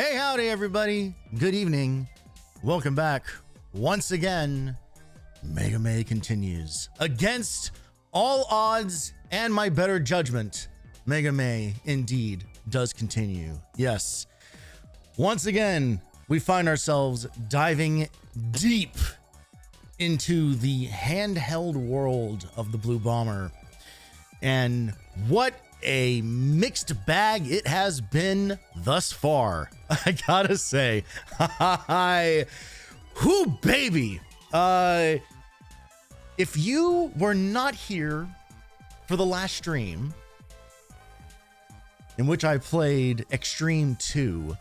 Hey, howdy, everybody. Good evening. Welcome back. Once again, Mega May continues. Against all odds and my better judgment, Mega May indeed does continue. Yes. Once again, we find ourselves diving deep into the handheld world of the Blue Bomber. And what a mixed bag it has been thus far. I gotta say, whoo baby. If you were not here for the last stream in which I played Extreme 2,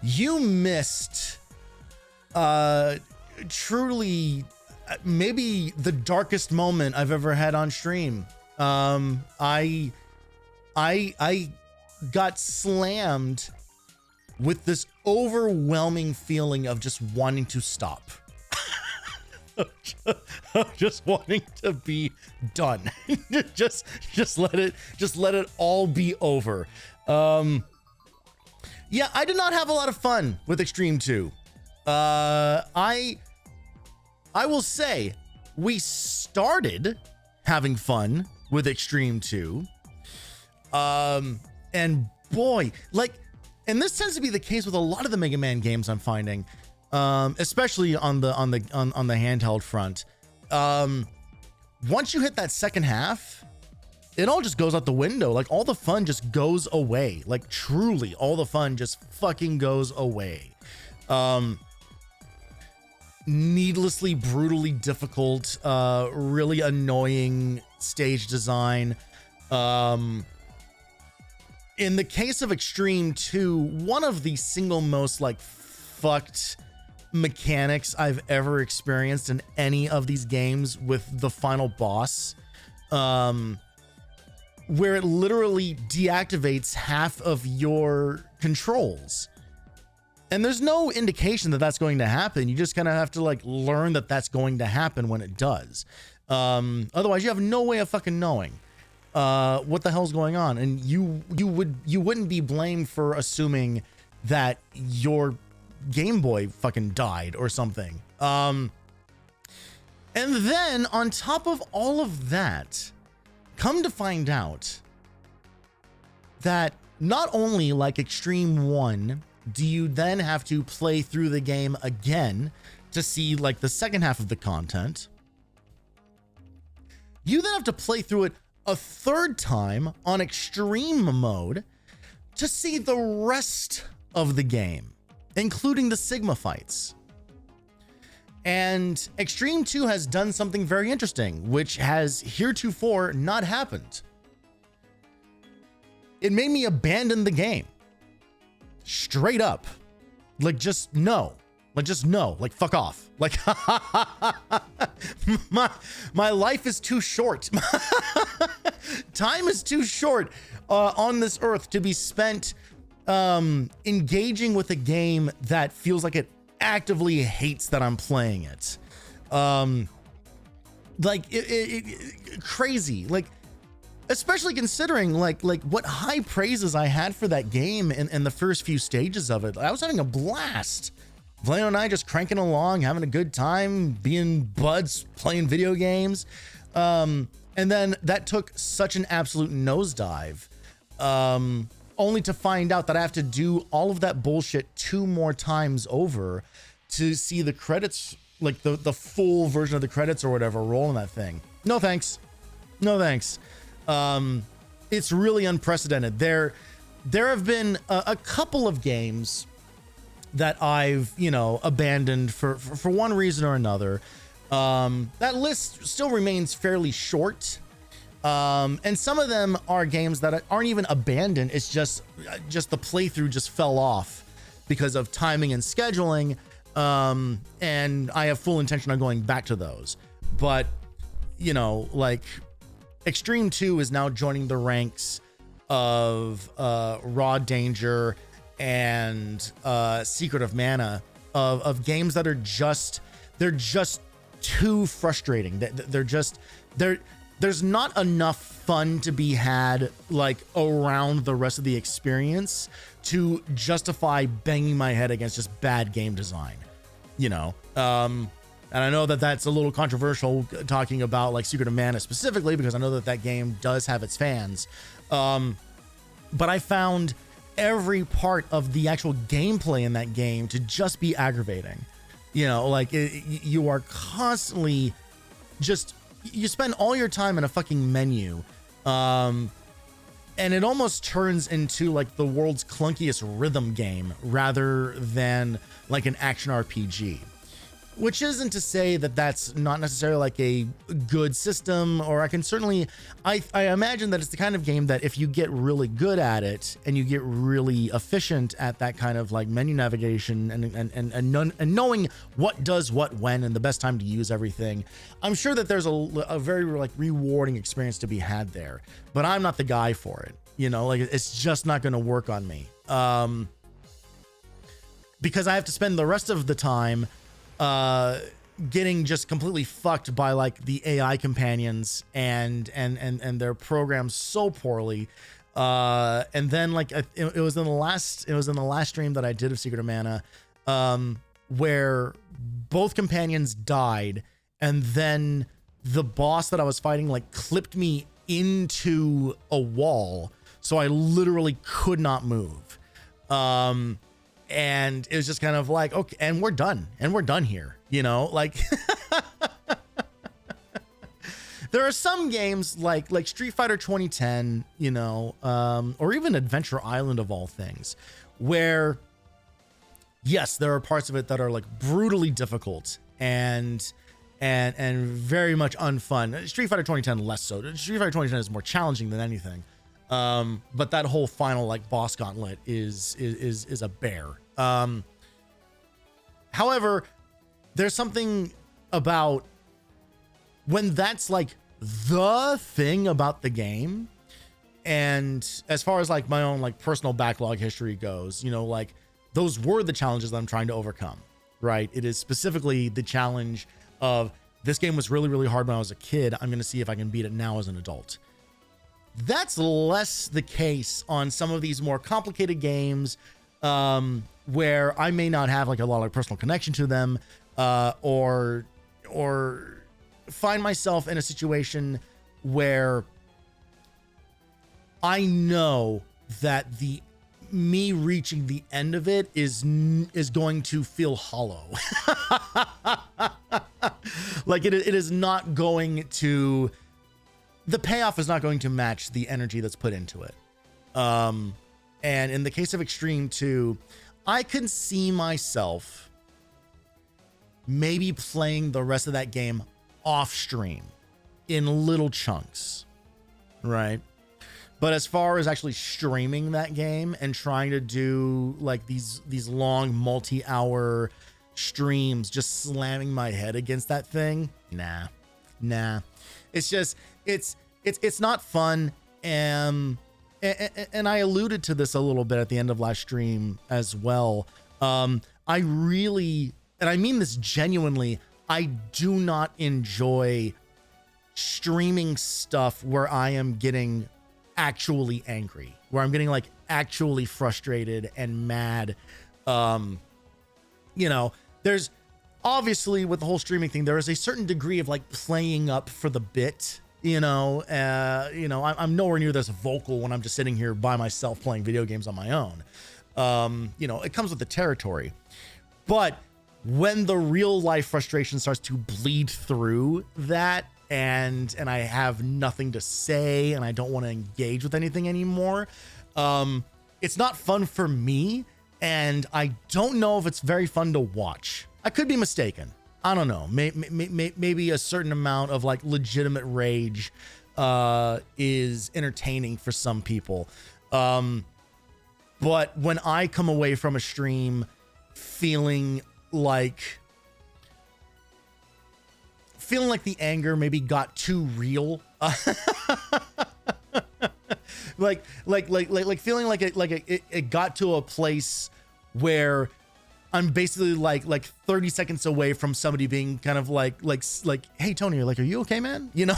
you missed truly maybe the darkest moment I've ever had on stream. I got slammed with this overwhelming feeling of just wanting to stop. just wanting to be done. just let it all be over. Yeah, I did not have a lot of fun with Extreme 2. I will say we started having fun with Extreme 2. And boy, like, and this tends to be the case with a lot of the Mega Man games I'm finding, especially on the handheld front. Once you hit that second half, it all just goes out the window. Like, all the fun just goes away. Like, truly, all the fun just fucking goes away. Needlessly, brutally difficult, really annoying stage design. In the case of Extreme 2, one of the single most like fucked mechanics I've ever experienced in any of these games with the final boss, where it literally deactivates half of your controls. And there's no indication that that's going to happen. You just kind of have to like learn that that's going to happen when it does. Otherwise, you have no way of fucking knowing what the hell's going on, and you wouldn't be blamed for assuming that your Game Boy fucking died or something. And then on top of all of that, come to find out that not only like Extreme 1 do you then have to play through the game again to see like the second half of the content, you then have to play through it a third time on extreme mode to see the rest of the game, including the Sigma fights. And Extreme 2 has done something very interesting, which has heretofore not happened. It made me abandon the game. Straight up. Like, just no. Like, just no. Like, fuck off. Like, my life is too short. Time is too short on this earth to be spent engaging with a game that feels like it actively hates that I'm playing it. Like, crazy. Like, especially considering like what high praises I had for that game in the first few stages of it. I was having a blast. Vlano and I just cranking along, having a good time, being buds, playing video games. And then that took such an absolute nosedive, only to find out that I have to do all of that bullshit 2 more times over to see the credits, like the full version of the credits or whatever, roll in that thing. No thanks. No thanks. It's really unprecedented. There have been a couple of games that I've, abandoned for one reason or another. That list still remains fairly short. And some of them are games that aren't even abandoned. It's just the playthrough just fell off because of timing and scheduling. And I have full intention on going back to those. But, like, Extreme 2 is now joining the ranks of Raw Danger and Secret of Mana, of games that are just, they're just too frustrating. there's not enough fun to be had like around the rest of the experience to justify banging my head against just bad game design, you know. And I know that that's a little controversial talking about like Secret of Mana specifically, because I know that that game does have its fans. But I found every part of the actual gameplay in that game to just be aggravating. You know, like you are constantly just, you spend all your time in a fucking menu. And it almost turns into like the world's clunkiest rhythm game rather than like an action RPG. Which isn't to say that that's not necessarily like a good system, or I can certainly, I imagine that it's the kind of game that if you get really good at it and you get really efficient at that kind of like menu navigation and knowing what does what when and the best time to use everything, I'm sure that there's a very like rewarding experience to be had there. But I'm not the guy for it, you know, like it's just not going to work on me. Because I have to spend the rest of the time getting just completely fucked by like the AI companions and their programs so poorly. And then like it was in the last stream that I did of Secret of Mana, where both companions died, and then the boss that I was fighting like clipped me into a wall, so I literally could not move. And it was just kind of like, okay, and we're done here, you know, like there are some games like Street Fighter 2010, you know, or even Adventure Island of all things, where yes, there are parts of it that are like brutally difficult and very much unfun. Street Fighter 2010 less so. Street Fighter 2010 is more challenging than anything. But that whole final like boss gauntlet is a bear. However, there's something about when that's like the thing about the game. And as far as like my own like personal backlog history goes, you know, like those were the challenges that I'm trying to overcome, right? It is specifically the challenge of this game was really, really hard when I was a kid. I'm going to see if I can beat it now as an adult. That's less the case on some of these more complicated games, where I may not have like a lot of personal connection to them, or find myself in a situation where I know that me reaching the end of it is going to feel hollow. Like it is not going to, the payoff is not going to match the energy that's put into it. And in the case of Extreme 2, I can see myself maybe playing the rest of that game off stream in little chunks, right? But as far as actually streaming that game and trying to do like these long multi-hour streams, just slamming my head against that thing, nah. It's just, it's not fun. And I alluded to this a little bit at the end of last stream as well. I really, and I mean this genuinely, I do not enjoy streaming stuff where I am getting actually angry, where I'm getting like actually frustrated and mad. You know, there's obviously with the whole streaming thing, there is a certain degree of like playing up for the bit, you know, I'm nowhere near this vocal when I'm just sitting here by myself playing video games on my own. You know, it comes with the territory, but when the real life frustration starts to bleed through that, and I have nothing to say and I don't want to engage with anything anymore, it's not fun for me, and I don't know if it's very fun to watch. I could be mistaken. I don't know. Maybe a certain amount of like legitimate rage is entertaining for some people. But when I come away from a stream feeling like the anger maybe got too real, like feeling like it got to a place where I'm basically like 30 seconds away from somebody being kind of like, hey Tony, like, are you okay, man? You know,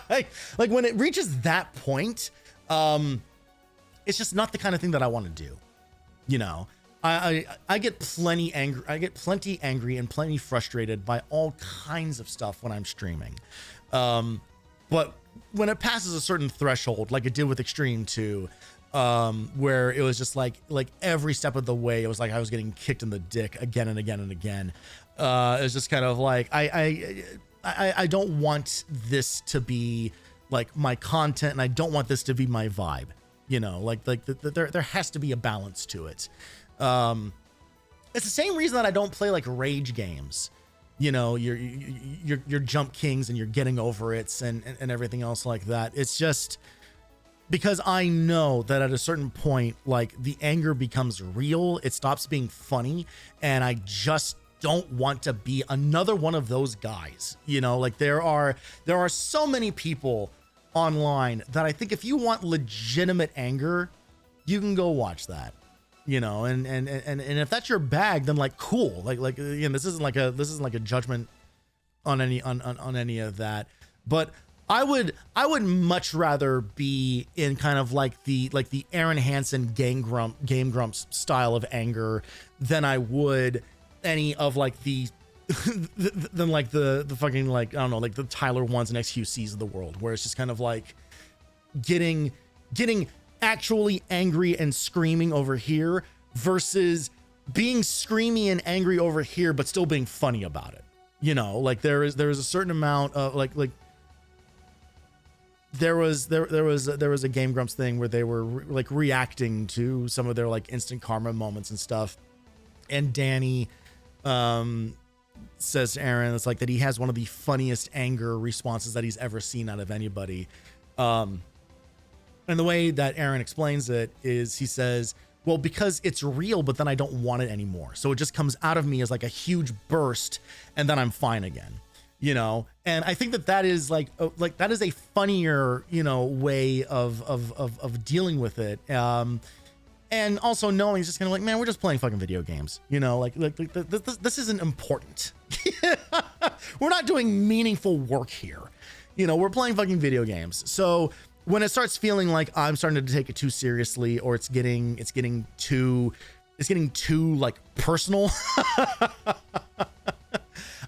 like when it reaches that point, it's just not the kind of thing that I want to do. You know, I get plenty angry. I get plenty angry and plenty frustrated by all kinds of stuff when I'm streaming. But when it passes a certain threshold, like it did with Extreme 2, where it was just like every step of the way, it was like I was getting kicked in the dick again and again and again. It was just kind of like, I don't want this to be like my content, and I don't want this to be my vibe. You know, like there has to be a balance to it. It's the same reason that I don't play like rage games. You know, you're jump kings and you're getting over it and everything else like that. It's just because I know that at a certain point, like the anger becomes real. It stops being funny, and I just don't want to be another one of those guys. You know, like there are so many people online that I think if you want legitimate anger, you can go watch that. You know, and if that's your bag, then like cool. Like you know, this isn't like a judgment on any of that. But I would much rather be in kind of like the Aaron Hansen Game Grumps style of anger than I would any of like the than like the fucking, like, I don't know, like the Tyler Ones and XQCs of the world, where it's just kind of like getting actually angry and screaming over here versus being screamy and angry over here but still being funny about it. You know, like there is a certain amount of like there was a Game Grumps thing where they were like reacting to some of their like instant karma moments and stuff, and Danny says to Aaron, it's like that he has one of the funniest anger responses that he's ever seen out of anybody. And the way that Aaron explains it is he says, well, because it's real, but then I don't want it anymore. So it just comes out of me as like a huge burst, and then I'm fine again, you know? And I think that is like that is a funnier, you know, way of dealing with it. And also knowing it's just kind of like, man, we're just playing fucking video games, you know, like this isn't important. We're not doing meaningful work here. You know, we're playing fucking video games. So when it starts feeling like I'm starting to take it too seriously, or it's getting too like personal,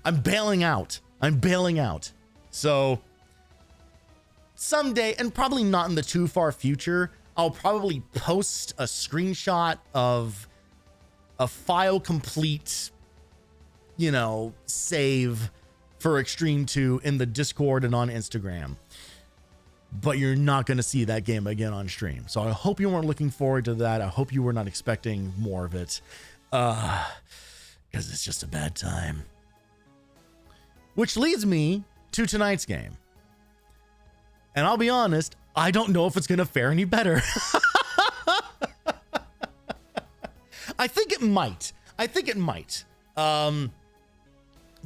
I'm bailing out. So someday, and probably not in the too far future, I'll probably post a screenshot of a file complete, you know, save for Extreme 2 in the Discord and on Instagram. But you're not going to see that game again on stream. So I hope you weren't looking forward to that. I hope you were not expecting more of it. Because it's just a bad time. Which leads me to tonight's game. And I'll be honest, I don't know if it's going to fare any better. I think it might.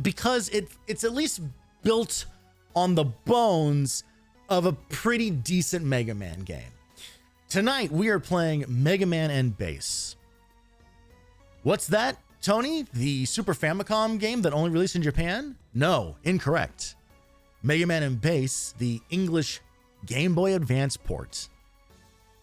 Because it's at least built on the bones of a pretty decent Mega Man game. Tonight, we are playing Mega Man and Bass. What's that, Tony? The Super Famicom game that only released in Japan? No, incorrect. Mega Man and Bass, the English Game Boy Advance port,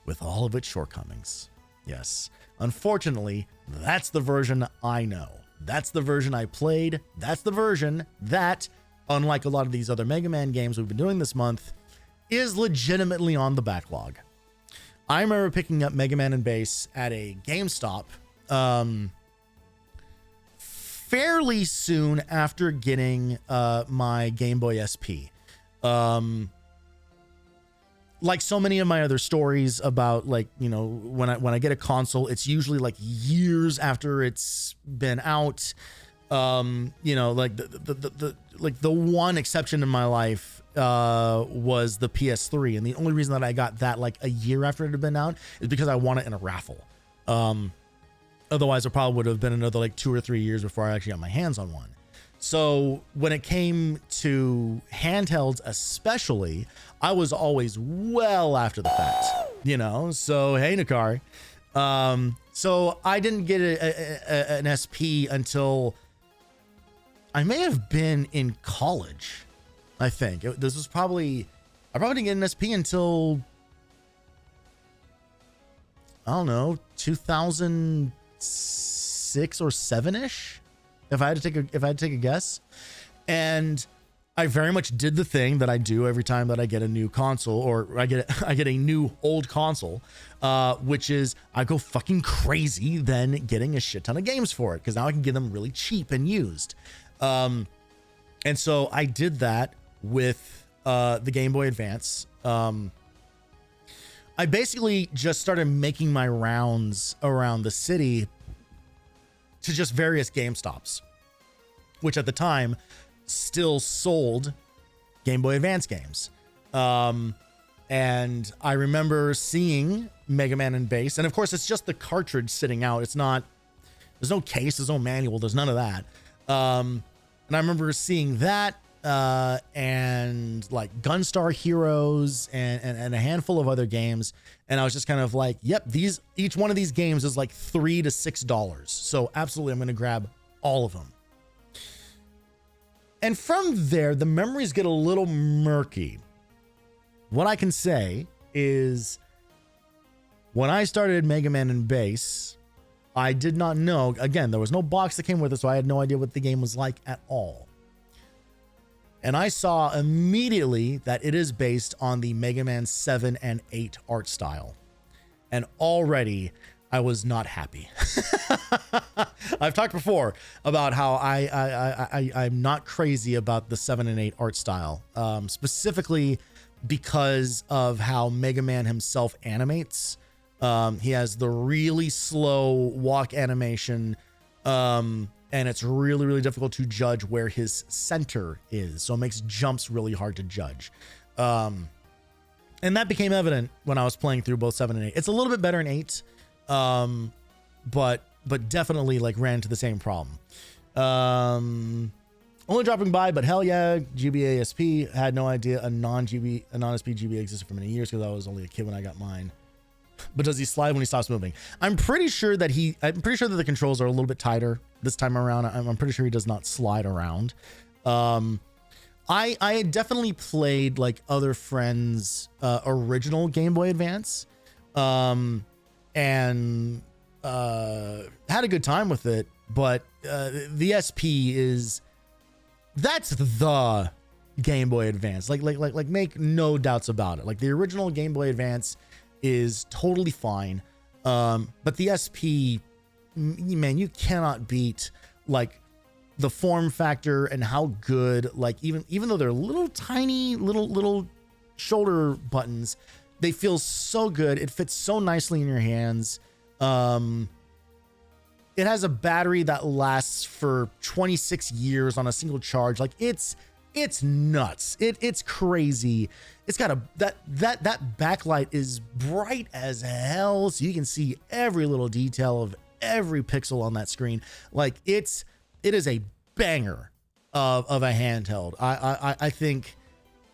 with all of its shortcomings. Yes, unfortunately, that's the version I know. That's the version I played. That's the version that, unlike a lot of these other Mega Man games we've been doing this month, is legitimately on the backlog. I remember picking up Mega Man and Bass at a GameStop fairly soon after getting my Game Boy SP. Like so many of my other stories about, like, you know, when I get a console, it's usually like years after it's been out. You know, like the one exception in my life was the PS3, and the only reason that I got that like a year after it had been out is because I won it in a raffle. Otherwise, it probably would have been another like 2 or 3 years before I actually got my hands on one. So when it came to handhelds, especially, I was always well after the fact, you know. So hey, Nakari. So I didn't get an SP until I may have been in college. I think this was probably, I probably didn't get an SP until, I don't know, 2006 or 7-ish, if I had to take a guess. And I very much did the thing that I do every time that I get a new console, or I get a new old console, which is I go fucking crazy then getting a shit ton of games for it, because now I can get them really cheap and used. And so I did that with the Game Boy Advance. I basically just started making my rounds around the city to just various GameStops, which at the time still sold Game Boy Advance games. And I remember seeing Mega Man and Bass, and of course it's just the cartridge sitting out. It's not, there's no case, there's no manual, there's none of that. And I remember seeing that, and like Gunstar Heroes and a handful of other games. And I was just kind of like, yep, each one of these games is like $3 to $6. So absolutely, I'm going to grab all of them. And from there, the memories get a little murky. What I can say is when I started Mega Man and Bass, I did not know, again, there was no box that came with it, so I had no idea what the game was like at all. And I saw immediately that it is based on the Mega Man 7 and 8 art style. And already I was not happy. I've talked before about how I'm not crazy about the 7 and 8 art style, specifically because of how Mega Man himself animates. He has the really slow walk animation, and it's really, really difficult to judge where his center is. So it makes jumps really hard to judge. And that became evident when I was playing through both 7 and 8. It's a little bit better in 8. But definitely like ran into the same problem. Only dropping by, but hell yeah, GBA SP. Had no idea a non-SP GBA existed for many years, because I was only a kid when I got mine. But does he slide when he stops moving? I'm pretty sure that the controls are a little bit tighter this time around. I'm pretty sure he does not slide around. I had definitely played like other friends' original Game Boy Advance. And had a good time with it, but the SP that's the Game Boy Advance. Like make no doubts about it. Like the original Game Boy Advance is totally fine, but the SP, man, you cannot beat like the form factor and how good, like even though they're little tiny little shoulder buttons, they feel so good. It fits so nicely in your hands. It has a battery that lasts for 26 years on a single charge. Like it's nuts. It's crazy. It's got that backlight is bright as hell, so you can see every little detail of every pixel on that screen. Like it is a banger of a handheld. I think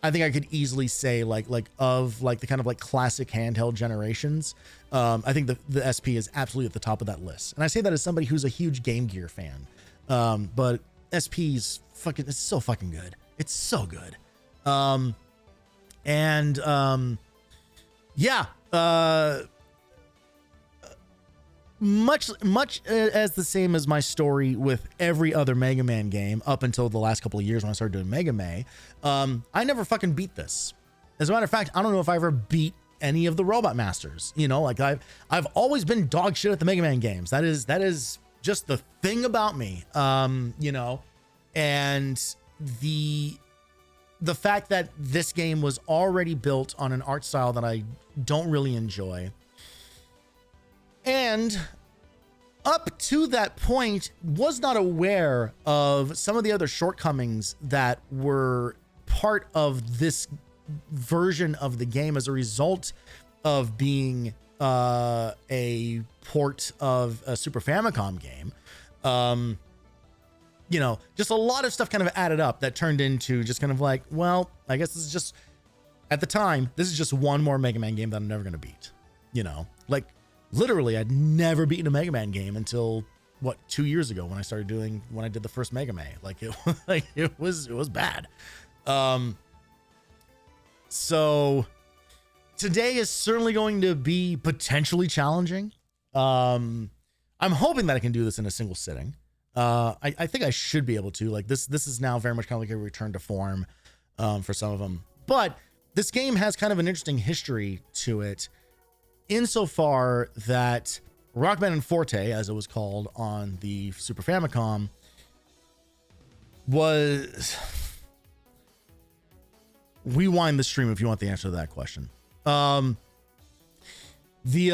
I could easily say like of like the kind of like classic handheld generations. I think the SP is absolutely at the top of that list. And I say that as somebody who's a huge Game Gear fan. But SP's it's so fucking good. It's so good. Yeah, much as the same as my story with every other Mega Man game up until the last couple of years when I started doing Mega Man. I never fucking beat this. As a matter of fact, I don't know if I ever beat any of the Robot Masters. You know, like I've always been dog shit at the Mega Man games. That is just the thing about me. You know, and the fact that this game was already built on an art style that I don't really enjoy. And up to that point, was not aware of some of the other shortcomings that were part of this version of the game as a result of being a port of a Super Famicom game. You know, just a lot of stuff kind of added up that turned into just kind of like, well, I guess this is just, at the time, this is just one more Mega Man game that I'm never going to beat. You know, like literally, I'd never beaten a Mega Man game until what, 2 years ago when I did the first Mega Man. It was bad. So today is certainly going to be potentially challenging. I'm hoping that I can do this in a single sitting. I think I should be able to. Like this is now very much kind of like a return to form for some of them. But this game has kind of an interesting history to it, insofar that Rock Band and Forte, as it was called on the Super Famicom, was... Rewind the stream if you want the answer to that question. The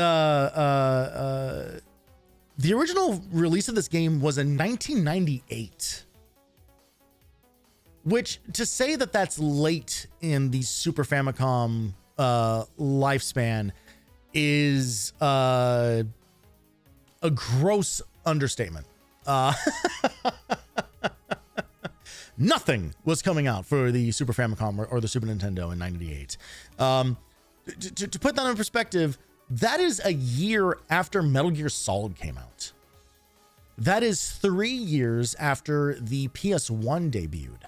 original release of this game was in 1998, which, to say that that's late in the Super Famicom lifespan is a gross understatement. Nothing was coming out for the Super Famicom or the Super Nintendo in 98. To put that in perspective, that is a year after Metal Gear Solid came out. That is 3 years after the PS1 debuted,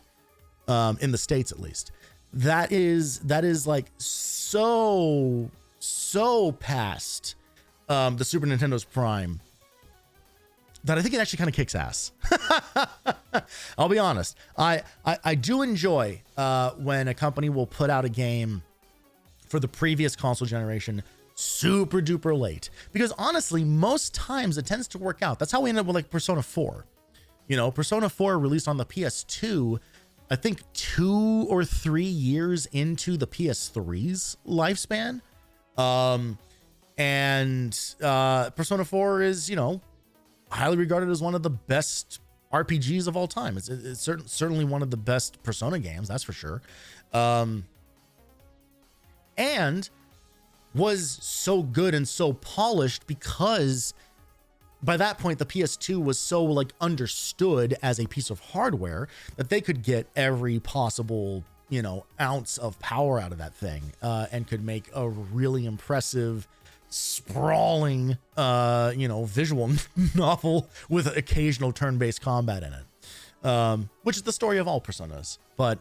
in the States at least. That is like so past the Super Nintendo's prime that I think it actually kind of kicks ass. I'll be honest. I do enjoy when a company will put out a game for the previous console generation super duper late, because honestly, most times it tends to work out. That's how we ended up with like Persona 4. You know, Persona 4 released on the PS2, I think 2 or 3 years into the PS3's lifespan. Persona 4 is, you know, highly regarded as one of the best RPGs of all time. It's certainly one of the best Persona games, that's for sure. And was so good and so polished because by that point the PS2 was so like understood as a piece of hardware that they could get every possible, you know, ounce of power out of that thing, and could make a really impressive, sprawling, you know, visual novel with occasional turn-based combat in it, which is the story of all Personas. But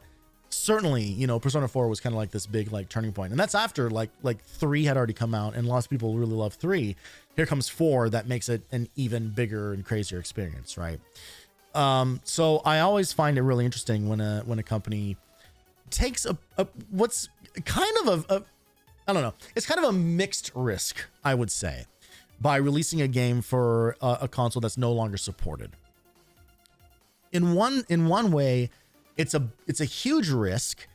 certainly, you know, Persona 4 was kind of like this big like turning point, and that's after like 3 had already come out and lots of people really love 3. Here comes 4 that makes it an even bigger and crazier experience, right? So I always find it really interesting when a company takes a what's kind of a I don't know, it's kind of a mixed risk, I would say, by releasing a game for a console that's no longer supported. In one way, it's a huge risk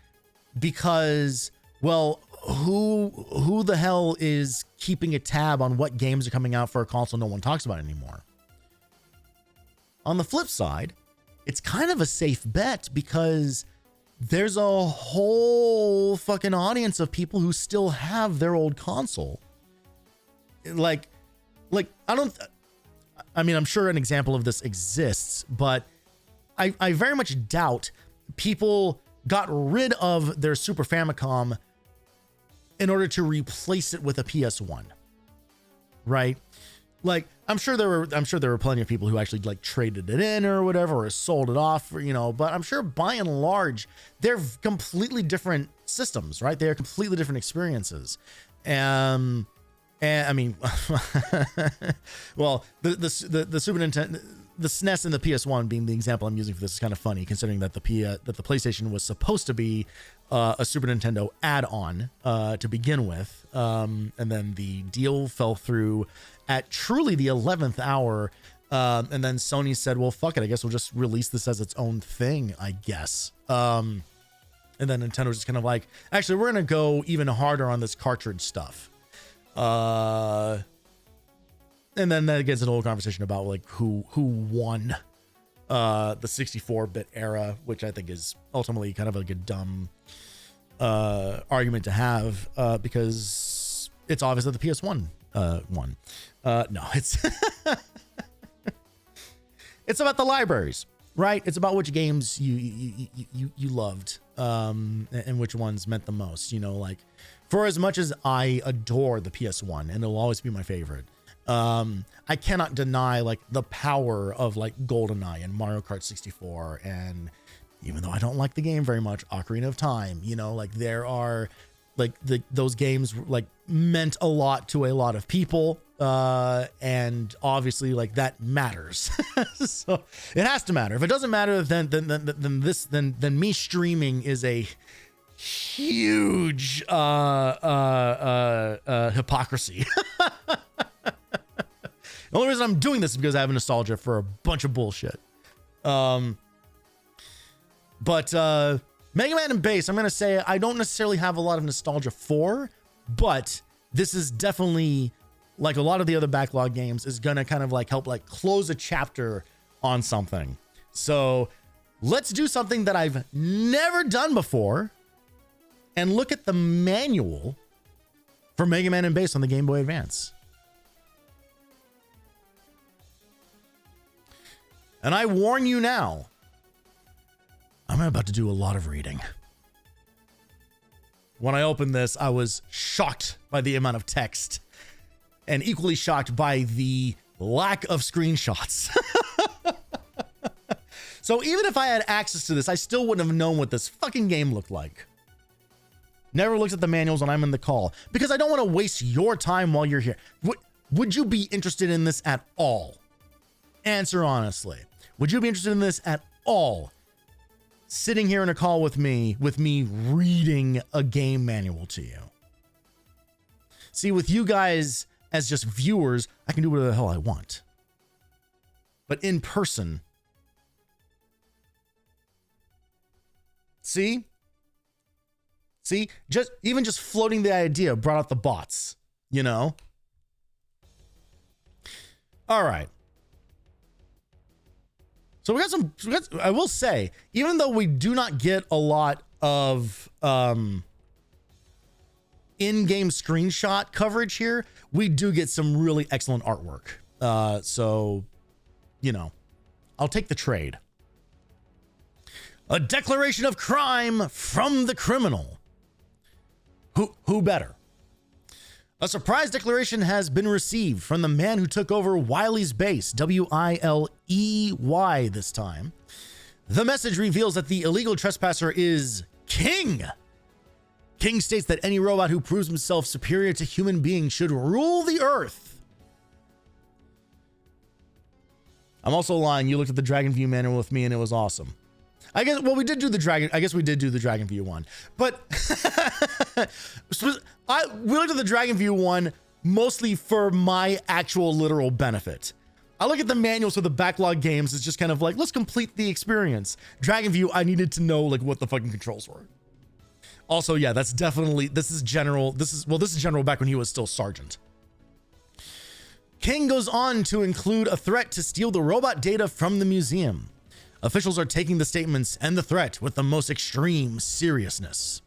because, well, who the hell is keeping a tab on what games are coming out for a console no one talks about anymore? On the flip side, it's kind of a safe bet because there's a whole fucking audience of people who still have their old console. Like I mean, I'm sure an example of this exists, but I very much doubt people got rid of their Super Famicom in order to replace it with a PS1, right? Like, I'm sure there were plenty of people who actually like traded it in or whatever, or sold it off, or, you know, but I'm sure by and large, they're completely different systems, right? They are completely different experiences. And I mean, well, the Super Nintendo, the SNES and the PS1 being the example I'm using for this is kind of funny, considering that the PlayStation was supposed to be a Super Nintendo add-on to begin with, and then the deal fell through at truly the 11th hour, and then Sony said, well, fuck it, I guess we'll just release this as its own thing, I guess. And then Nintendo was just kind of like, actually, we're gonna go even harder on this cartridge stuff. And then that gets into a whole conversation about like who won the 64-bit era, which I think is ultimately kind of like a dumb argument to have, because it's obvious that the PS1 won. No, it's it's about the libraries, right? It's about which games you loved, and which ones meant the most. You know, like, for as much as I adore the PS1 and it'll always be my favorite, I cannot deny like the power of like GoldenEye and Mario Kart 64. And even though I don't like the game very much, Ocarina of Time, you know, like there are like those games like meant a lot to a lot of people. And obviously like that matters. So it has to matter. If it doesn't matter, then me streaming is a huge hypocrisy. The only reason I'm doing this is because I have nostalgia for a bunch of bullshit. But Mega Man and Bass, I'm gonna say I don't necessarily have a lot of nostalgia for, but this is definitely, like a lot of the other backlog games, is gonna kind of like help like close a chapter on something. So let's do something that I've never done before and look at the manual for Mega Man and Bass on the Game Boy Advance. And I warn you now, I'm about to do a lot of reading. When I opened this, I was shocked by the amount of text and equally shocked by the lack of screenshots. So even if I had access to this, I still wouldn't have known what this fucking game looked like. Never looked at the manuals when I'm in the call because I don't want to waste your time while you're here. Would you be interested in this at all? Answer honestly. Would you be interested in this at all? Sitting here in a call with me reading a game manual to you. See, with you guys as just viewers, I can do whatever the hell I want. But in person, see, just floating the idea brought out the bots, you know? All right. So we got I will say, even though we do not get a lot of in-game screenshot coverage here, we do get some really excellent artwork. So, you know, I'll take the trade. A declaration of crime from the criminal. Who better? A surprise declaration has been received from the man who took over Wily's base, W-I-L-E-Y this time. The message reveals that the illegal trespasser is King. King states that any robot who proves himself superior to human beings should rule the earth. I'm also lying. You looked at the Dragon View manual with me and it was awesome. I guess, well, we did do the Dragon View one, but we looked at the Dragon View one mostly for my actual literal benefit. I look at the manuals for the backlog games. It's just kind of like, let's complete the experience. Dragon View, I needed to know like what the fucking controls were. Also, yeah, that's definitely, this is general back when he was still Sergeant. King goes on to include a threat to steal the robot data from the museum. Officials are taking the statements and the threat with the most extreme seriousness.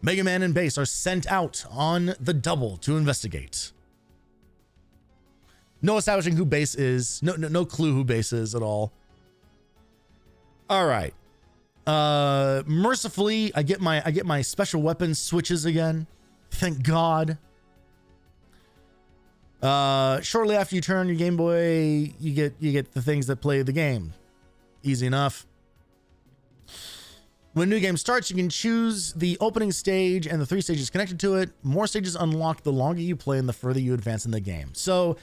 Mega Man and Bass are sent out on the double to investigate. No establishing who Bass is. No clue who Bass is at all. All right. Mercifully, I get my special weapon switches again. Thank God. Shortly after you turn your Game Boy, you get the things that play the game. Easy enough. When a new game starts, you can choose the opening stage and the 3 stages connected to it. More stages unlock the longer you play and the further you advance in the game. So,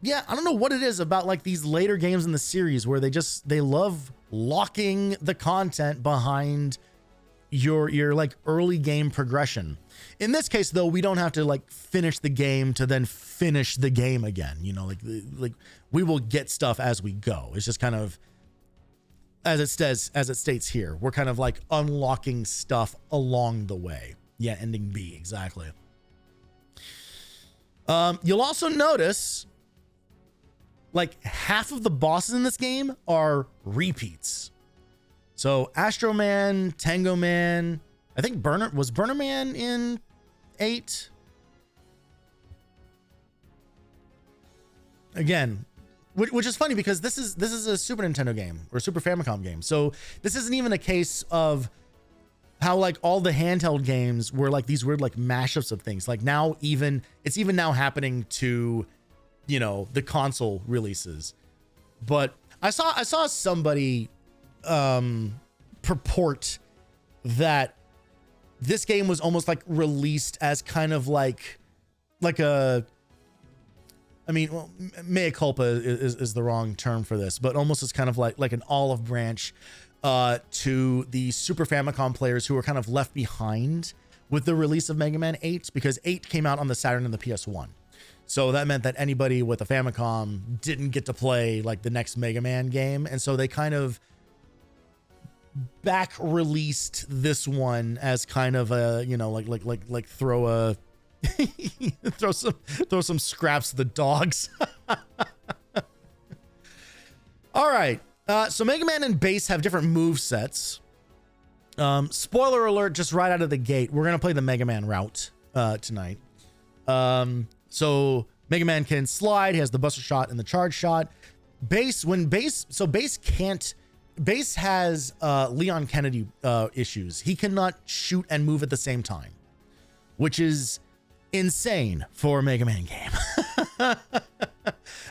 yeah, I don't know what it is about like these later games in the series where they love locking the content behind your like early game progression. In this case, though, we don't have to like finish the game to then finish the game again. You know, like we will get stuff as we go. It's just kind of, as it states here, we're kind of like unlocking stuff along the way. Yeah, ending B, exactly. You'll also notice like half of the bosses in this game are repeats. So Astro Man, Tango Man, I think Burner Man in 8. Again, which is funny because this is a Super Nintendo game or Super Famicom game. So this isn't even a case of how like all the handheld games were like these weird like mashups of things. Like now it's even now happening to you know, the console releases. But I saw somebody purport that this game was almost like released as kind of like a, I mean, well, mea culpa is the wrong term for this, but almost as kind of like an olive branch to the Super Famicom players who were kind of left behind with the release of Mega Man 8, because 8 came out on the Saturn and the PS1. So that meant that anybody with a Famicom didn't get to play like the next Mega Man game. And so they kind of back released this one as kind of a, you know, like throw a throw some scraps to the dogs. All right. So Mega Man and Bass have different move sets. Spoiler alert, just right out of the gate, we're gonna play the Mega Man route tonight. So Mega Man can slide, he has the Buster Shot and the Charge Shot. Bass has Leon Kennedy issues. He cannot shoot and move at the same time, which is insane for a Mega Man game.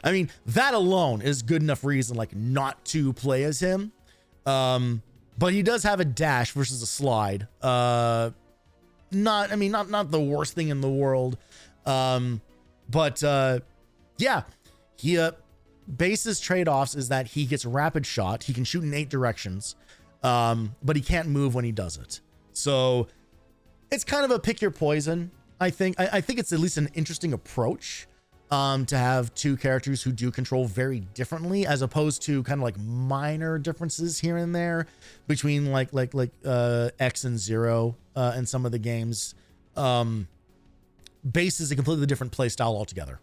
I mean, that alone is good enough reason like not to play as him. But he does have a dash versus a slide. Not the worst thing in the world. Yeah, Bass's trade-offs is that he gets rapid shot. He can shoot in 8 directions, but he can't move when he does it. So it's kind of a pick your poison. I think it's at least an interesting approach to have two characters who do control very differently, as opposed to kind of like minor differences here and there between like X and Zero in some of the games. Bass is a completely different play style altogether.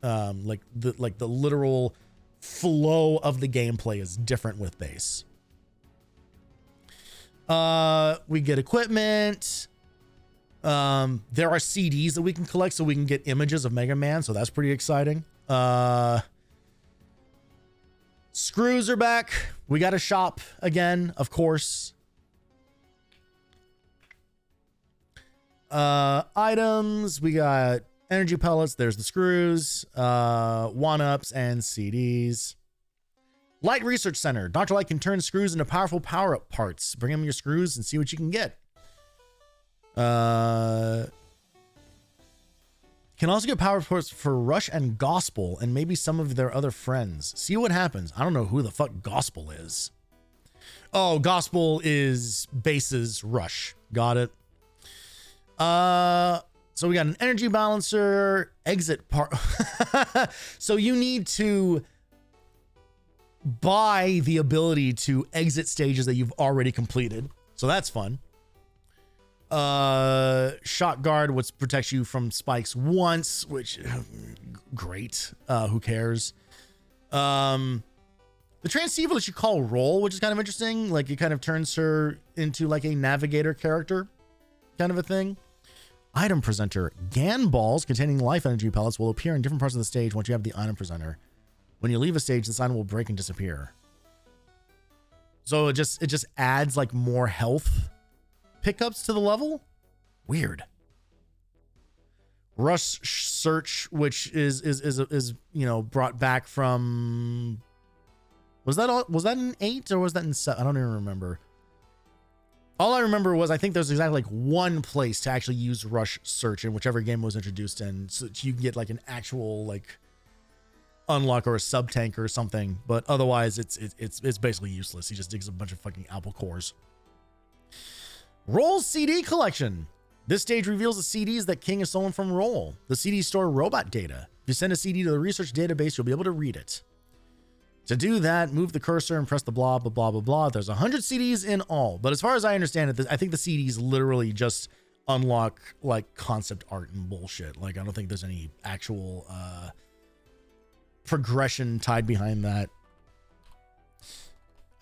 Like the literal flow of the gameplay is different with Bass. We get equipment. There are CDs that we can collect so we can get images of Mega Man, so that's pretty exciting. Screws are back. We got a shop again, of course. Items, we got energy pellets, there's the screws, 1-ups and CDs. Light Research Center. Dr. Light can turn screws into powerful power-up parts. Bring him your screws and see what you can get. Can also get power parts for Rush and Gospel and maybe some of their other friends. See what happens. I don't know who the fuck Gospel is. Oh, Gospel is Bass's Rush. Got it. So we got an energy balancer, exit part. So you need to buy the ability to exit stages that you've already completed. So that's fun. Shot guard, which protects you from spikes once, which great. Who cares? The transceiver that you call roll, which is kind of interesting. Like it kind of turns her into like a navigator character kind of a thing. Item presenter. GAN balls containing life energy pellets will appear in different parts of the stage once you have the item presenter. When you leave a stage, the item will break and disappear. So it just adds like more health pickups to the level. Weird. Rush search, which is you know, brought back from, was that in 8 or was that in 7? I don't even remember. All I remember was I think there's exactly like one place to actually use Rush search in whichever game was introduced in, so you can get like an actual like unlock or a sub tank or something, but otherwise it's basically useless. He just digs a bunch of fucking apple cores. Roll CD collection. This stage reveals the CDs that King has stolen from Roll. The CDs store robot data. If you send a CD to the research database, you'll be able to read it. To do that, move the cursor and press the blah, blah, blah, blah, blah. There's 100 CDs in all. But as far as I understand it, I think the CDs literally just unlock like concept art and bullshit. Like, I don't think there's any actual progression tied behind that.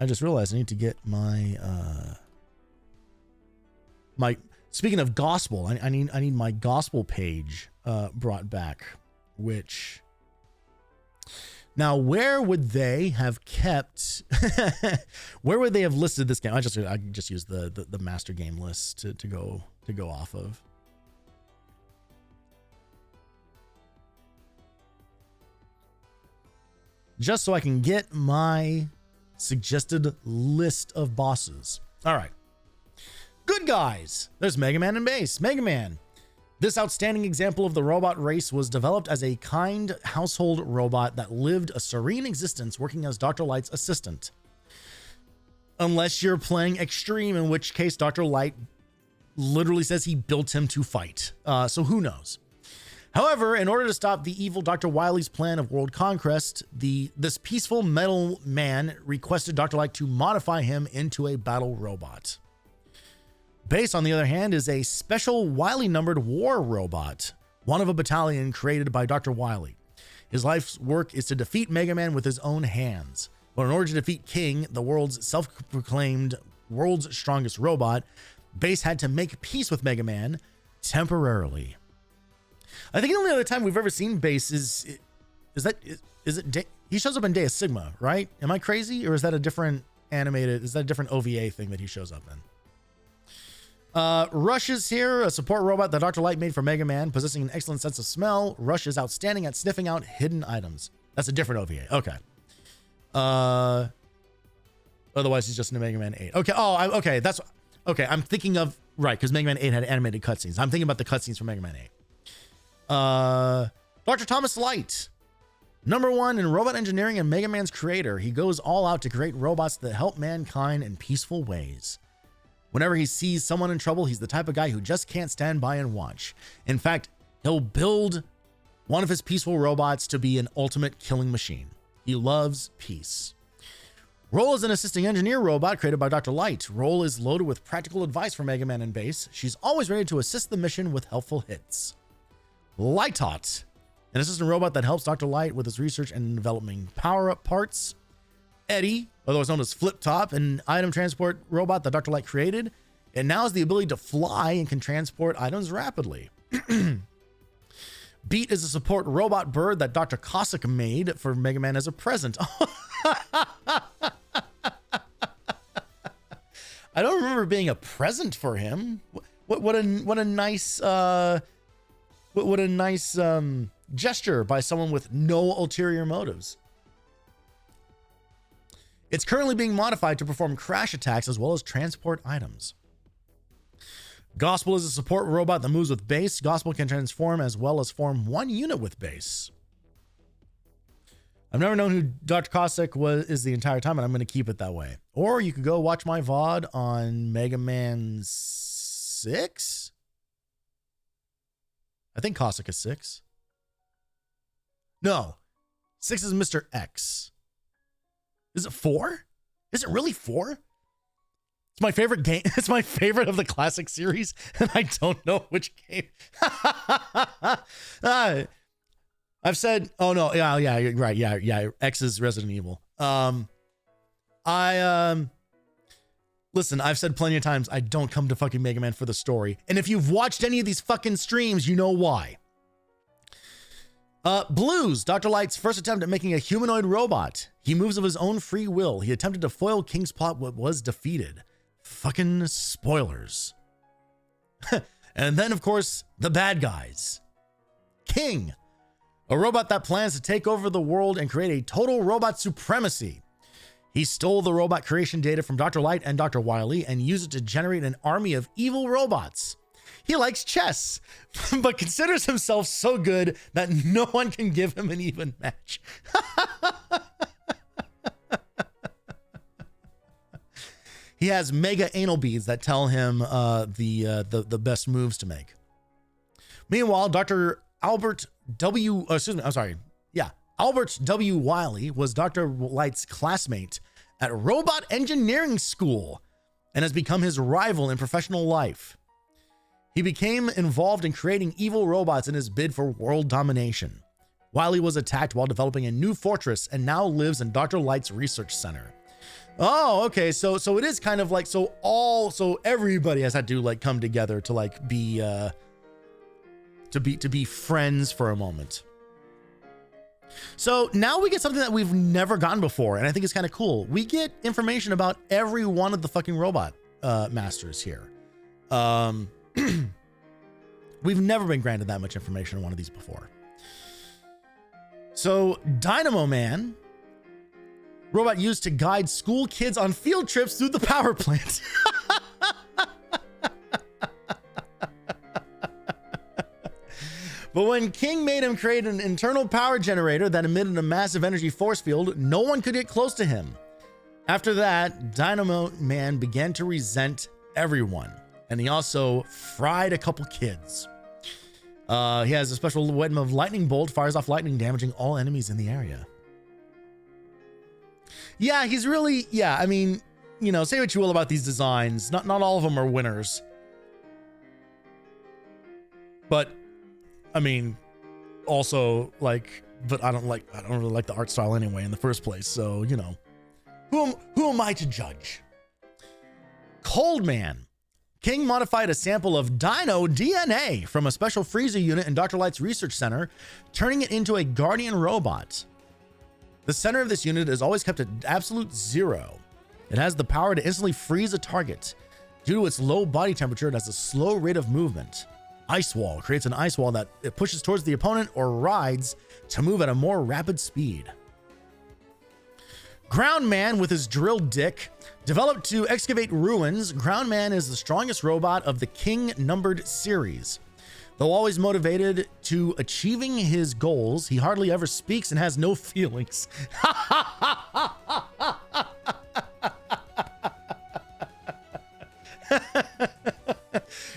I just realized I need to get my speaking of gospel, I need my gospel page brought back, which now where would they have kept where would they have listed this game? I just use the master game list to go off of. just so I can get my suggested list of bosses. All right. Good guys. There's Mega Man and Base. Mega Man. This outstanding example of the robot race was developed as a kind household robot that lived a serene existence working as Dr. Light's assistant. Unless you're playing Extreme, in which case Dr. Light literally says he built him to fight. So who knows? However, in order to stop the evil Dr. Wily's plan of world conquest, this peaceful metal man requested Dr. Light to modify him into a battle robot. Base, on the other hand, is a special Wily-numbered war robot, one of a battalion created by Dr. Wily. His life's work is to defeat Mega Man with his own hands. But in order to defeat King, the world's self-proclaimed world's strongest robot, Base had to make peace with Mega Man temporarily. I think the only other time we've ever seen Base is he shows up in Day of Sigma, right? Am I crazy? Or is that a different OVA thing that he shows up in? Rush is here, a support robot that Dr. Light made for Mega Man, possessing an excellent sense of smell. Rush is outstanding at sniffing out hidden items. That's a different OVA. Okay. Otherwise he's just in Mega Man 8. Okay. Oh, okay. Okay. I'm thinking of, right, because Mega Man 8 had animated cutscenes. I'm thinking about the cutscenes from Mega Man 8. Dr. Thomas Light. #1 in robot engineering and Mega Man's creator. He goes all out to create robots that help mankind in peaceful ways. Whenever he sees someone in trouble, he's the type of guy who just can't stand by and watch. In fact, he'll build one of his peaceful robots to be an ultimate killing machine. He loves peace. Roll is an assisting engineer robot created by Dr. Light. Roll is loaded with practical advice for Mega Man and Base. She's always ready to assist the mission with helpful hits. Lightot, an assistant robot that helps Dr. Light with his research and developing power-up parts. Eddie, otherwise known as Flip Top, an item transport robot that Dr. Light created. It now has the ability to fly and can transport items rapidly. Beat is a support robot bird that Dr. Cossack made for Mega Man as a present. I don't remember being a present for him. What a nice gesture by someone with no ulterior motives. It's currently being modified to perform crash attacks as well as transport items. Gospel is a support robot that moves with Base. Gospel can transform as well as form one unit with Base. I've never known who Dr. Cossack is the entire time, and I'm going to keep it that way. Or you could go watch my VOD on Mega Man 6. I think Cossack is 6. No, 6 is Mr. X. Is it 4? Is it really 4? It's my favorite game. It's my favorite of the classic series, and I don't know which game. I've said, oh no, yeah, you're right, yeah. X is Resident Evil. Listen, I've said plenty of times I don't come to fucking Mega Man for the story, and if you've watched any of these fucking streams, you know why. Blues, Dr. Light's first attempt at making a humanoid robot. He moves of his own free will. He attempted to foil King's plot but was defeated. Fucking spoilers. And then, of course, the bad guys. King, a robot that plans to take over the world and create a total robot supremacy. He stole the robot creation data from Dr. Light and Dr. Wily and used it to generate an army of evil robots. He likes chess, but considers himself so good that no one can give him an even match. He has mega anal beads that tell him the best moves to make. Meanwhile, Albert W. Wily was Dr. Light's classmate at Robot Engineering School and has become his rival in professional life. He became involved in creating evil robots in his bid for world domination. Wily was attacked while developing a new fortress and now lives in Dr. Light's research center. Oh, okay. So it is kind of like, so everybody has had to like come together to like be friends for a moment. So now we get something that we've never gotten before, and I think it's kind of cool. We get information about every one of the fucking robot masters here. We've never been granted that much information on one of these before. So Dynamo Man Robot used to guide school kids on field trips through the power plant. But when King made him create an internal power generator that emitted a massive energy force field, no one could get close to him. After that, Dynamo Man began to resent everyone, and he also fried a couple kids. He has a special weapon of lightning bolt, fires off lightning, damaging all enemies in the area. Yeah, he's really, yeah, I mean, you know, say what you will about these designs. Not all of them are winners. But I mean, also, like, but I don't really like the art style anyway in the first place. So, you know, who am I to judge? Cold Man. King modified a sample of dino DNA from a special freezer unit in Dr. Light's research center, turning it into a guardian robot. The center of this unit is always kept at absolute 0. It has the power to instantly freeze a target. Due to its low body temperature, it has a slow rate of movement. Ice Wall creates an ice wall that it pushes towards the opponent or rides to move at a more rapid speed. Ground Man with his drill dick. Developed to excavate ruins, Ground Man is the strongest robot of the King numbered series. Though always motivated to achieving his goals, he hardly ever speaks and has no feelings.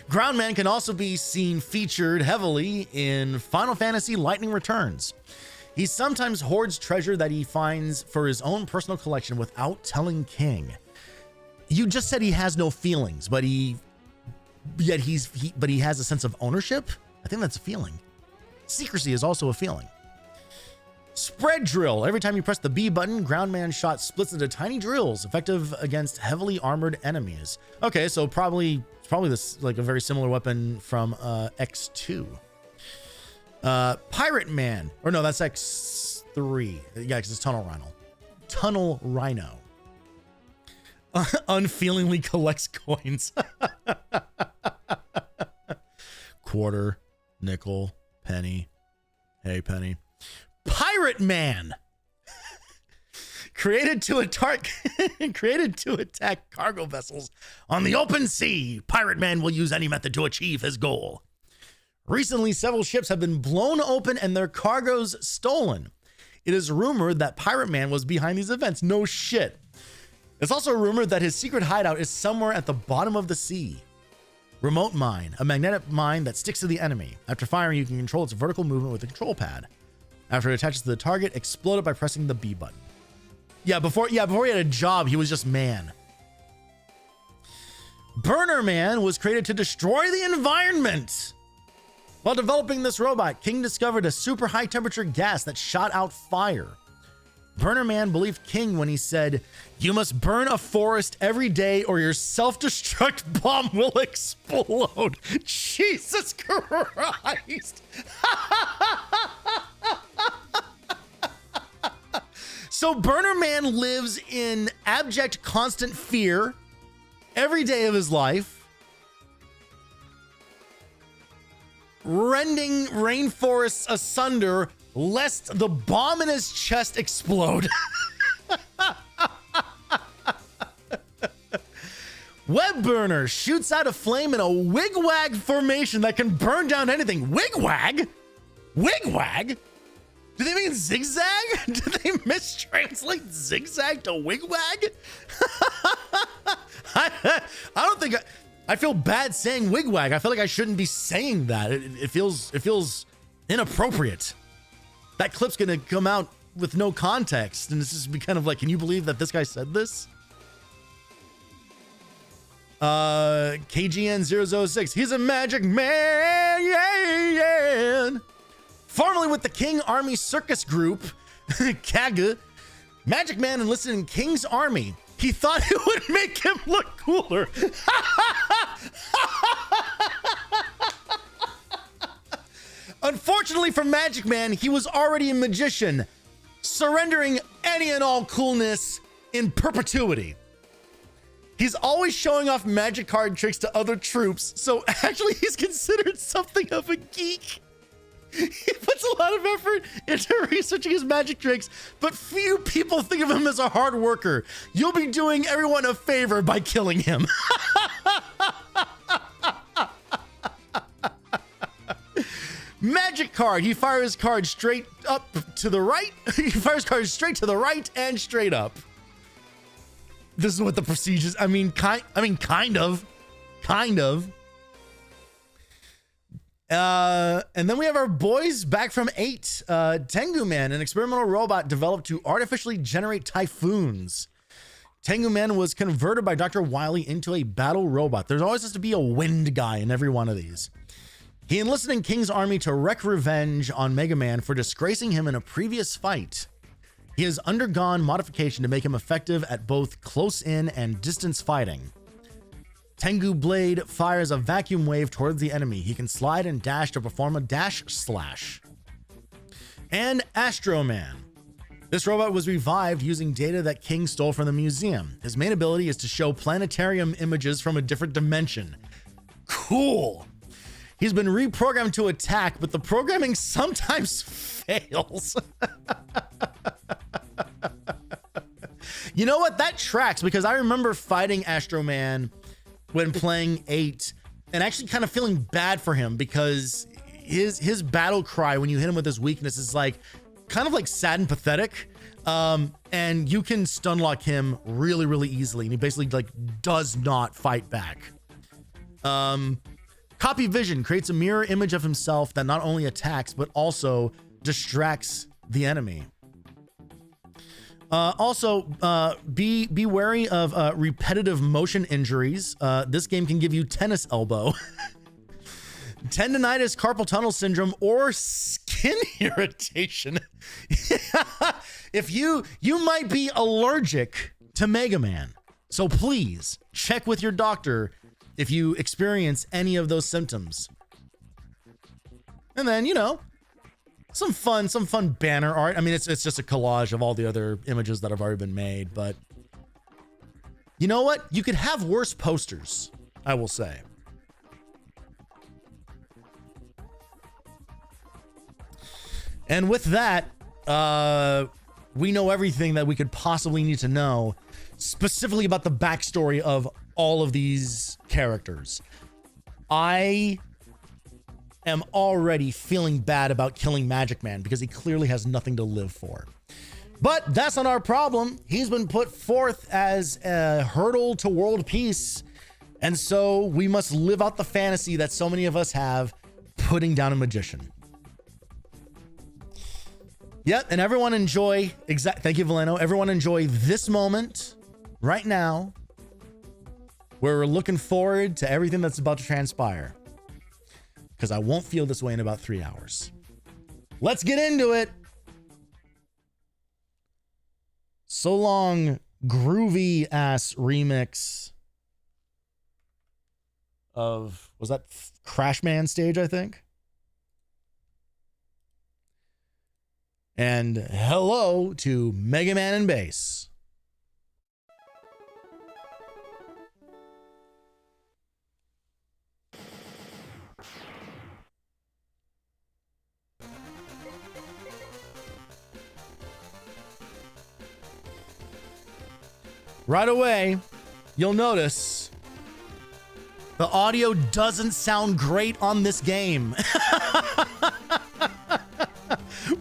Ground Man can also be seen featured heavily in Final Fantasy Lightning Returns. He sometimes hoards treasure that he finds for his own personal collection without telling King. You just said he has no feelings, but he has a sense of ownership. I think that's a feeling. Secrecy is also a feeling. Spread Drill. Every time you press the B button, Ground Man shot splits into tiny drills, effective against heavily armored enemies. Okay, so probably this like a very similar weapon from X2. Pirate Man, or no, that's X3. Yeah, because it's Tunnel Rhino. Tunnel Rhino. Unfeelingly collects coins. Quarter, nickel, penny. Hey, penny. Pirate Man. Created to attack cargo vessels on the open sea. Pirate Man will use any method to achieve his goal. Recently, several ships have been blown open and their cargoes stolen. It is rumored that Pirate Man was behind these events. No shit. It's also rumored that his secret hideout is somewhere at the bottom of the sea. Remote Mine, a magnetic mine that sticks to the enemy. After firing, you can control its vertical movement with a control pad. After it attaches to the target, explode it by pressing the B button. Yeah, before he had a job, he was just man. Burner Man was created to destroy the environment. While developing this robot, King discovered a super high temperature gas that shot out fire. Burner Man believed King when he said, "You must burn a forest every day or your self-destruct bomb will explode." Jesus Christ. So Burner Man lives in abject constant fear every day of his life, rending rainforests asunder lest the bomb in his chest explode. Web Burner shoots out a flame in a wigwag formation that can burn down anything. Wigwag? Wigwag? Do they mean zigzag? Did they mistranslate zigzag to wigwag? I don't think I feel bad saying wigwag. I feel like I shouldn't be saying that. It feels inappropriate. That clip's gonna come out with no context, and it's just be kind of like, can you believe that this guy said this? KGN006. He's a magic man. Yeah. Formerly with the King Army Circus Group, Kaga, Magic Man enlisted in King's Army. He thought it would make him look cooler. Unfortunately for Magic Man, he was already a magician, surrendering any and all coolness in perpetuity. He's always showing off magic card tricks to other troops, so actually he's considered something of a geek. He puts a lot of of effort into researching his magic tricks, but few people think of him as a hard worker. You'll be doing everyone a favor by killing him. Magic card. He fires cards straight up to the right. He fires cards straight to the right and straight up. This is what the procedures. I mean, kind of. And then we have our boys back from 8. Tengu Man, an experimental robot developed to artificially generate typhoons. Tengu Man was converted by Dr. Wily into a battle robot. There's always has to be a wind guy in every one of these. He enlisted in King's army to wreak revenge on Mega Man for disgracing him in a previous fight. He has undergone modification to make him effective at both close-in and distance fighting. Tengu Blade fires a vacuum wave towards the enemy. He can slide and dash to perform a dash slash. And Astro Man. This robot was revived using data that King stole from the museum. His main ability is to show planetarium images from a different dimension. Cool. He's been reprogrammed to attack, but the programming sometimes fails. You know what? That tracks, because I remember fighting Astro Man when playing 8 and actually kind of feeling bad for him, because his battle cry when you hit him with his weakness is like kind of like sad and pathetic. And you can stun lock him really, really easily. And he basically like does not fight back. Copy Vision creates a mirror image of himself that not only attacks, but also distracts the enemy. Also, be wary of repetitive motion injuries. This game can give you tennis elbow, tendonitis, carpal tunnel syndrome, or skin irritation. If you might be allergic to Mega Man, so please check with your doctor if you experience any of those symptoms. And then, you know, some fun banner art. I mean, it's just a collage of all the other images that have already been made, but you know what? You could have worse posters, I will say. And with that, we know everything that we could possibly need to know, specifically about the backstory of all of these characters. I am already feeling bad about killing Magic Man because he clearly has nothing to live for. But that's not our problem. He's been put forth as a hurdle to world peace. And so we must live out the fantasy that so many of us have, putting down a magician. Yep, and everyone enjoy, thank you, Valeno. Everyone enjoy this moment right now where we're looking forward to everything that's about to transpire. Because I won't feel this way in about 3 hours. Let's get into it. So long, groovy ass remix of, was that Crash Man stage, I think? And hello to Mega Man and Bass. Right away, you'll notice the audio doesn't sound great on this game.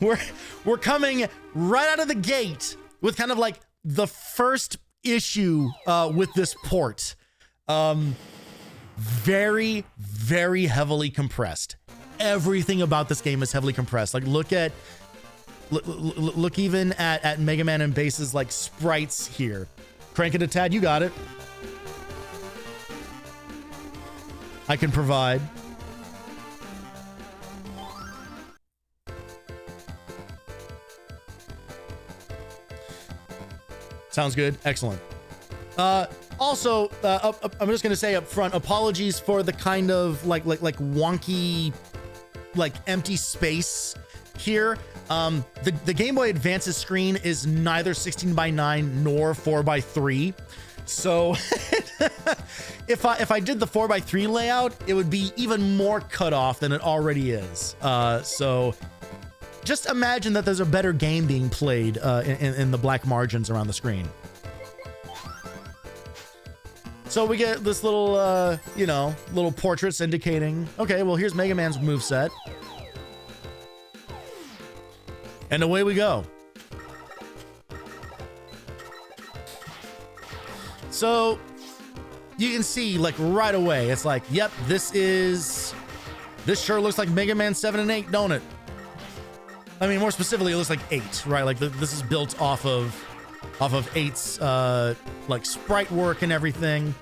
We're coming right out of the gate with kind of like the first issue with this port. Very, very heavily compressed. Everything about this game is heavily compressed. Like look even at Mega Man and Bass's like sprites here. Crank it a tad, you got it. I can provide. Sounds good. Excellent. Also, I'm just gonna say up front, apologies for the kind of like wonky, like empty space here. The Game Boy Advance's screen is neither 16:9 nor 4:3. So if I did the 4:3 layout, it would be even more cut off than it already is. So just imagine that there's a better game being played in the black margins around the screen. So we get this little, you know, little portraits indicating, okay, well, here's Mega Man's moveset. And away we go. So you can see, like, right away, it's like, yep, this sure looks like Mega Man 7 and 8, don't it? I mean, more specifically, it looks like 8, right? Like, this is built off of 8's, like, sprite work and everything.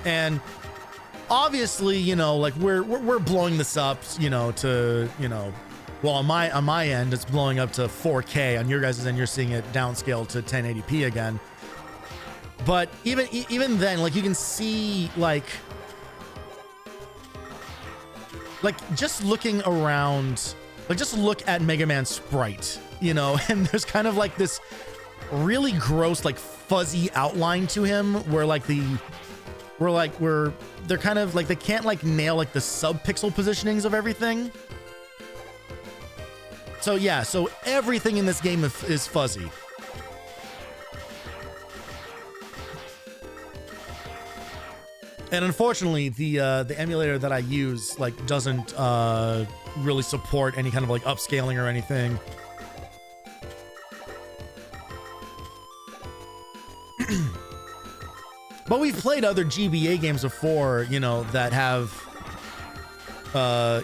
And obviously, you know, like, we're blowing this up, you know, to, you know, well, on my end, it's blowing up to 4K. On your guys' end, you're seeing it downscaled to 1080p again. But even then, like, you can see, like just looking around, like, just look at Mega Man's sprite, you know, and there's kind of like this really gross, like, fuzzy outline to him where, like, they're kind of like, they can't, like, nail, like, the sub-pixel positionings of everything. So yeah, so everything in this game is fuzzy. And unfortunately, the emulator that I use, like, doesn't really support any kind of, like, upscaling or anything. But we've played other GBA games before, you know, that have,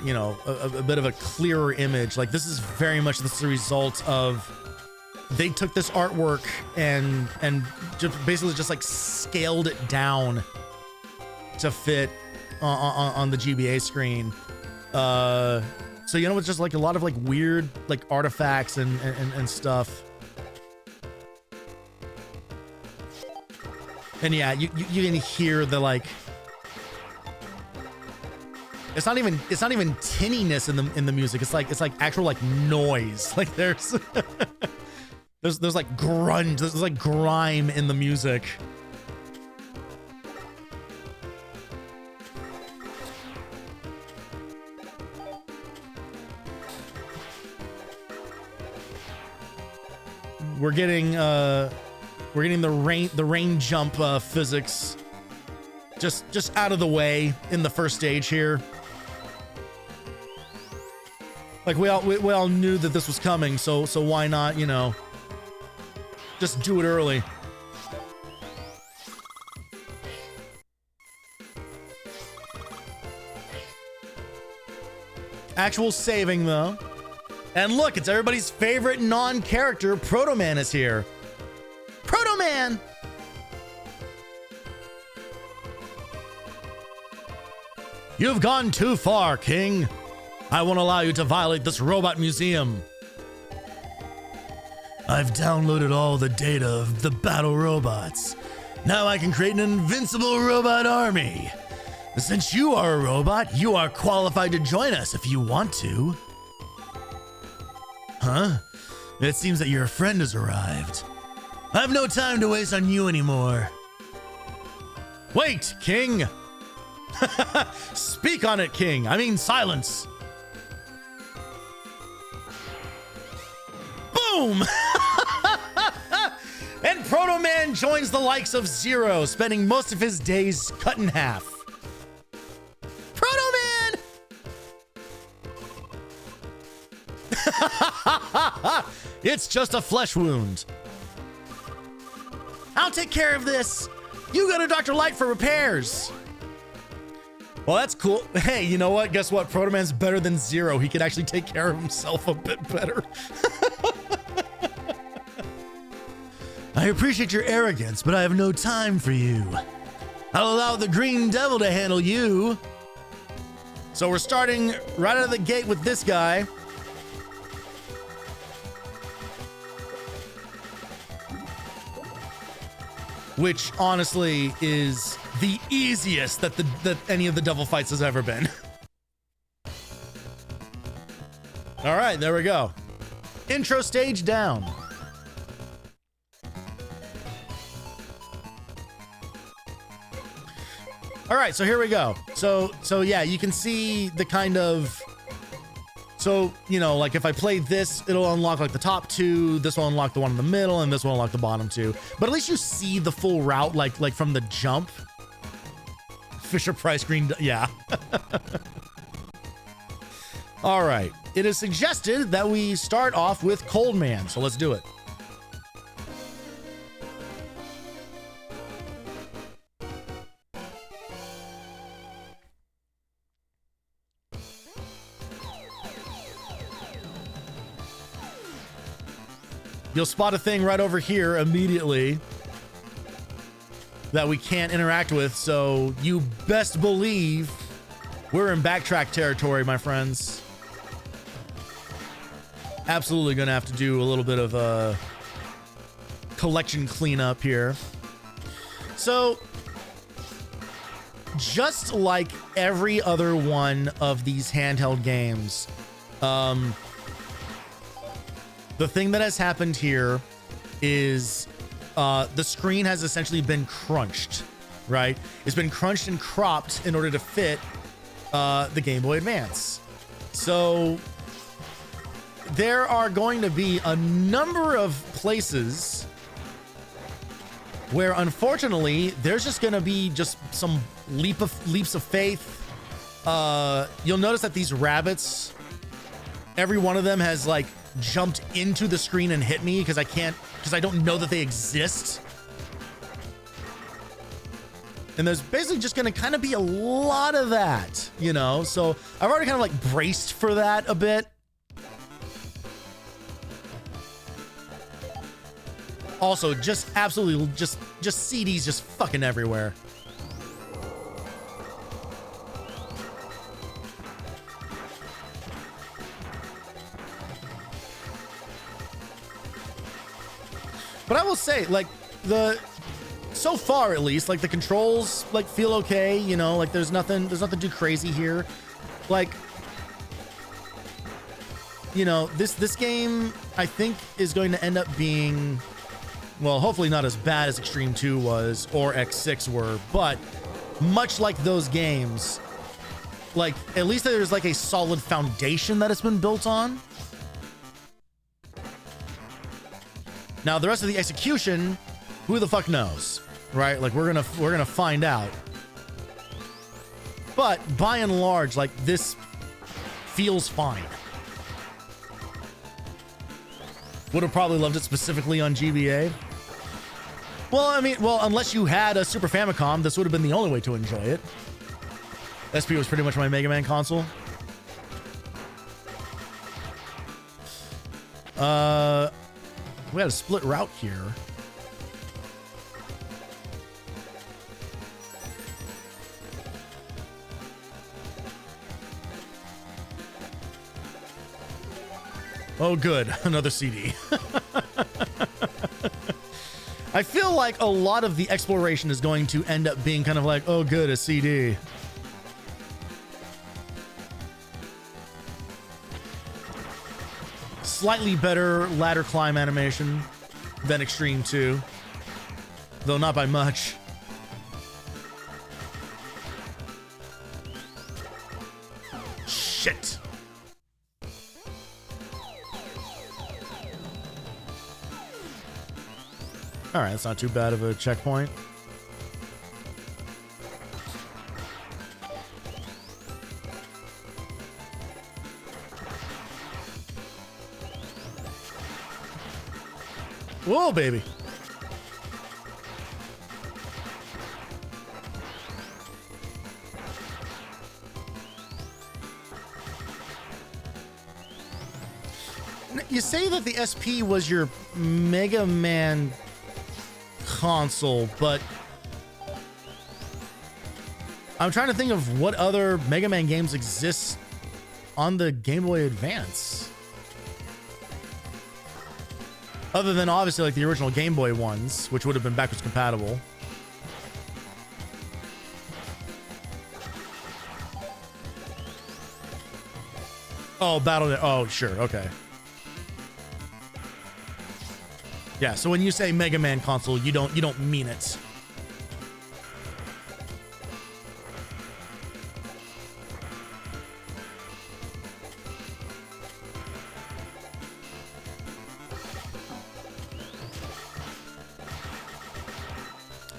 you know, a bit of a clearer image. Like, this is very much the result of, they took this artwork and just basically just, like, scaled it down to fit on the GBA screen. So, you know, it's just, like, a lot of, like, weird, like, artifacts and stuff. And yeah, you can hear the, like, it's not even tinniness in the music. It's like actual, like, noise. Like, there's there's like grunge, there's like grime in the music. We're getting the rain jump physics just out of the way in the first stage here. Like, we all knew that this was coming, so why not, you know, just do it early. Actual saving, though. And look, it's everybody's favorite non-character, Proto Man, is here. Proto Man! You've gone too far, King. I won't allow you to violate this robot museum. I've downloaded all the data of the battle robots. Now I can create an invincible robot army. Since you are a robot, you are qualified to join us if you want to. Huh? It seems that your friend has arrived. I have no time to waste on you anymore. Wait, King! Speak on it, King. I mean, silence. Boom! And Proto Man joins the likes of Zero, spending most of his days cut in half. Proto Man! It's just a flesh wound. I'll take care of this. You go to Dr. Light for repairs. Well, that's cool. Hey, you know what? Guess what? Proto Man's better than Zero. He can actually take care of himself a bit better. I appreciate your arrogance, but I have no time for you. I'll allow the Green Devil to handle you. So we're starting right out of the gate with this guy. Which honestly is the easiest that any of the devil fights has ever been. All right, there we go. Intro stage down. All right, so here we go. So yeah, you can see the kind of, so, you know, like if I play this, it'll unlock like the top two, this will unlock the one in the middle, and this will unlock the bottom two. But at least you see the full route, like from the jump. Fisher Price green, yeah. All right, it is suggested that we start off with Cold Man, so let's do it. You'll spot a thing right over here immediately that we can't interact with, so you best believe we're in backtrack territory, my friends. Absolutely gonna have to do a little bit of a collection cleanup here. So, just like every other one of these handheld games, the thing that has happened here is the screen has essentially been crunched, right? It's been crunched and cropped in order to fit the Game Boy Advance. So there are going to be a number of places where, unfortunately, there's just going to be just some leaps of faith. You'll notice that these rabbits, every one of them has like jumped into the screen and hit me because I don't know that they exist. And there's basically just going to kind of be a lot of that, you know? So I've already kind of like braced for that a bit. Also, just absolutely just CDs just fucking everywhere. But I will say, like, so far at least, like the controls like feel okay, you know, like there's nothing too crazy here. Like, you know, this game I think is going to end up being, well, hopefully not as bad as Extreme 2 was or X6 were, but much like those games, like at least there's like a solid foundation that it's been built on. Now, the rest of the execution, who the fuck knows, right? Like we're gonna find out. But by and large, like this feels fine. Would have probably loved it specifically on GBA. Well, I mean, unless you had a Super Famicom, this would have been the only way to enjoy it. SP was pretty much my Mega Man console. We had a split route here. Oh, good. Another CD. I feel like a lot of the exploration is going to end up being kind of like, oh, good, a CD. Slightly better ladder climb animation than Extreme 2, though not by much. Shit. All right, that's not too bad of a checkpoint. Whoa, baby. You say that the SP was your Mega Man console, but I'm trying to think of what other Mega Man games exist on the Game Boy Advance. Other than obviously like the original Game Boy ones, which would have been backwards compatible. Oh, oh, sure, okay. Yeah, so when you say Mega Man console, you don't mean it.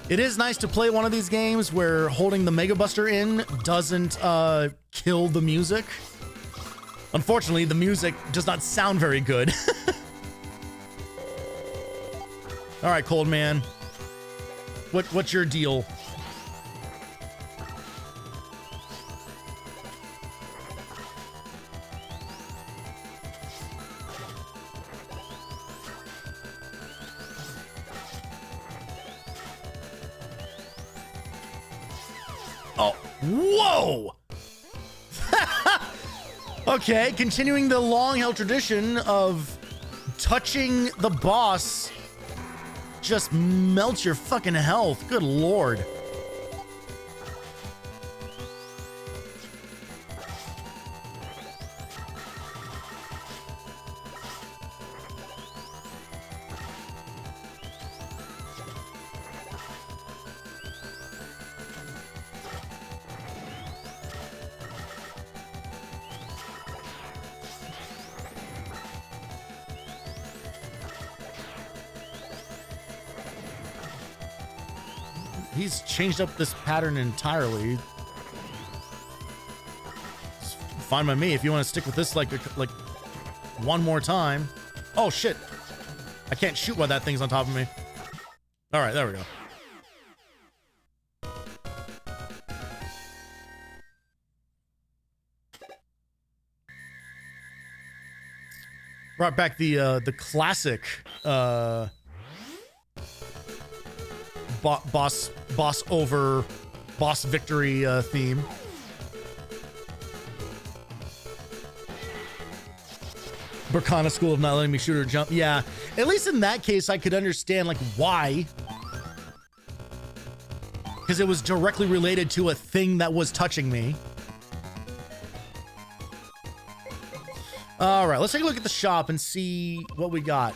It is nice to play one of these games where holding the Mega Buster in doesn't kill the music. Unfortunately, the music does not sound very good. All right, Cold Man. What's your deal? Oh, whoa! Okay, continuing the long-held tradition of touching the boss just melts your fucking health. Good lord. He's changed up this pattern entirely. It's fine by me if you want to stick with this like one more time. Oh shit. I can't shoot while that thing's on top of me. All right, there we go. Brought back the classic boss victory theme. Burkana School of not letting me shoot or jump. Yeah, at least in that case, I could understand like why. Because it was directly related to a thing that was touching me. All right, let's take a look at the shop and see what we got.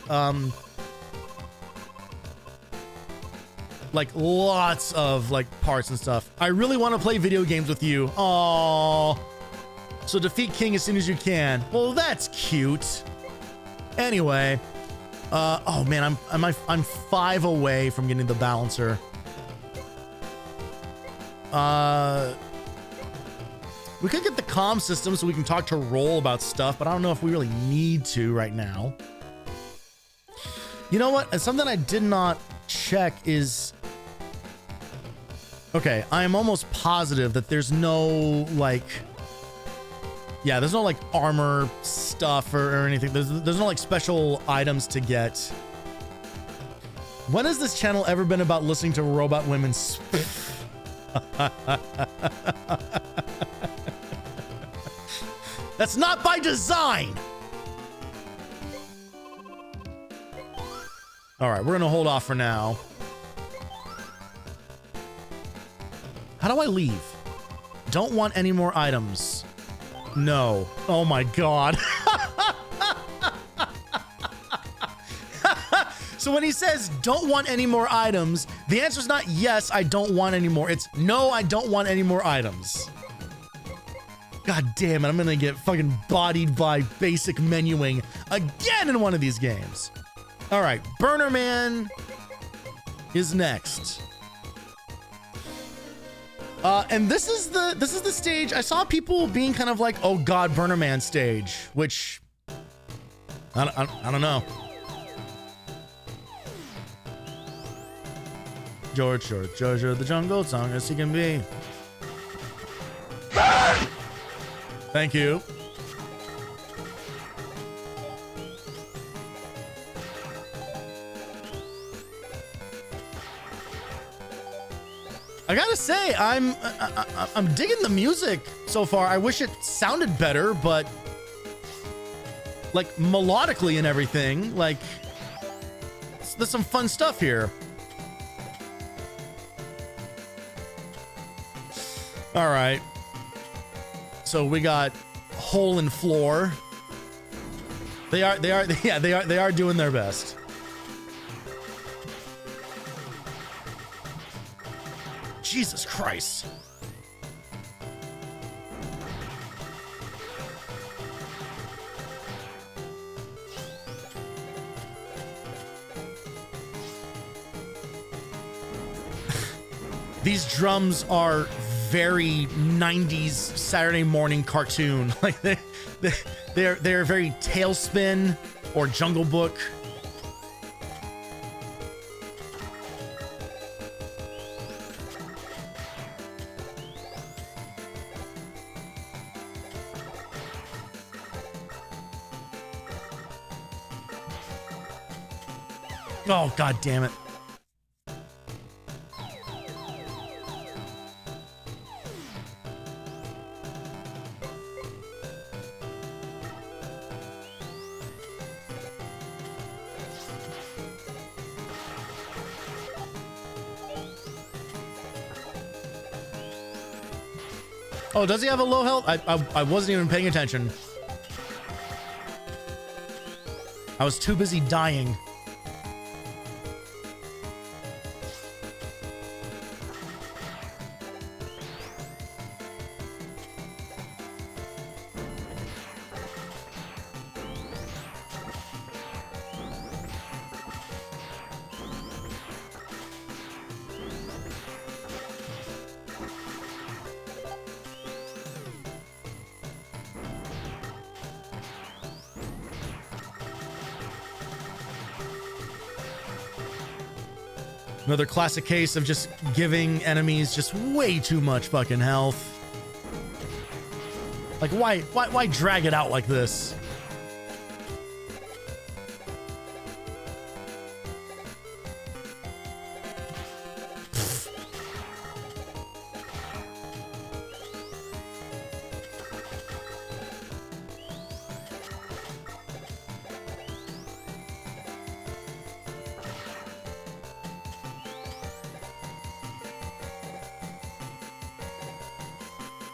Like lots of like parts and stuff. I really want to play video games with you. Aww. So defeat King as soon as you can. Well, that's cute. Anyway, oh man, I'm 5 away from getting the balancer. We could get the comm system so we can talk to Roll about stuff, but I don't know if we really need to right now. You know what? And something I did not check is... Okay, I am almost positive that there's no, like... Yeah, there's no, like, armor stuff or anything. There's no, like, special items to get. When has this channel ever been about listening to robot women speak? That's not by design! Alright, we're gonna hold off for now. How do I leave? Don't want any more items. No. Oh my god. So when he says, don't want any more items, the answer is not yes, I don't want any more. It's no, I don't want any more items. God damn it, I'm gonna get fucking bodied by basic menuing again in one of these games. All right, Burner Man is next. And this is the stage. I saw people being kind of like, oh god, Burner Man stage, which I don't know. George of the jungle, song as he can be. Thank you. I gotta say, I'm digging the music so far. I wish it sounded better, but like melodically and everything, like there's some fun stuff here. All right. So we got hole in floor. They are doing their best. Jesus Christ. These drums are very 90s Saturday morning cartoon. Like they're very Tailspin or Jungle Book. Oh, God damn it. Oh, does he have a low health? I wasn't even paying attention. I was too busy dying. Another classic case of just giving enemies just way too much fucking health. Like, why drag it out like this?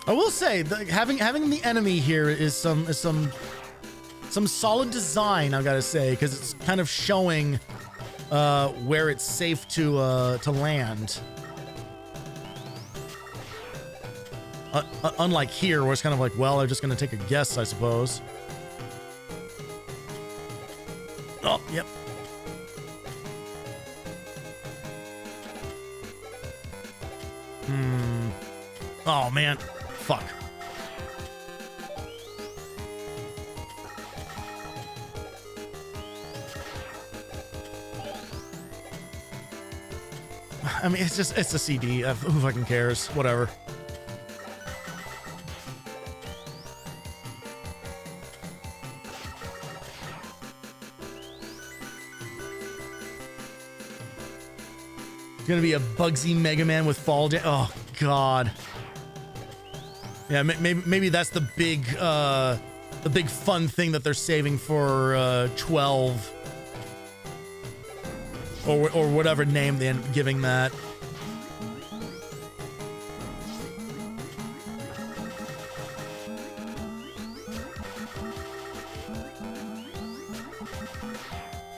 I will say that having the enemy here is some solid design, I've got to say, because it's kind of showing where it's safe to land. Unlike here, where it's kind of like, well, I'm just going to take a guess, I suppose. Oh, yep. Oh, man. Fuck. I mean, it's a CD. Who fucking cares? Whatever. It's gonna be a Bugsy Mega Man with fall damage. Oh, God. Yeah, maybe that's the big fun thing that they're saving for 12 or whatever name they end up giving that.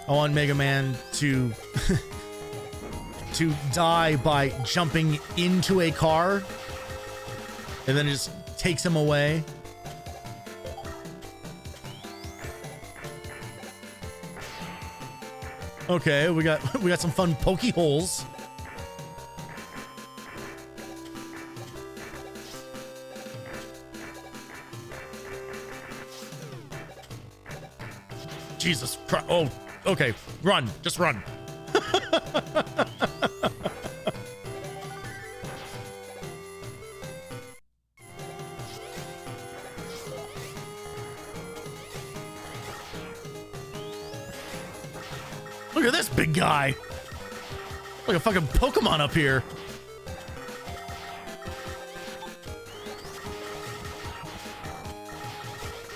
I want Mega Man to to die by jumping into a car. And then it just takes him away. Okay, we got some fun pokey holes. Jesus Christ. Oh, okay. Run. Just run. Look at this big guy. Like a fucking Pokemon up here.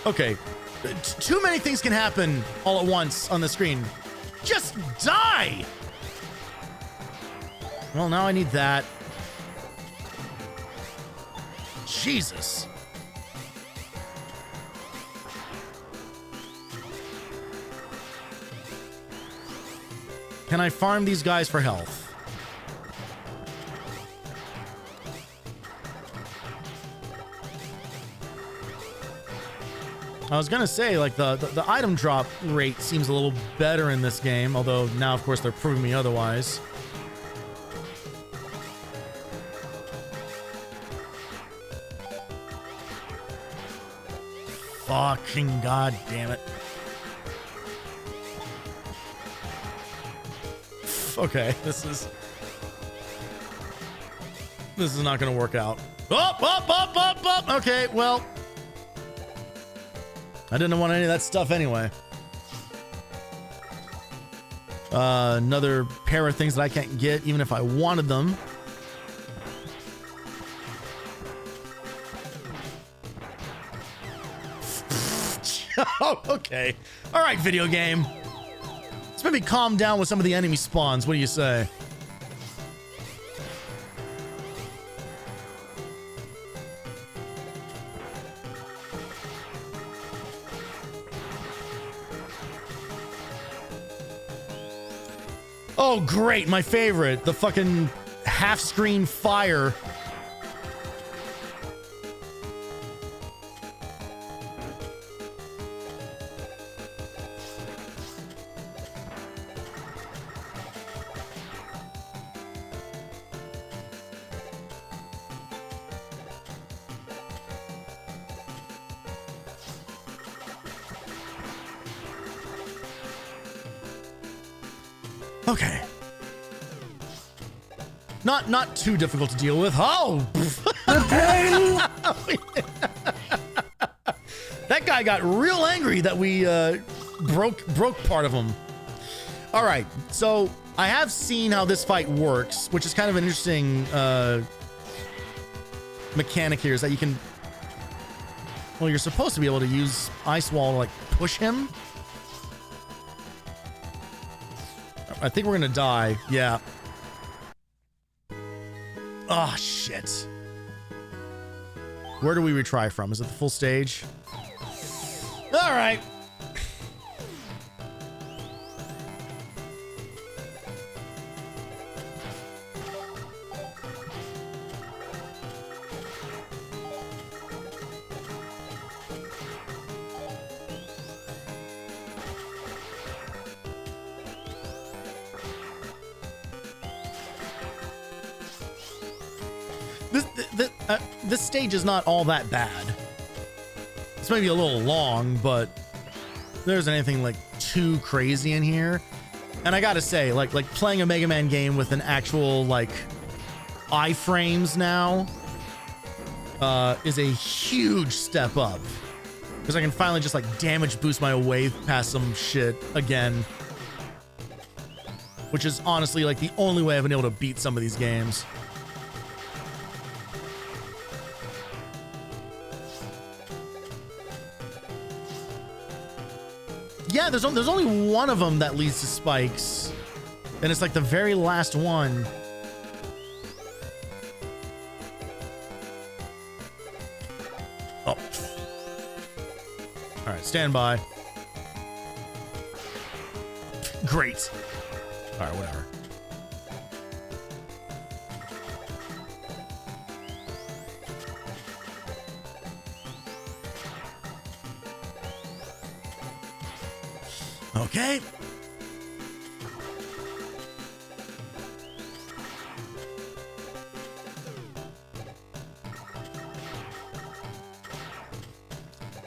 Okay. Too many things can happen all at once on the screen. Just die! Well, now I need that. Jesus. Can I farm these guys for health? I was gonna say, like, the item drop rate seems a little better in this game, although now, of course, they're proving me otherwise. Fucking god damn it. Okay, this is not gonna work out. Up. Okay, well, I didn't want any of that stuff anyway. Another pair of things that I can't get even if I wanted them. Oh, okay. All right, video game. Let's maybe calm down with some of the enemy spawns. What do you say? Oh, great. My favorite. The fucking half-screen fire. Okay. Not too difficult to deal with. Oh! That guy got real angry that we broke part of him. All right, so I have seen how this fight works, which is kind of an interesting mechanic here, is that you can, well, you're supposed to be able to use Ice Wall to like push him. I think we're gonna die. Yeah. Oh, shit. Where do we retry from? Is it the full stage? All right. This stage is not all that bad. It's maybe a little long, but there isn't anything like too crazy in here. And I gotta say, like playing a Mega Man game with an actual like iframes now is a huge step up, because I can finally just like damage boost my way past some shit again, which is honestly like the only way I've been able to beat some of these games. Yeah, there's only one of them that leads to spikes, and it's like the very last one. Oh. All right, stand by. Great. All right, whatever. Okay.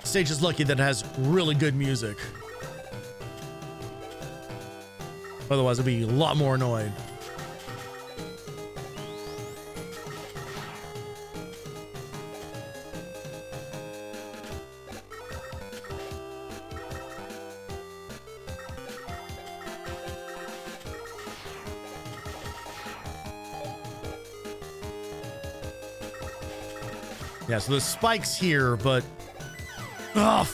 Stage is lucky that it has really good music. Otherwise, I'd be a lot more annoyed. Yeah, so there's spikes here, but... Oh,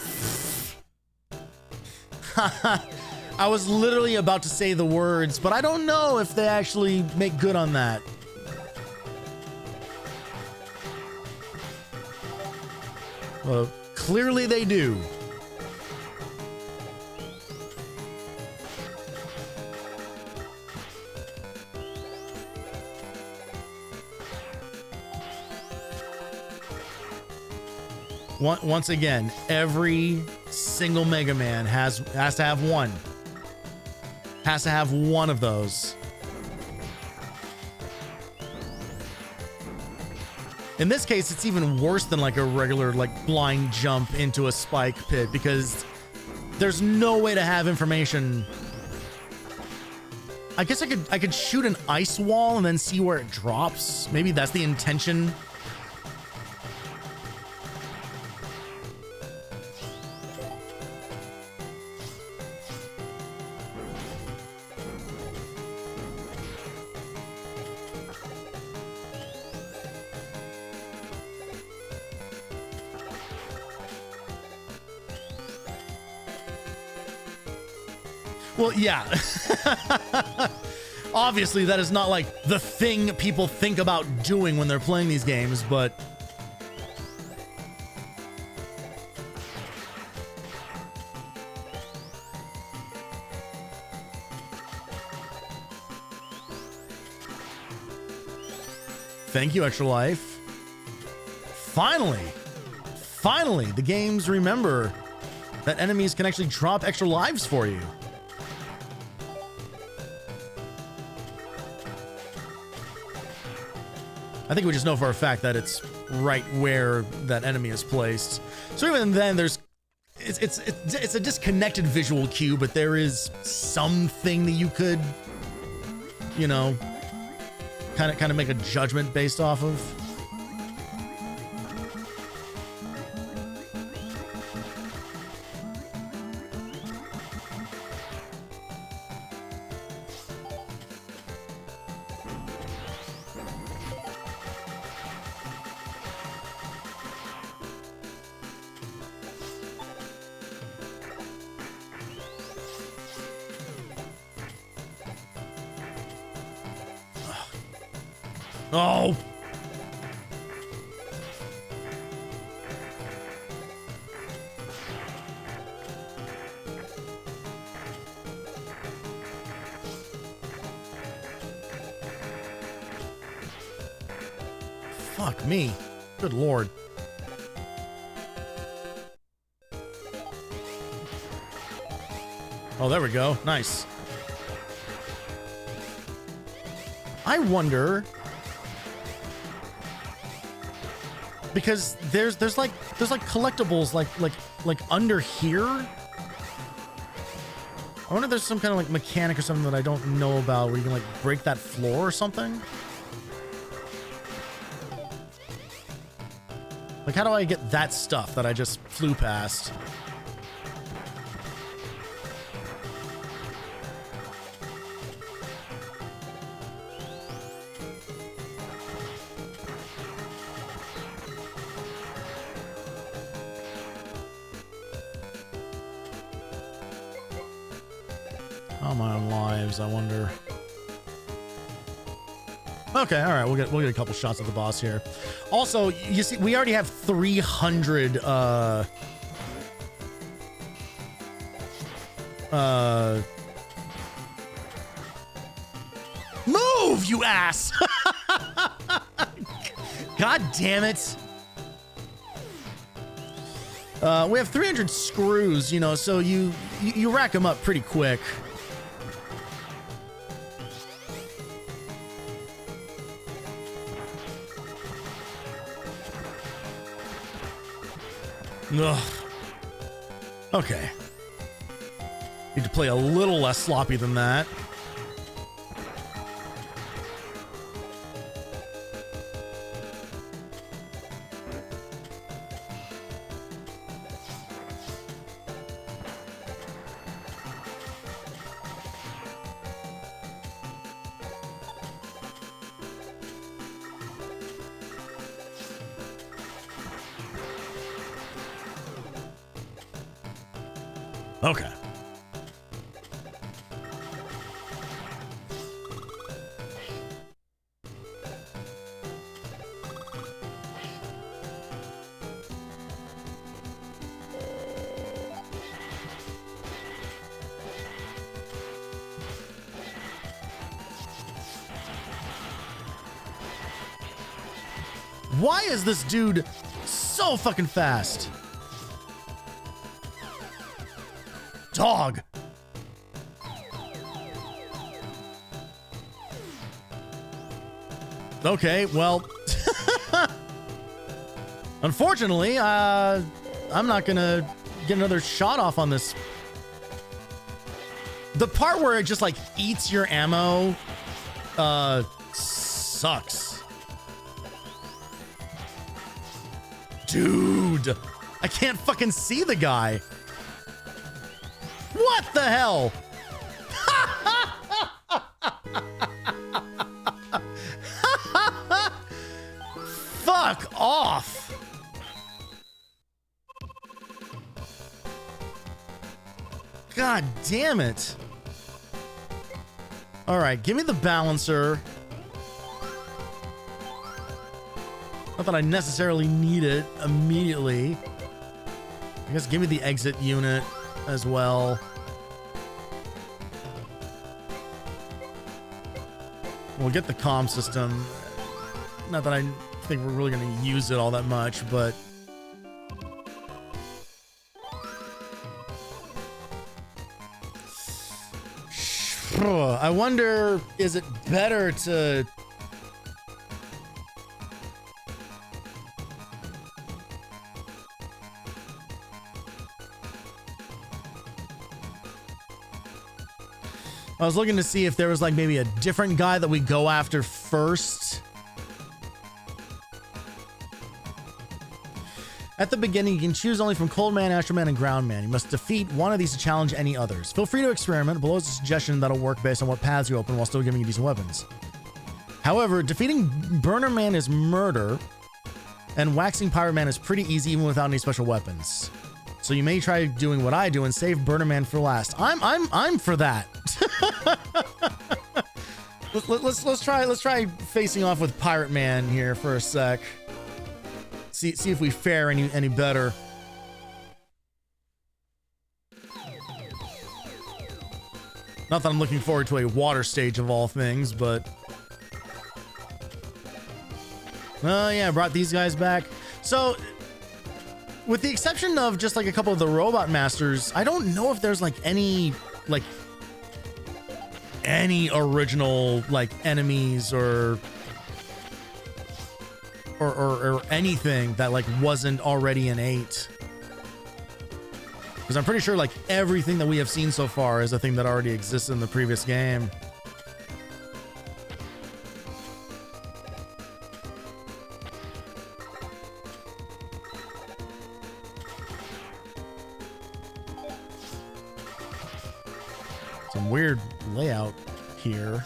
I was literally about to say the words, but I don't know if they actually make good on that. Well, clearly they do. Once again, every single Mega Man has to have one. Has to have one of those. In this case, it's even worse than like a regular like blind jump into a spike pit because there's no way to have information. I guess I could shoot an ice wall and then see where it drops. Maybe that's the intention. Well, yeah. Obviously, that is not like the thing people think about doing when they're playing these games, but thank you, Extra Life. Finally, the games remember that enemies can actually drop extra lives for you. I think we just know for a fact that it's right where that enemy is placed. So even then, it's a disconnected visual cue, but there is something that you could, you know, kind of make a judgment based off of. Oh. Fuck me. Good Lord. Oh, there we go. Nice. I wonder, because there's like collectibles like under here. I wonder if there's some kind of like mechanic or something that I don't know about where you can like break that floor or something. Like, how do I get that stuff that I just flew past? How am I on lives, I wonder? Okay, all right, we'll get a couple shots at the boss here. Also, you see, we already have 300 move, you ass. God damn it. We have 300 screws, you know, so you rack them up pretty quick. Ugh. Okay. Need to play a little less sloppy than that. Okay. Why is this dude so fucking fast? Dog. Okay, well. Unfortunately, I'm not gonna get another shot off on this. The part where it just like eats your ammo, sucks. Dude, I can't fucking see the guy. What the hell? Fuck off. God damn it. All right, give me the balancer. Not that I necessarily need it immediately. I guess give me the exit unit as well. We'll get the comm system. Not that I think we're really going to use it all that much, but I wonder, is it better to I was looking to see if there was like maybe a different guy that we go after first. At the beginning, you can choose only from Cold Man, Astral Man, and Ground Man. You must defeat one of these to challenge any others. Feel free to experiment. Below is a suggestion that'll work based on what paths you open while still giving you decent weapons. However, defeating Burner Man is murder, and waxing Pirate Man is pretty easy even without any special weapons. So you may try doing what I do and save Burner Man for last. I'm for that. let's try facing off with Pirate Man here for a sec. See if we fare any better. Not that I'm looking forward to a water stage of all things, but yeah, brought these guys back. So with the exception of just like a couple of the robot masters, I don't know if there's like any original like enemies or anything that like wasn't already in 8. Because I'm pretty sure like everything that we have seen so far is a thing that already exists in the previous game. Some weird layout here.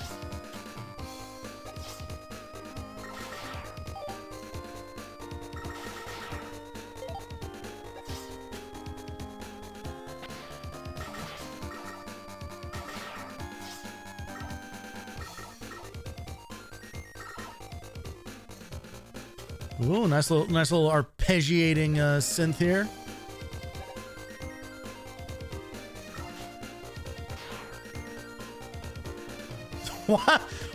Ooh, nice little arpeggiating synth here.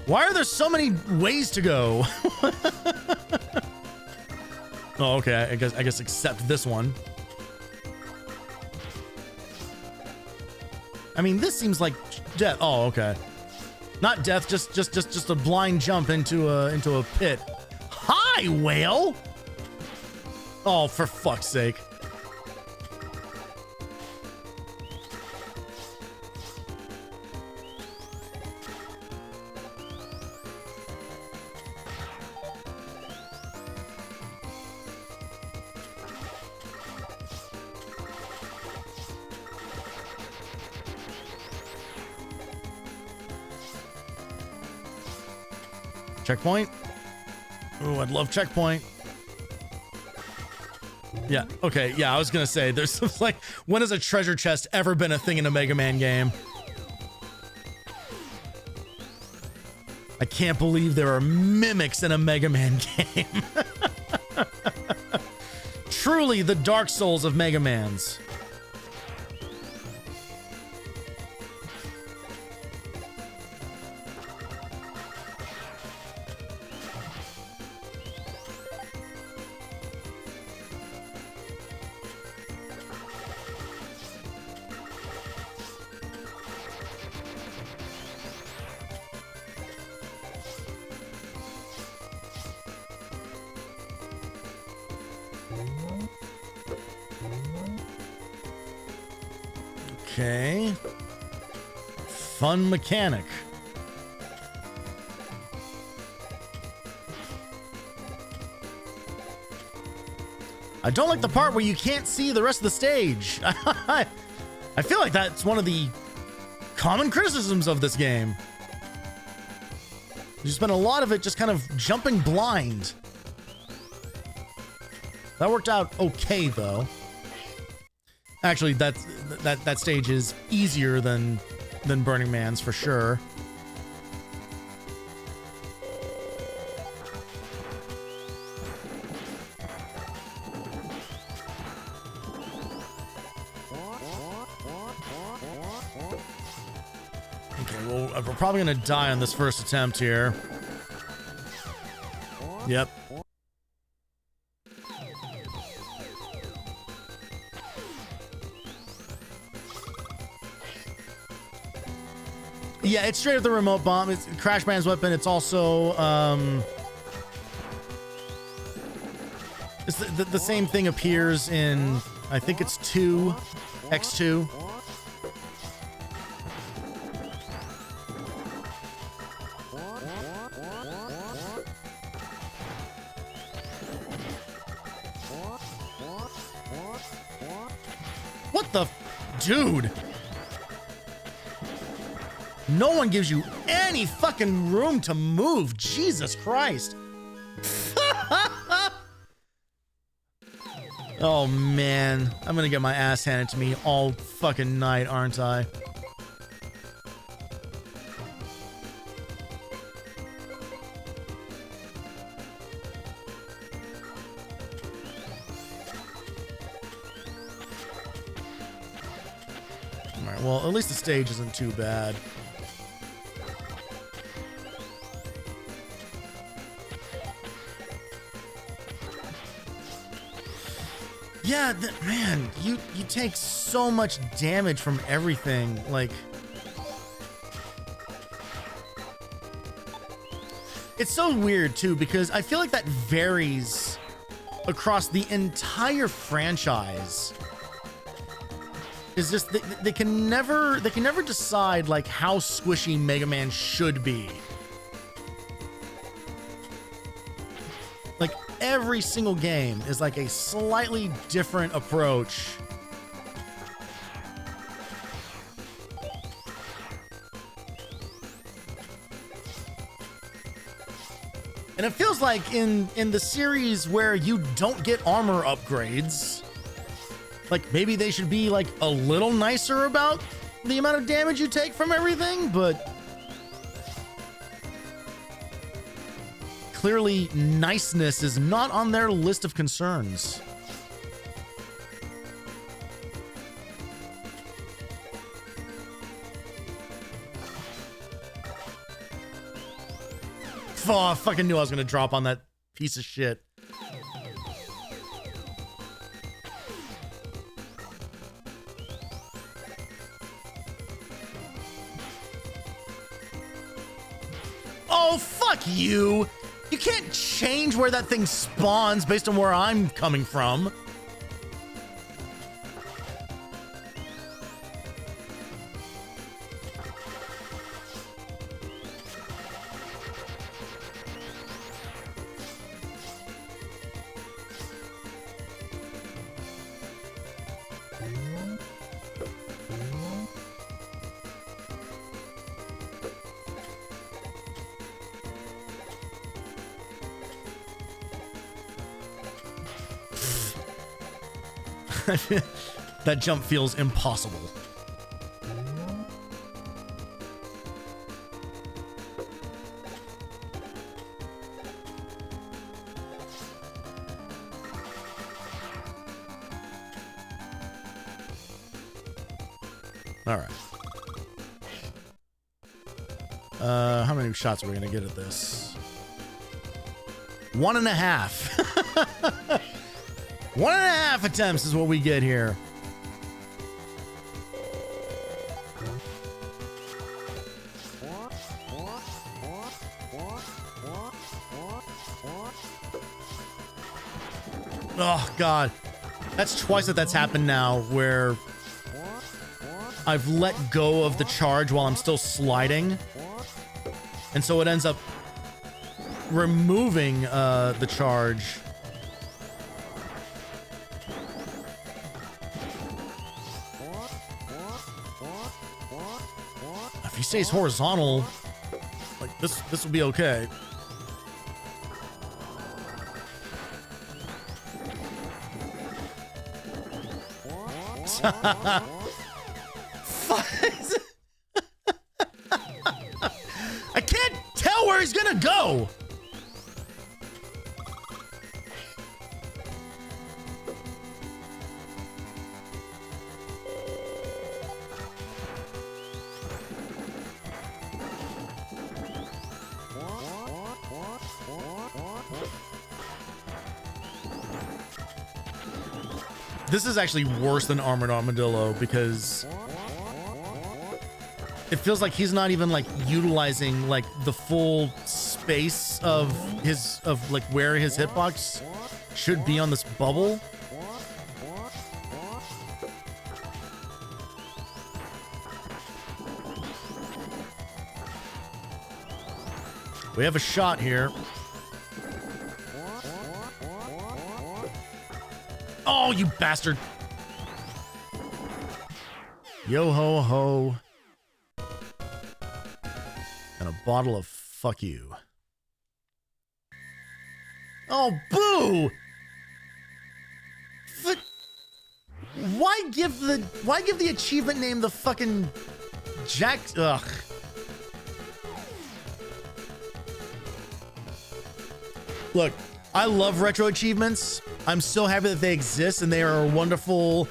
Why are there so many ways to go? Oh, okay. I guess except this one. I mean, this seems like death. Oh, okay. Not death, just a blind jump into a pit. Hi, whale! Oh, for fuck's sake. Checkpoint? Ooh, I'd love checkpoint. Yeah, okay, yeah, I was gonna say, there's like, when has a treasure chest ever been a thing in a Mega Man game? I can't believe there are mimics in a Mega Man game. Truly the Dark Souls of Mega Mans. Okay. Fun mechanic. I don't like the part where you can't see the rest of the stage. I feel like that's one of the common criticisms of this game. You spend a lot of it just kind of jumping blind. That worked out okay, though. Actually, that stage is easier than Burning Man's for sure. Okay, well, we're probably gonna die on this first attempt here. Yep. Yeah, it's straight up the remote bomb. It's Crash Band's weapon. It's also it's the same thing appears in, I think it's X2. What the dude? No one gives you any fucking room to move. Jesus Christ. Oh, man. I'm gonna get my ass handed to me all fucking night, aren't I? Alright, well, at least the stage isn't too bad. Yeah, man, you take so much damage from everything. Like, it's so weird too, because I feel like that varies across the entire franchise. Is just they can never decide like how squishy Mega Man should be. Like, every single game is like a slightly different approach. And it feels like in the series where you don't get armor upgrades, like maybe they should be like a little nicer about the amount of damage you take from everything, but clearly niceness is not on their list of concerns. Oh, I fucking knew I was gonna drop on that piece of shit. Oh, fuck you! You can't change where that thing spawns based on where I'm coming from. That jump feels impossible. All right. How many shots are we gonna get at this? 1.5. 1.5 attempts is what we get here. Oh, God. That's twice that's happened now, where I've let go of the charge while I'm still sliding. And so it ends up removing the charge. If he stays horizontal, like this will be okay. I can't tell where he's gonna go. This is actually worse than Armored Armadillo because it feels like he's not even like utilizing like the full space of like where his hitbox should be on this bubble. We have a shot here. Oh, you bastard. Yo ho ho. And a bottle of fuck you. Oh, boo! Why give the achievement name the fucking Jack? Ugh. Look, I love retro achievements. I'm so happy that they exist and they are a wonderful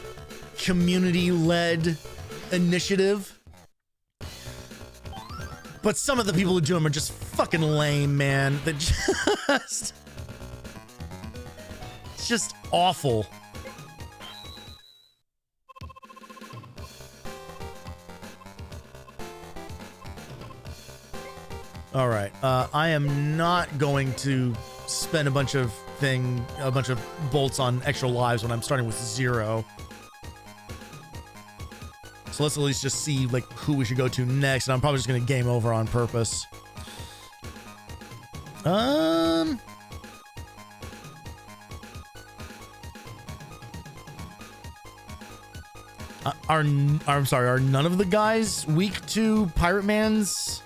community-led initiative. But some of the people who do them are just fucking lame, man. They just... It's just awful. All right, I am not going to spend a bunch of bolts on extra lives when I'm starting with 0. So let's at least just see like who we should go to next, and I'm probably just gonna game over on purpose. I'm sorry, are none of the guys weak to Pirate Man's?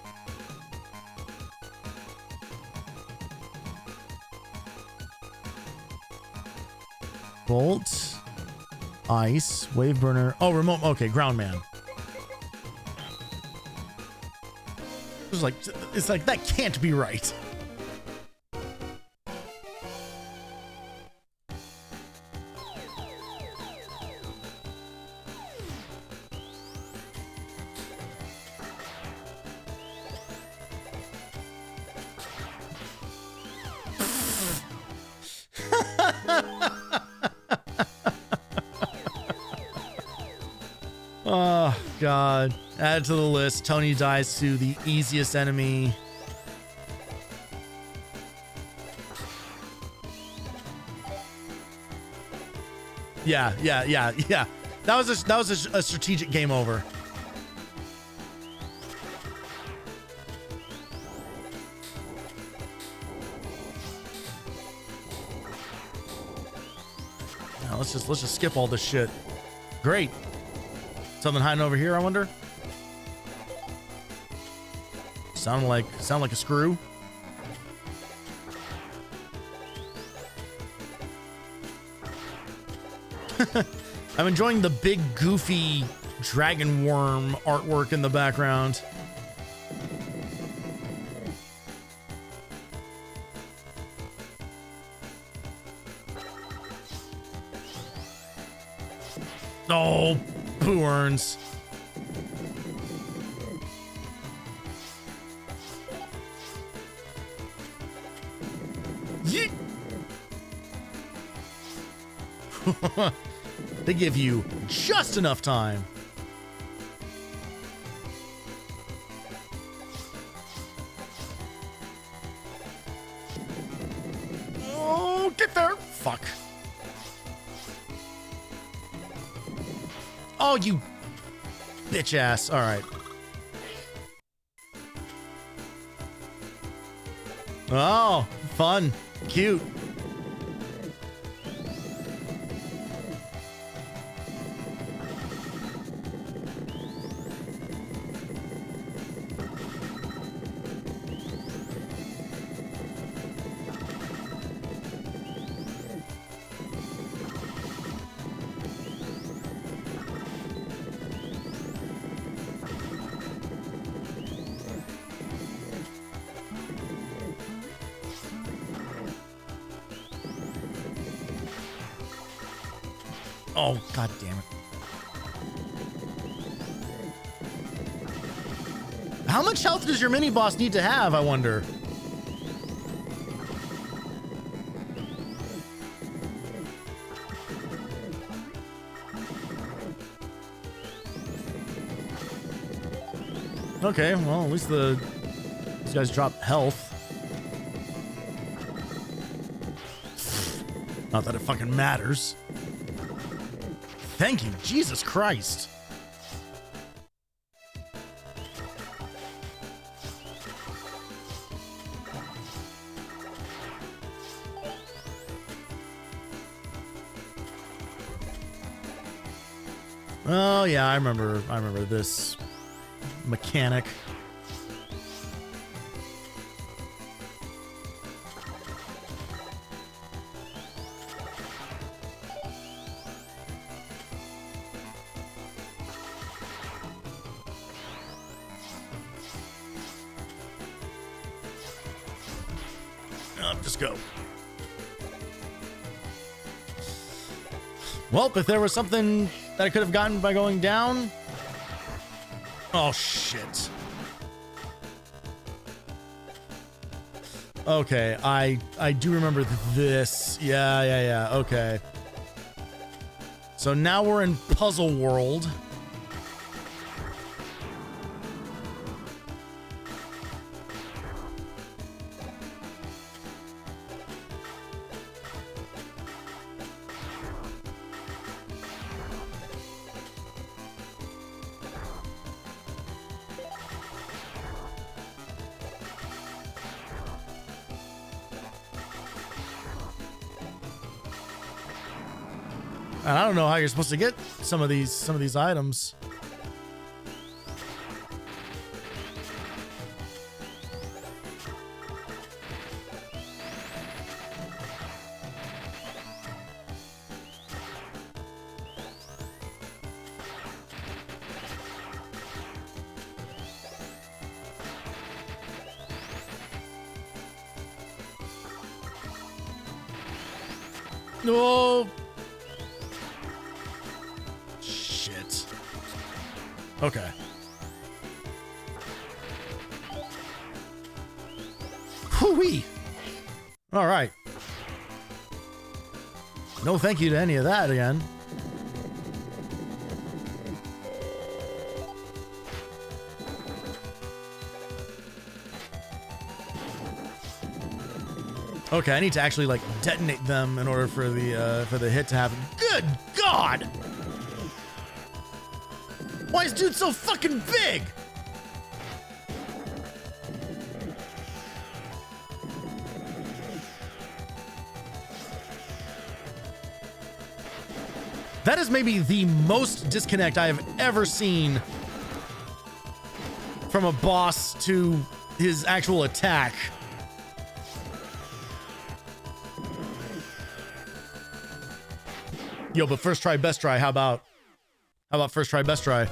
Bolt, ice, wave burner. Oh, remote. Okay, ground man. It's like that can't be right. Oh, God. Add to the list. Tony dies to the easiest enemy. Yeah. That was a strategic game over. Now let's just skip all this shit. Great. Something hiding over here, I wonder. Sound like a screw. I'm enjoying the big goofy dragon worm artwork in the background. Oh, poo urns. Yeet. They give you just enough time. Oh, get there. Fuck. Oh, you bitch ass. All right. Oh, fun. Cute. Oh, god damn it. How much health does your mini boss need to have, I wonder? Okay, well, at least these guys drop health. Not that it fucking matters. Thank you, Jesus Christ. Oh yeah, I remember this mechanic. Just go. Well, if there was something that I could have gotten by going down. Oh, shit. Okay, I do remember this. Yeah. Okay. So now we're in Puzzle World. And I don't know how you're supposed to get some of these items. No. Shit. Okay. Hoo-wee. All right. No thank you to any of that again. Okay, I need to actually like detonate them in order for the hit to happen. Good God! Why is dude so fucking big? That is maybe the most disconnect I have ever seen from a boss to his actual attack. Yo, but first try, best try. How about first try, best try?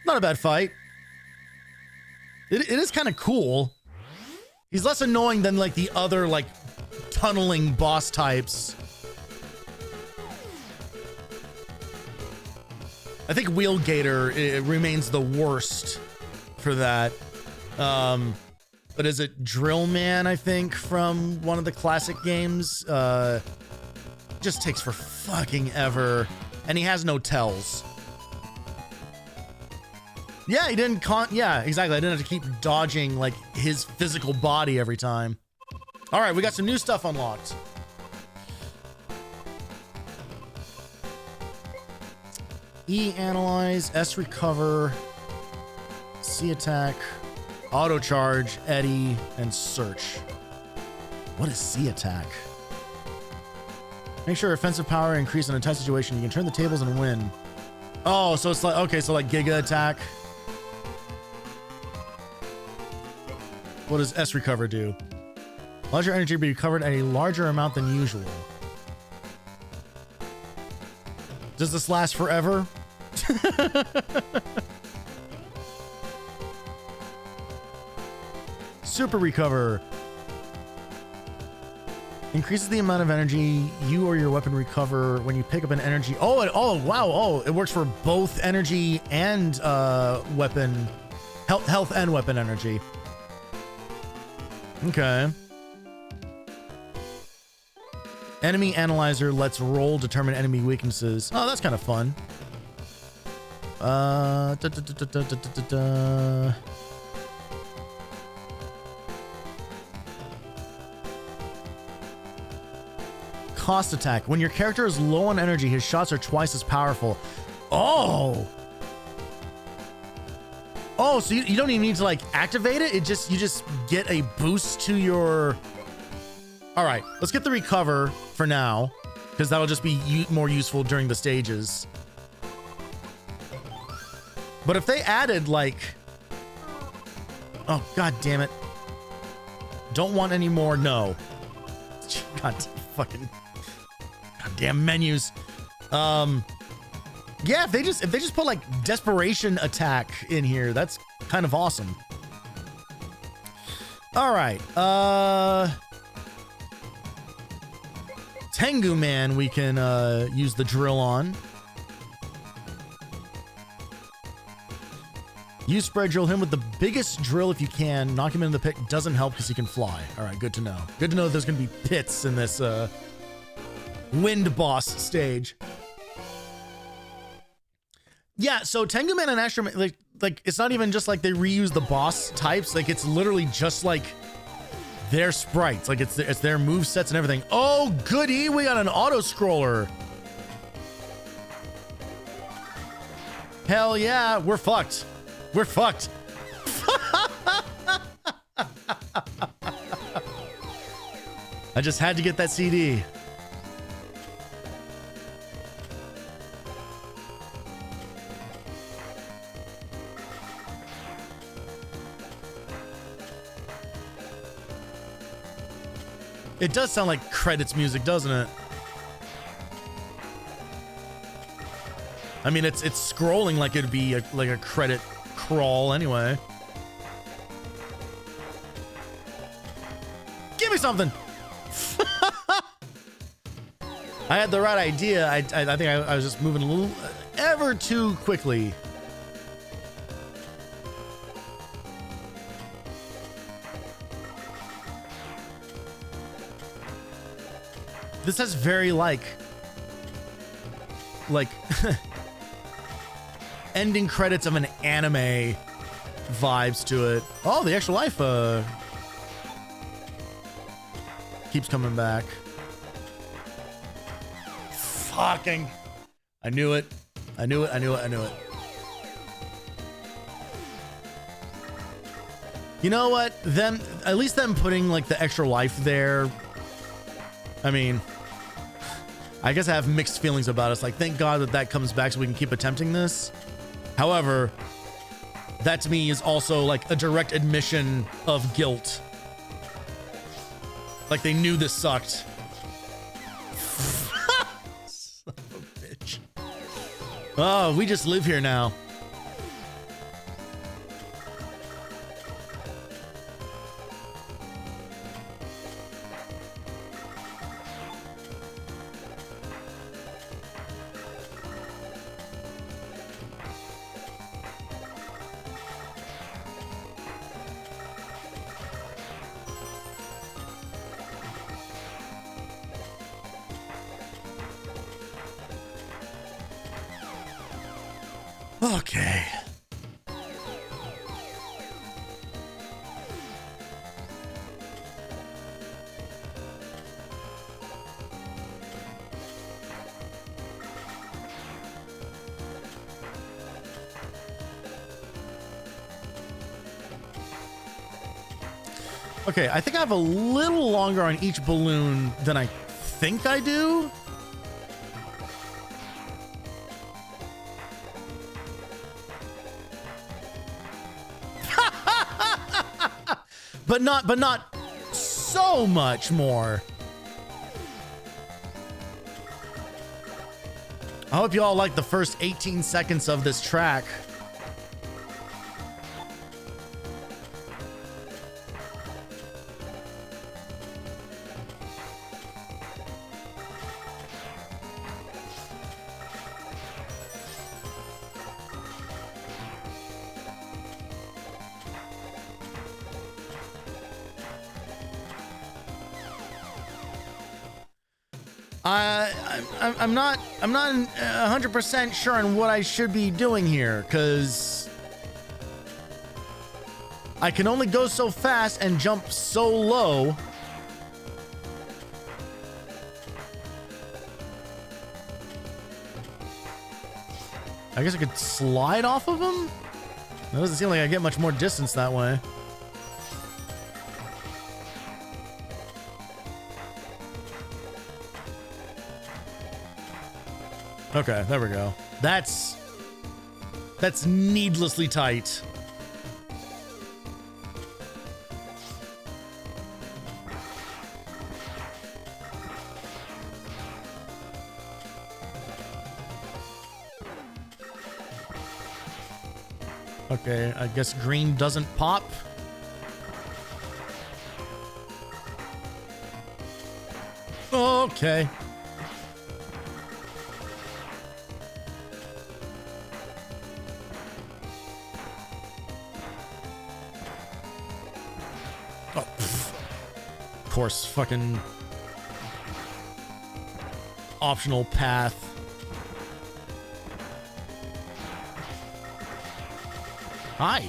Not a bad fight. It is kind of cool. He's less annoying than like the other like tunneling boss types. I think Wheelgator it remains the worst for that. But is it Drill Man, I think, from one of the classic games? Just takes for fucking ever. And he has no tells. Yeah, he didn't yeah, exactly. I didn't have to keep dodging like his physical body every time. All right, we got some new stuff unlocked. E analyze, S recover, C attack, auto charge, eddy, and search. What is C attack? Make sure offensive power increase in a tight situation. You can turn the tables and win. Oh, so it's like, okay, so like Giga attack. What does S recover do? Larger energy be recovered at a larger amount than usual. Does this last forever? Super recover. Increases the amount of energy you or your weapon recover when you pick up an energy. Oh, wow. Oh, it works for both energy and weapon health and weapon energy. Okay. Enemy analyzer lets roll determine enemy weaknesses. Oh, that's kind of fun. Cost attack. When your character is low on energy, his shots are twice as powerful. Oh. Oh, so you don't even need to like activate it. You just get a boost to your. All right, let's get the recover for now, because that'll just be more useful during the stages. But if they added like, oh god damn it, don't want any more. No, god fucking goddamn menus. Yeah, if they just put like desperation attack in here, that's kind of awesome. All right, Tengu Man, we can use the drill on. Use spread drill him with the biggest drill if you can. Knock him into the pit doesn't help because he can fly. All right, good to know. Good to know there's going to be pits in this wind boss stage. Yeah, so Tengu Man and Astro Man, like it's not even just like they reuse the boss types. Like it's literally just like their sprites. Like it's their move sets and everything. Oh, goody, we got an auto scroller. Hell yeah, we're fucked. We're fucked. I just had to get that CD. It does sound like credits music, doesn't it? I mean, it's scrolling like it'd be like a credit crawl anyway. Give me something. I had the right idea. I think I was just moving a little ever too quickly. This has very like ending credits of an anime vibes to it. Oh, the extra life keeps coming back. Fucking, I knew it. I knew it. I knew it. I knew it. You know what? At least them putting like the extra life there. I mean, I guess I have mixed feelings about it. It's like, thank God that comes back so we can keep attempting this. However, that to me is also like a direct admission of guilt. Like they knew this sucked. Son of a bitch. Oh, we just live here now. Okay. Okay, I think I have a little longer on each balloon than I think I do. but not so much more. I hope you all like the first 18 seconds of this track. I'm not 100% sure on what I should be doing here, because I can only go so fast and jump so low. I guess I could slide off of him? That doesn't seem like I get much more distance that way. Okay, there we go. That's needlessly tight. Okay, I guess green doesn't pop. Okay. Oh, of course, fucking optional path. Hi.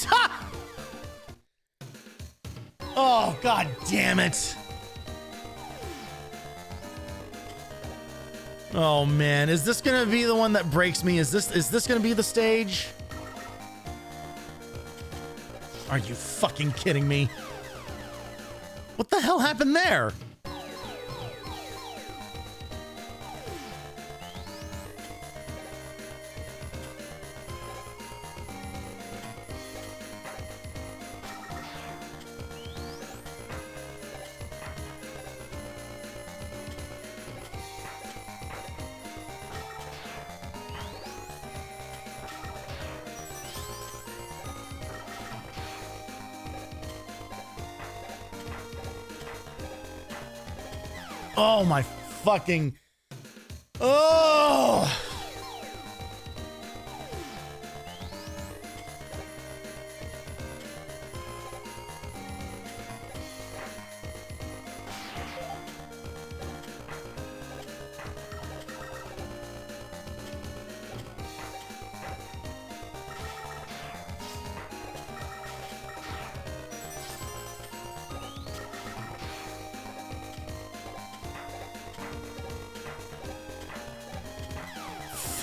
Ha! Oh, god damn it. Oh man, is this gonna be the one that breaks me? Is this gonna be the stage? Are you fucking kidding me? What the hell happened there? Oh my fucking... Oh!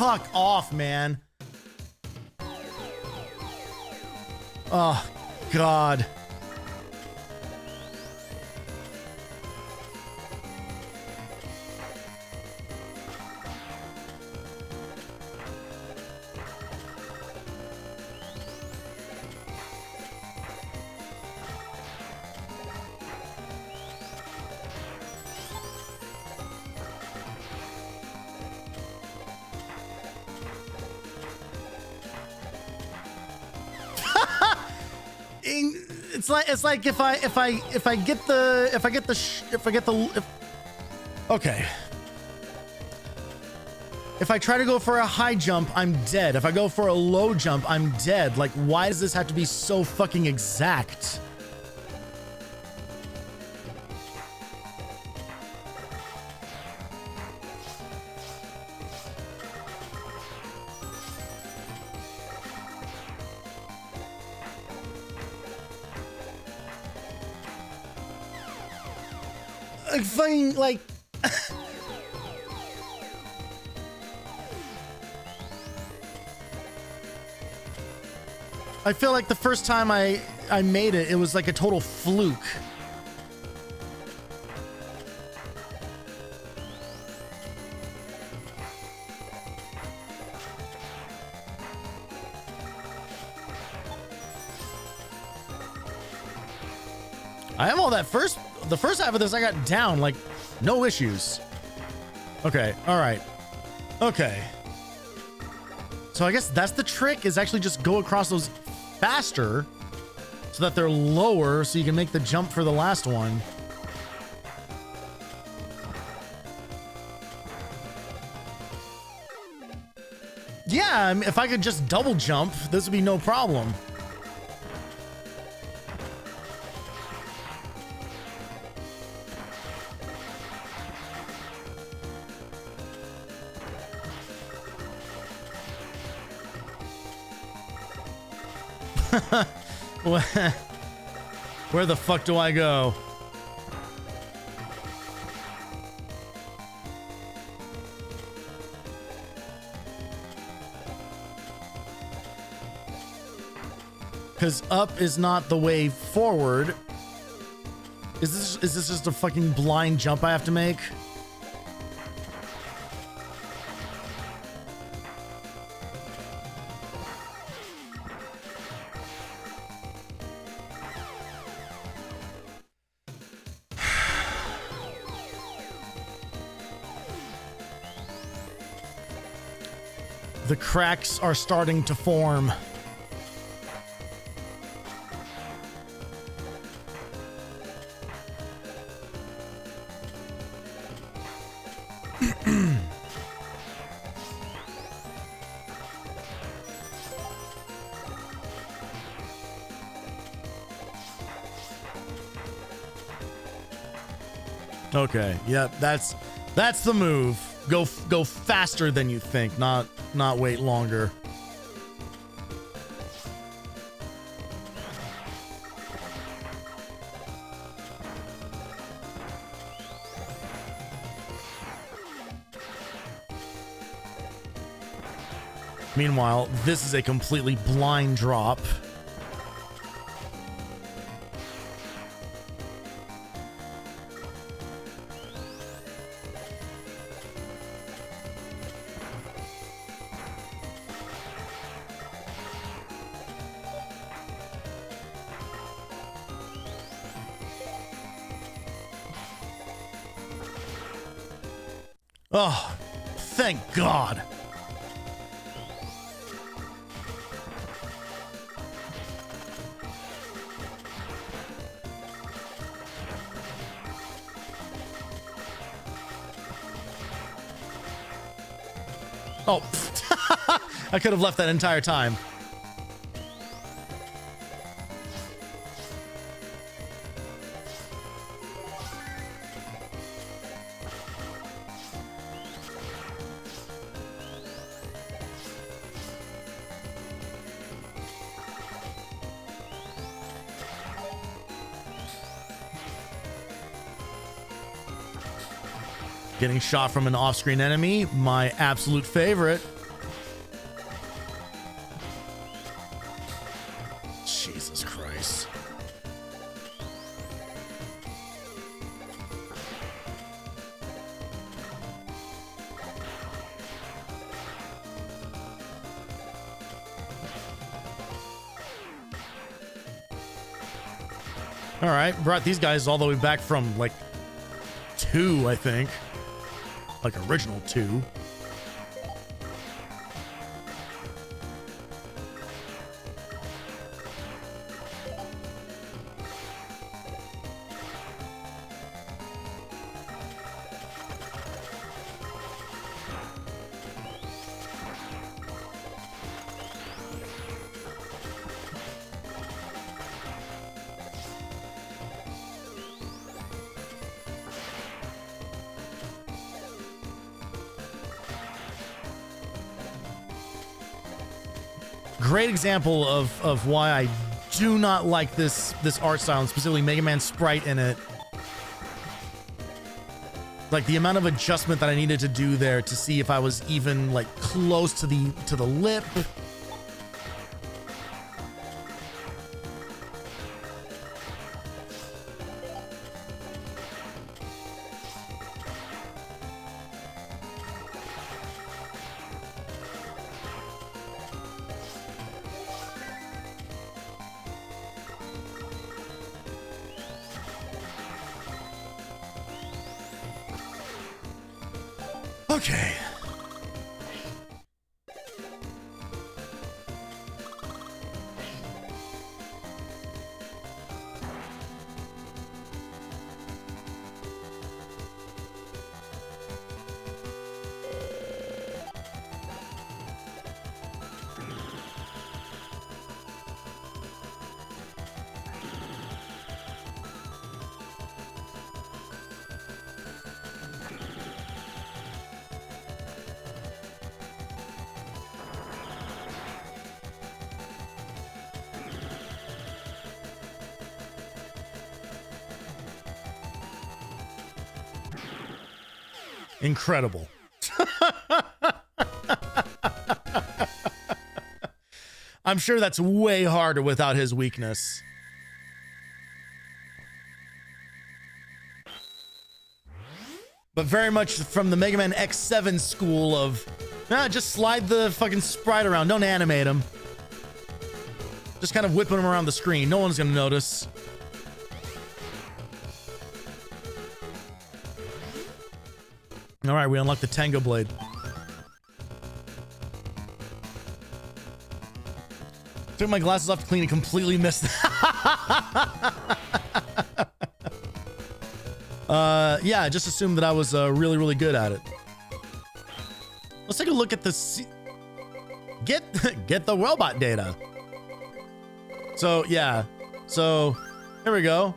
Fuck off, man. Oh, God. It's like if I get the okay. If I try to go for a high jump, I'm dead. If I go for a low jump, I'm dead. Like, why does this have to be so fucking exact? Fucking like I feel like the first time I made it, it was like a total fluke. I have all that the first half of this I got down, like, no issues. Okay, all right. Okay. So I guess that's the trick, is actually just go across those faster so that they're lower so you can make the jump for the last one. Yeah, I mean, if I could just double jump, this would be no problem. Where the fuck do I go? Because up is not the way forward. Is this just a fucking blind jump I have to make? The cracks are starting to form. Okay, yeah, that's the move. Go faster than you think, not wait longer. Meanwhile, this is a completely blind drop. Oh, thank God. Oh, I could have left that entire time. Getting shot from an off-screen enemy, my absolute favorite. Jesus Christ. All right, brought these guys all the way back from like 2, I think. Like original 2. Great example of why I do not like this art style, and specifically Mega Man Sprite in it. Like the amount of adjustment that I needed to do there to see if I was even like close to the lip. Okay. Incredible. I'm sure that's way harder without his weakness. But very much from the Mega Man X7 school of, just slide the fucking sprite around. Don't animate him. Just kind of whipping him around the screen. No one's gonna notice. All right, we unlocked the Tango Blade. Took my glasses off to clean and completely missed. Yeah, I just assumed that I was really, really good at it. Let's take a look at the get the robot data. So yeah, so here we go.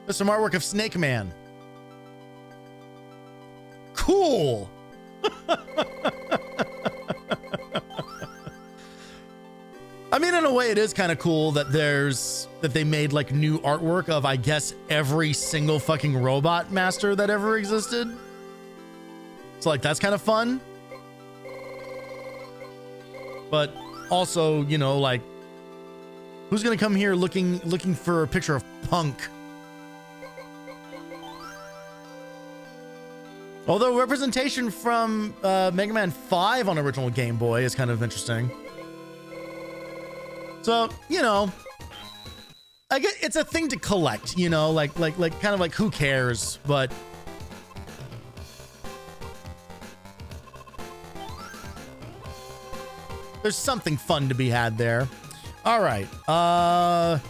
There's some artwork of Snake Man. Cool. I mean, in a way, it is kind of cool that they made like new artwork of, I guess, every single fucking robot master that ever existed. So like, that's kind of fun. But also, you know, like, who's gonna come here looking for a picture of Punk? Although representation from Mega Man 5 on original Game Boy is kind of interesting. So, you know, I get it's a thing to collect, you know, like kind of like who cares, but there's something fun to be had there. All right. All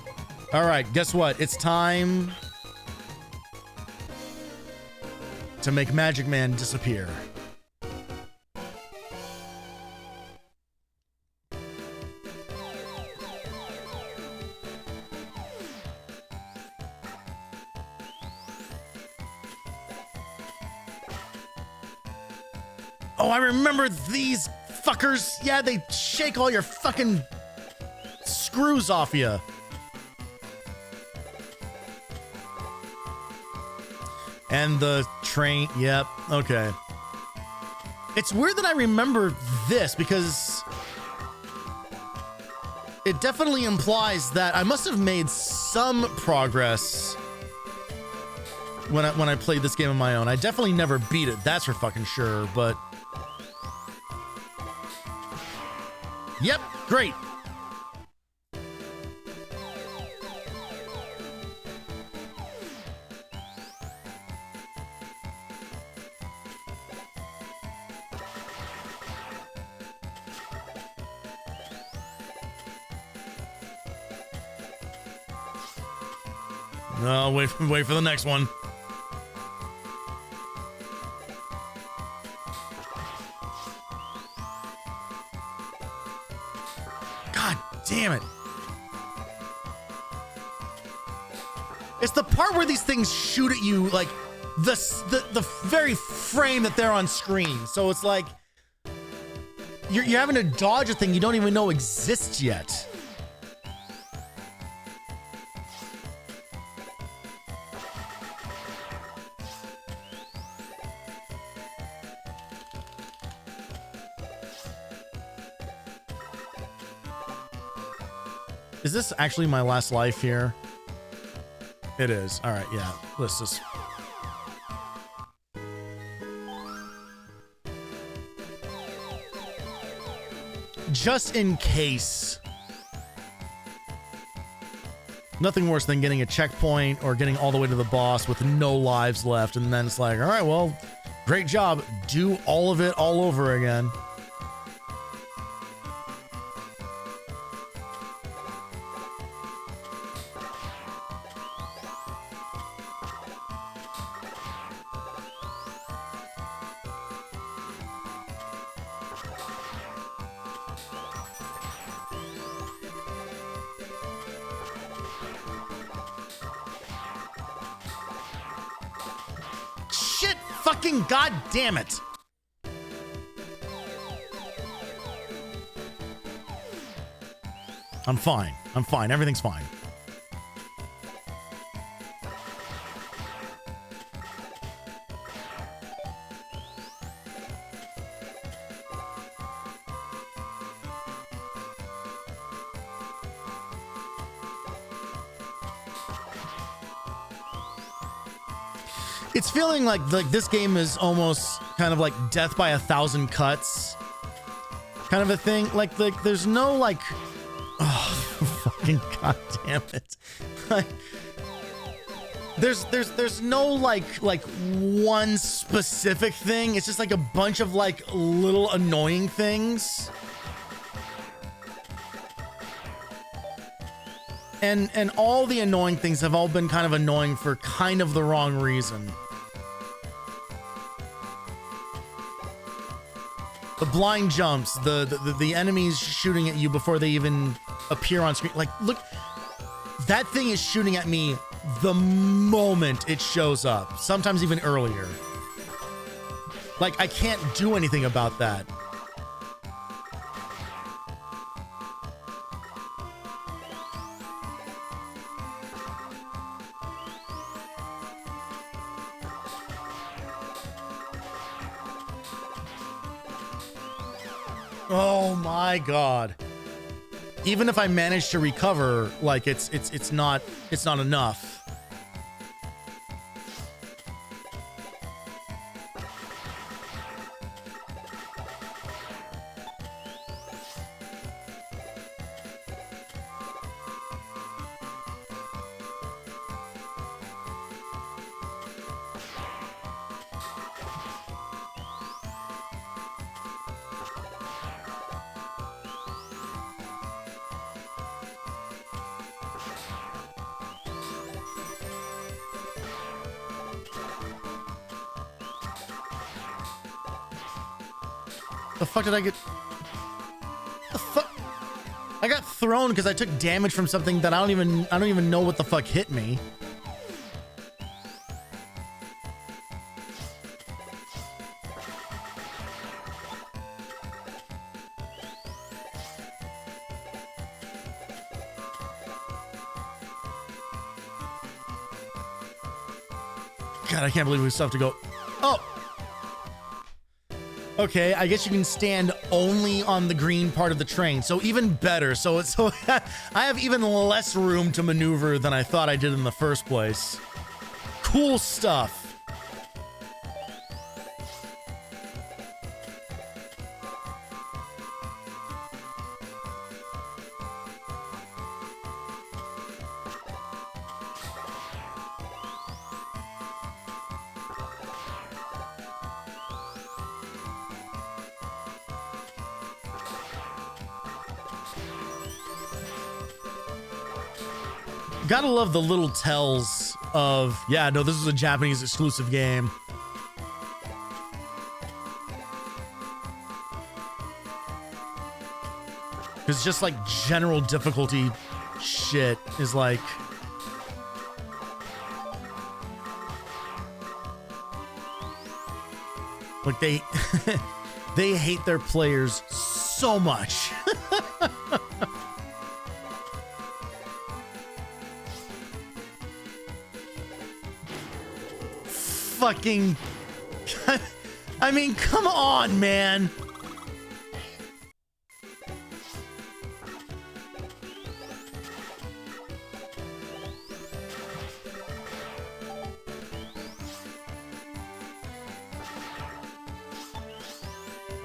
right, guess what? It's time to make Magic Man disappear. Oh, I remember these fuckers. Yeah, they shake all your fucking screws off you. And the train, yep, okay. It's weird that I remember this because it definitely implies that I must have made some progress when I played this game on my own. I definitely never beat it, that's for fucking sure, but yep, great. No, wait for the next one. God damn it. It's the part where these things shoot at you, like the very frame that they're on screen. So it's like you're having to dodge a thing you don't even know exists yet. Is this actually my last life here? It is. All right, yeah. Let's just... Just in case. Nothing worse than getting a checkpoint or getting all the way to the boss with no lives left, and then it's like, all right, well, Great job. Do all of it all over again. Shit! Fucking god damn it! I'm fine. I'm fine. Everything's fine. It's feeling like this game is almost kind of like death by 1,000 cuts kind of a thing. Like there's no like, oh, fucking god damn it. Like, there's no like one specific thing. It's just like a bunch of like little annoying things. And all the annoying things have all been kind of annoying for kind of the wrong reason. The blind jumps, the enemies shooting at you before they even appear on screen. Like, look, that thing is shooting at me the moment it shows up, sometimes even earlier. Like, I can't do anything about that. Oh my god. Even if I manage to recover, like it's not enough. The fuck did I get? The fuck? I got thrown because I took damage from something that I don't even know what the fuck hit me. God, I can't believe we still have to go. Oh. Okay, I guess you can stand only on the green part of the train, so even better. So I have even less room to maneuver than I thought I did in the first place. Cool stuff. Gotta love the little tells of, yeah, no, this is a Japanese exclusive game. It's just like general difficulty shit is like, they they hate their players so much. Fucking, I mean, come on, man.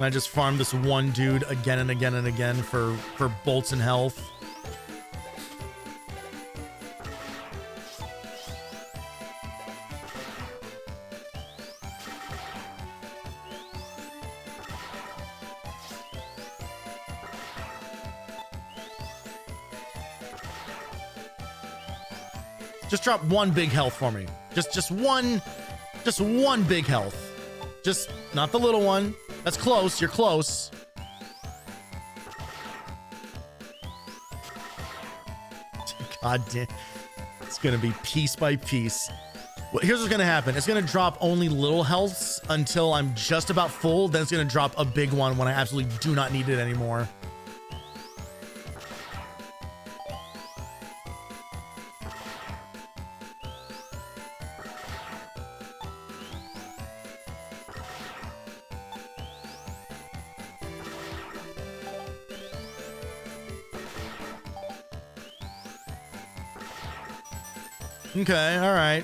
I just farmed this one dude again and again and again for bolts and health. Just drop one big health for me. Just one big health. Just not the little one. That's close. You're close. God damn. It's gonna be piece by piece. Well, here's what's gonna happen. It's gonna drop only little healths until I'm just about full. Then it's gonna drop a big one when I absolutely do not need it anymore. Okay, all right.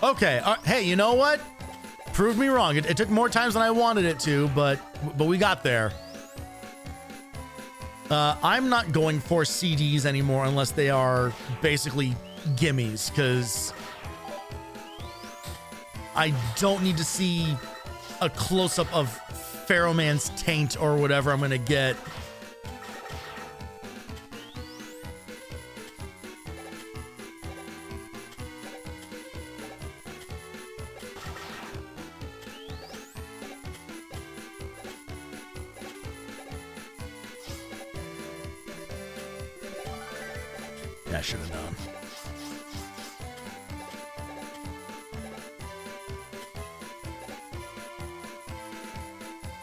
Okay, hey, you know what? Proved me wrong. It took more times than I wanted it to, but we got there. I'm not going for CDs anymore unless they are basically gimmies, because I don't need to see a close-up of Pharaoh Man's taint or whatever I'm gonna get. Yeah, I should have known.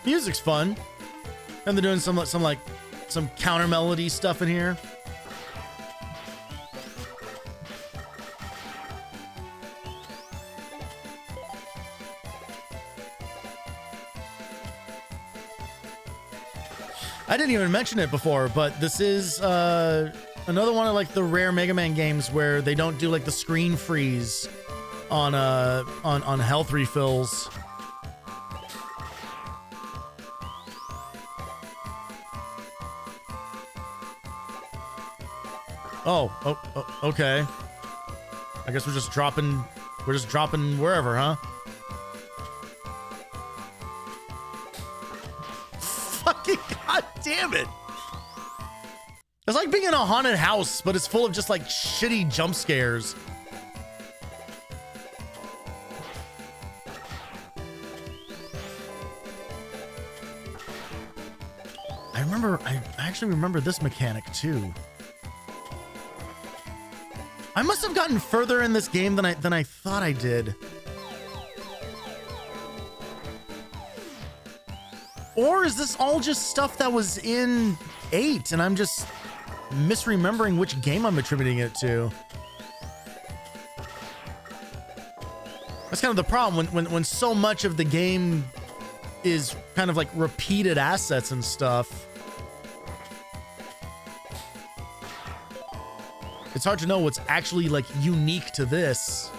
Music's fun, and they're doing some counter melody stuff in here. I didn't even mention it before, but this is another one of like the rare Mega Man games where they don't do like the screen freeze on health refills. Oh, okay. I guess we're just dropping wherever, huh? Fucking god damn it. It's like being in a haunted house, but it's full of just like shitty jump scares. I actually remember this mechanic too. I must have gotten further in this game than I thought I did. Or is this all just stuff that was in 8 and I'm just misremembering which game I'm attributing it to? That's kind of the problem when so much of the game is kind of like repeated assets and stuff. It's hard to know what's actually like unique to this.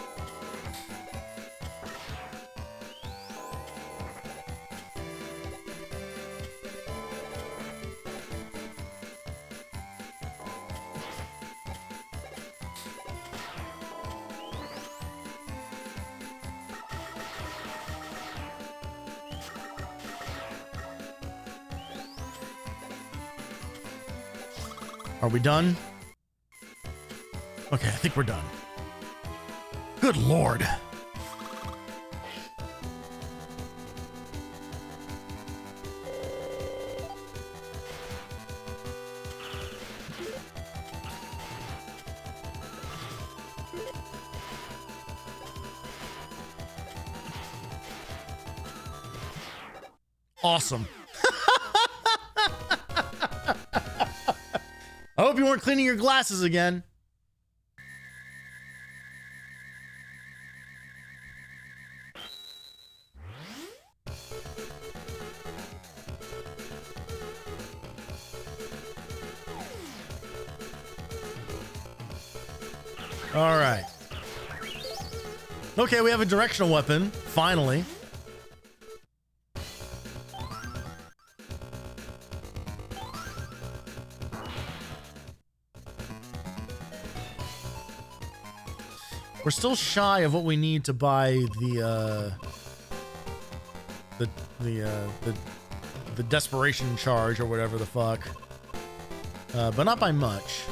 Are we done? Okay, I think we're done. Good Lord. Awesome. I hope you weren't cleaning your glasses again. All right. Okay, we have a directional weapon, finally. We're still shy of what we need to buy the desperation charge or whatever the fuck. But not by much.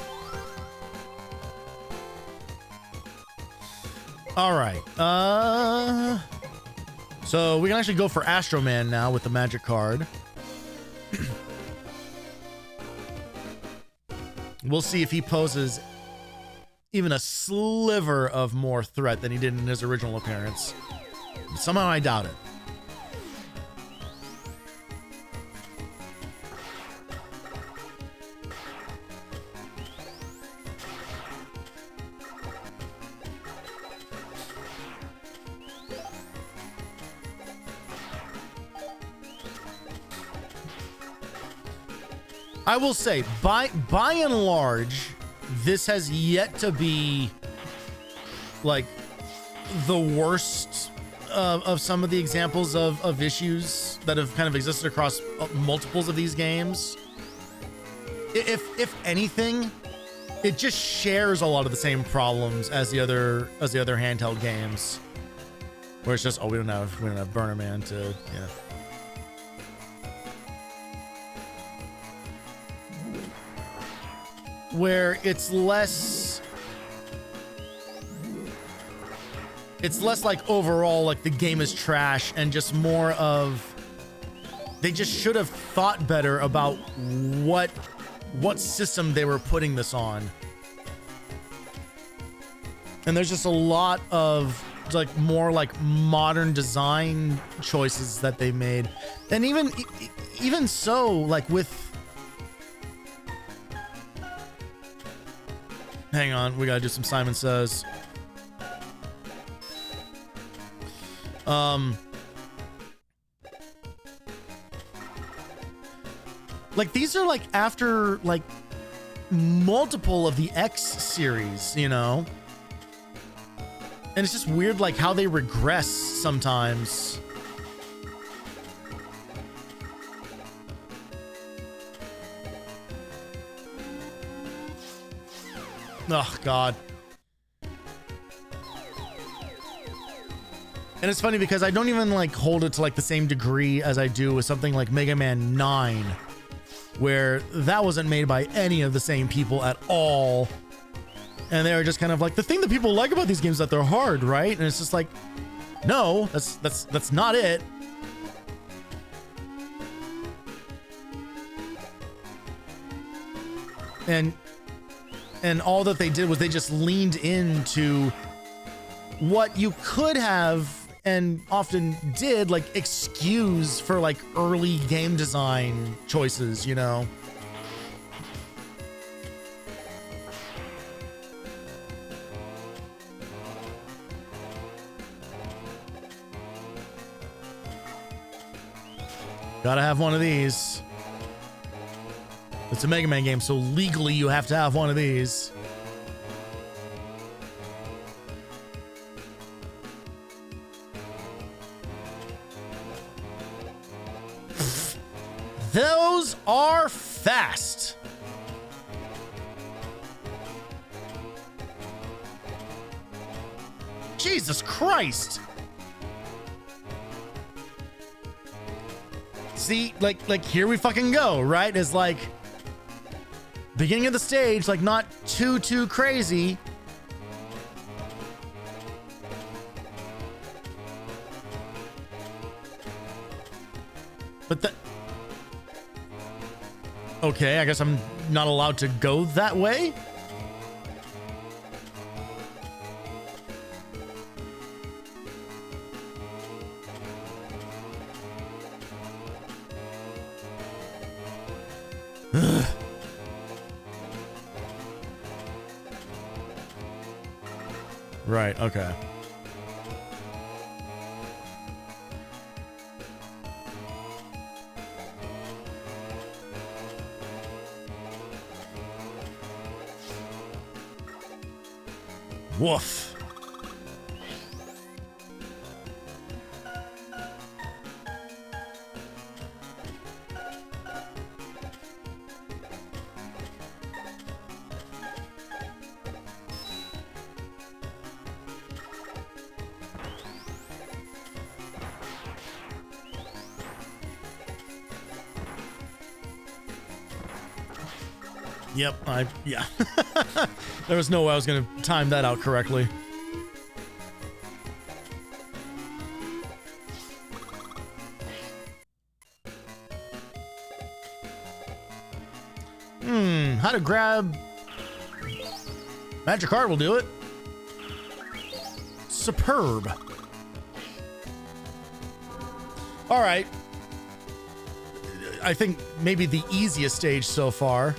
All right. So we can actually go for Astro Man now with the magic card. We'll see if he poses even a sliver of more threat than he did in his original appearance. But somehow I doubt it. I will say, by and large, this has yet to be like the worst of some of the examples of issues that have kind of existed across multiples of these games. If anything, it just shares a lot of the same problems as the other handheld games, where it's just, oh, we don't have Burner Man to, yeah. Where it's less like overall like the game is trash and just more of they just should have thought better about what system they were putting this on. And there's just a lot of like more like modern design choices that they made. And even so, like with, hang on, we gotta do some Simon Says. Like these are like after like multiple of the X series, you know? And it's just weird like how they regress sometimes. Oh, God. And it's funny because I don't even like hold it to like the same degree as I do with something like Mega Man 9, where that wasn't made by any of the same people at all. And they were just kind of like, the thing that people like about these games is that they're hard, right? And it's just like, no, that's not it. And all that they did was they just leaned into what you could have and often did like excuse for like early game design choices, you know? Gotta have one of these. It's a Mega Man game, so legally you have to have one of these. Those are fast. Jesus Christ. See, like here we fucking go, right? It's like beginning of the stage, like not too crazy. But the... Okay, I guess I'm not allowed to go that way? Ugh. Right, okay. Woof. Yep, yeah. There was no way I was going to time that out correctly. how to grab magic card will do it. Superb. All right. I think maybe the easiest stage so far.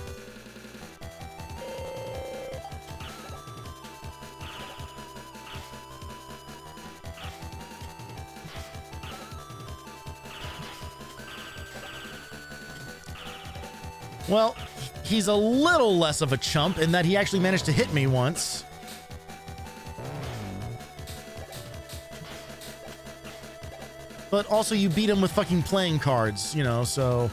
Well, he's a little less of a chump in that he actually managed to hit me once. But also you beat him with fucking playing cards, you know, so...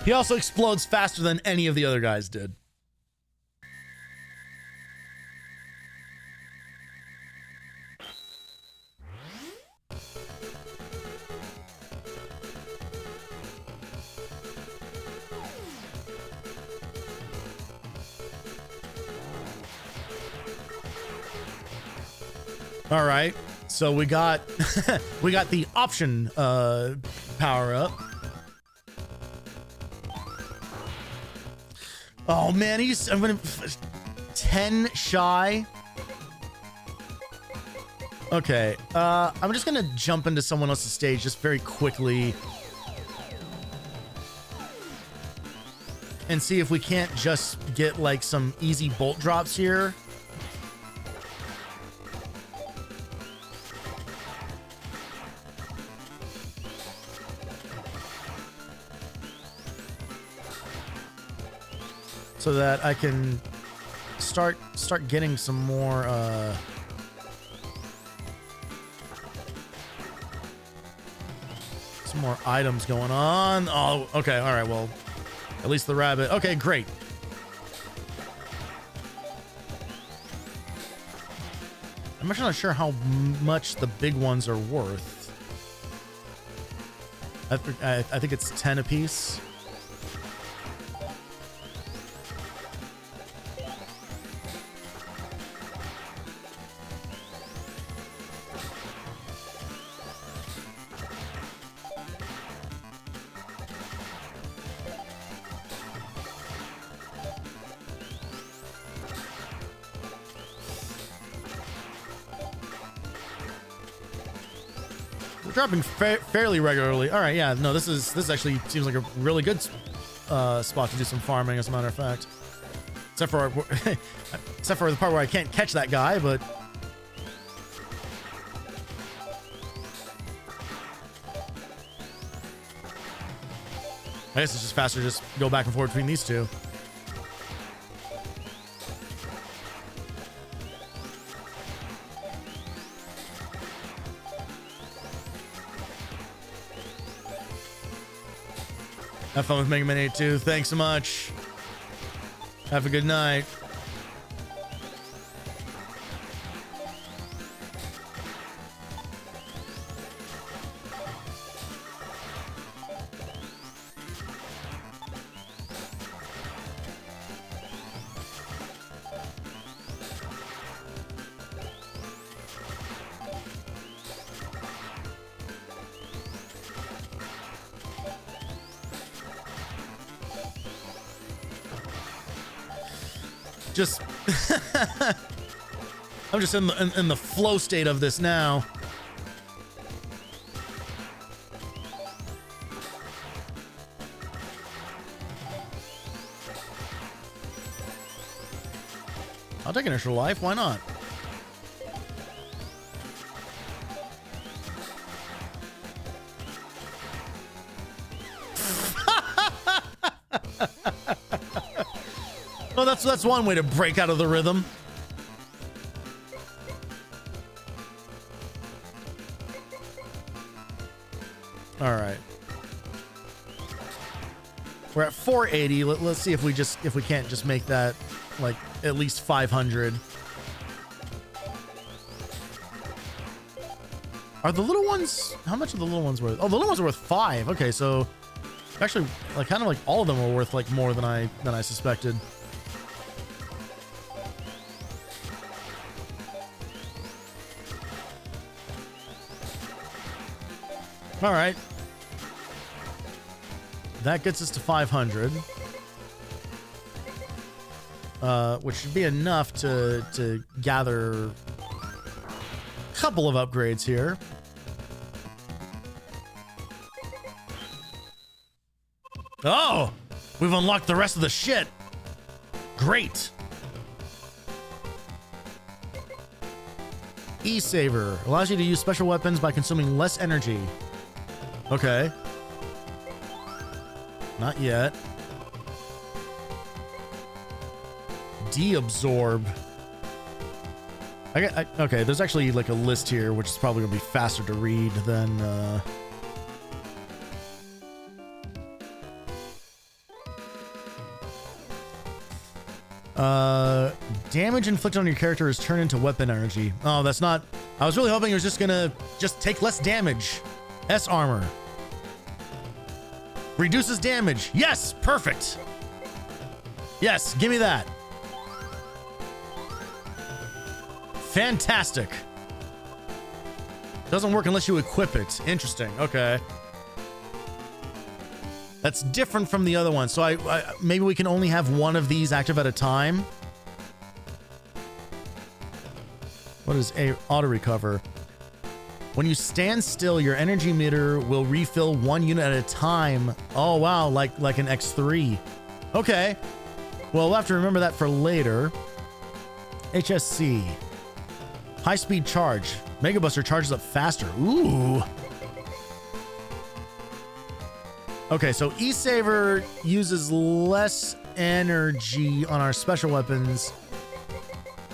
He also explodes faster than any of the other guys did. All right, so we got we got the option power up. Oh man, I'm gonna 10 shy. Okay, I'm just gonna jump into someone else's stage just very quickly and see if we can't just get like some easy bolt drops here. So that I can start getting some more items going on. Oh, okay, all right. Well, at least the rabbit. Okay, great. I'm actually not sure how much the big ones are worth. I think it's 10 apiece. Dropping fairly regularly. All right, yeah, no, this actually seems like a really good spot to do some farming, as a matter of fact. Except for the part where I can't catch that guy, but I guess it's just faster to just go back and forth between these two. Have fun with Mega Man 82. Thanks so much. Have a good night. Just I'm just in the flow state of this now. I'll take an extra life. Why not? Well, that's one way to break out of the rhythm. All right. We're at 480. Let's see if we can't just make that like at least 500. Are the little ones, how much are the little ones worth? Oh, the little ones are worth 5. Okay, so actually, like kind of like all of them are worth like more than I suspected. All right. That gets us to 500. Which should be enough to gather a couple of upgrades here. Oh, we've unlocked the rest of the shit. Great. E-Saver allows you to use special weapons by consuming less energy. Okay. Not yet. De-absorb. Okay, there's actually like a list here, which is probably gonna be faster to read than damage inflicted on your character is turned into weapon energy. Oh, that's not. I was really hoping it was just gonna take less damage. S armor reduces damage. Yes, perfect. Yes, give me that. Fantastic. Doesn't work unless you equip it. Interesting. Okay. That's different from the other one. So I maybe we can only have one of these active at a time. What is a auto recover? When you stand still, your energy meter will refill 1 unit at a time. Oh wow, like an X3. Okay. Well, we'll have to remember that for later. HSC. High speed charge. Mega Buster charges up faster. Ooh. Okay, so E-Saver uses less energy on our special weapons.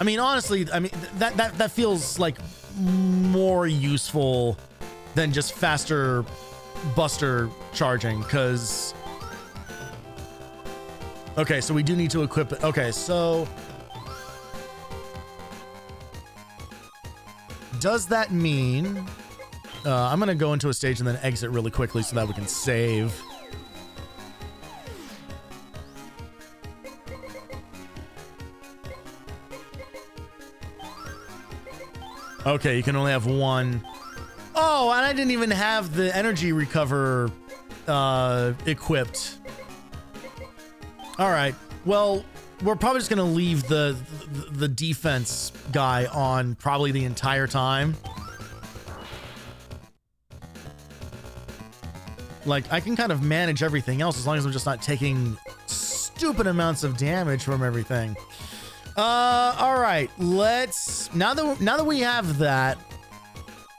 I mean, honestly, I mean that feels like more useful than just faster Buster charging, because okay, so we do need to equip it. Okay, so does that mean I'm gonna go into a stage and then exit really quickly so that we can save. Okay, you can only have one. Oh, and I didn't even have the energy recover equipped. All right. Well, we're probably just gonna leave the defense guy on probably the entire time. Like, I can kind of manage everything else as long as I'm just not taking stupid amounts of damage from everything. All right, let's now that we have that,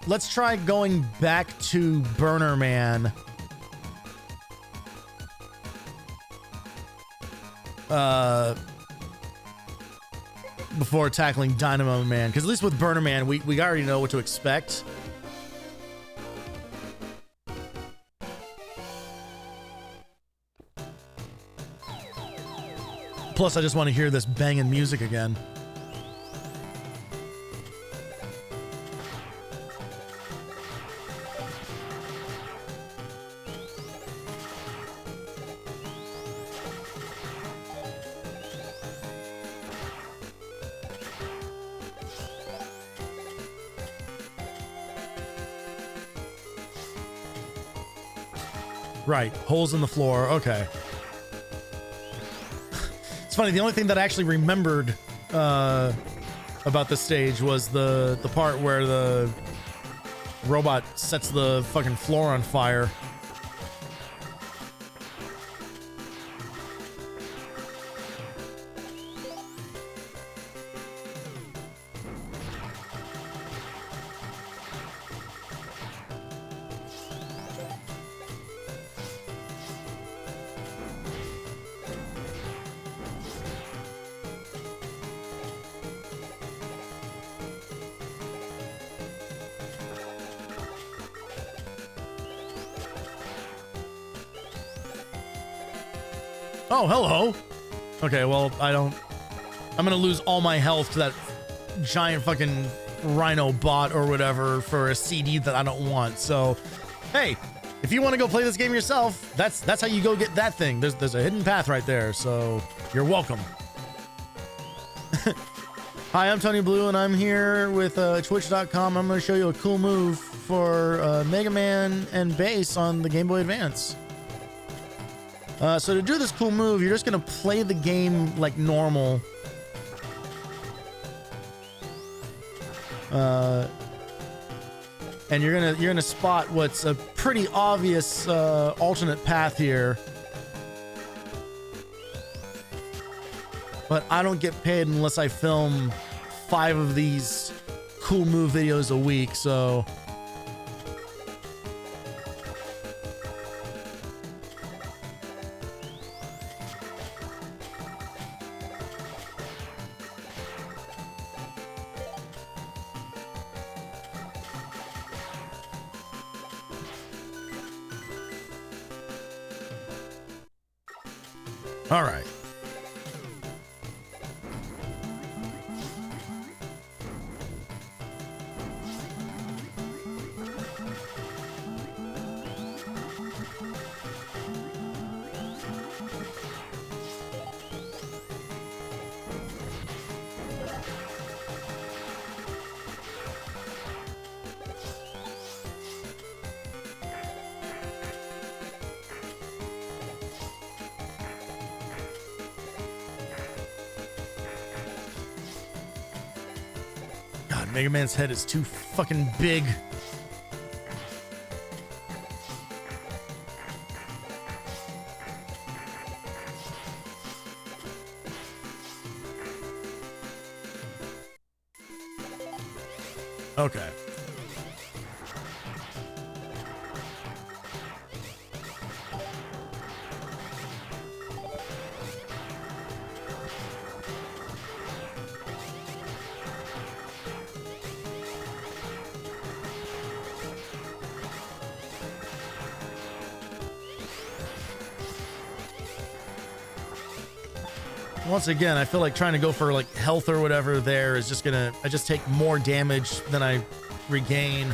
let's try going back to Burner Man. Before tackling Dynamo Man, because at least with Burner Man, we already know what to expect. Plus, I just want to hear this banging music again. Right, holes in the floor. Okay. It's funny, the only thing that I actually remembered about this stage was the part where the robot sets the fucking floor on fire. Oh, hello. Okay, well, I'm gonna lose all my health to that giant fucking Rhino bot or whatever for a CD that I don't want. So, hey, if you want to go play this game yourself, that's how you go get that thing. There's a hidden path right there, so you're welcome. Hi, I'm Tony Blue, and I'm here with Twitch.com. I'm going to show you a cool move for Mega Man and bass on the Game Boy Advance. So to do this cool move, you're just going to play the game like normal. And you're gonna spot what's a pretty obvious alternate path here. But I don't get paid unless I film 5 of these cool move videos a week, so all right. God, Mega Man's head is too fucking big. Okay. Once again, I feel like trying to go for like health or whatever there is just gonna, I just take more damage than I regain.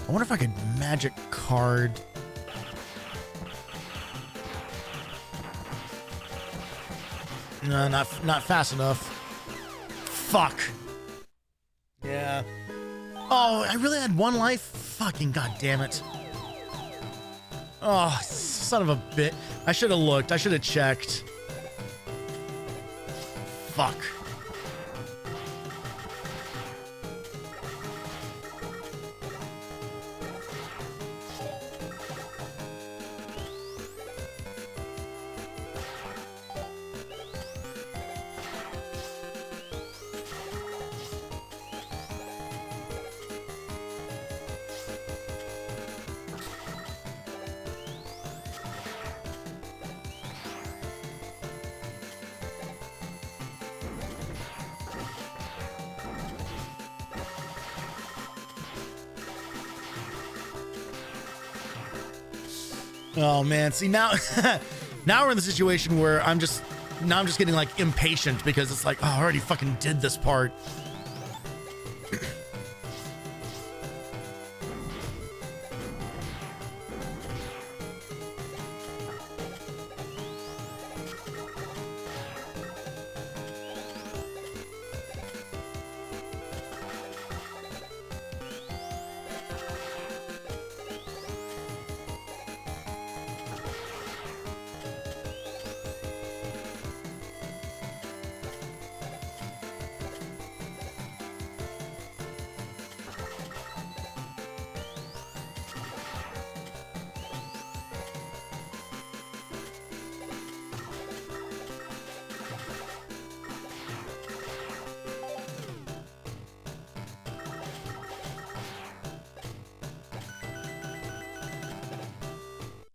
I wonder if I could magic card. No, not fast enough. Fuck. Yeah. Oh, I really had 1 life? Fucking goddamn it. Oh, son of a bit. I should have looked. I should have checked. Fuck. Oh man, see now now we're in the situation where I'm just getting like impatient because it's like, oh, I already fucking did this part.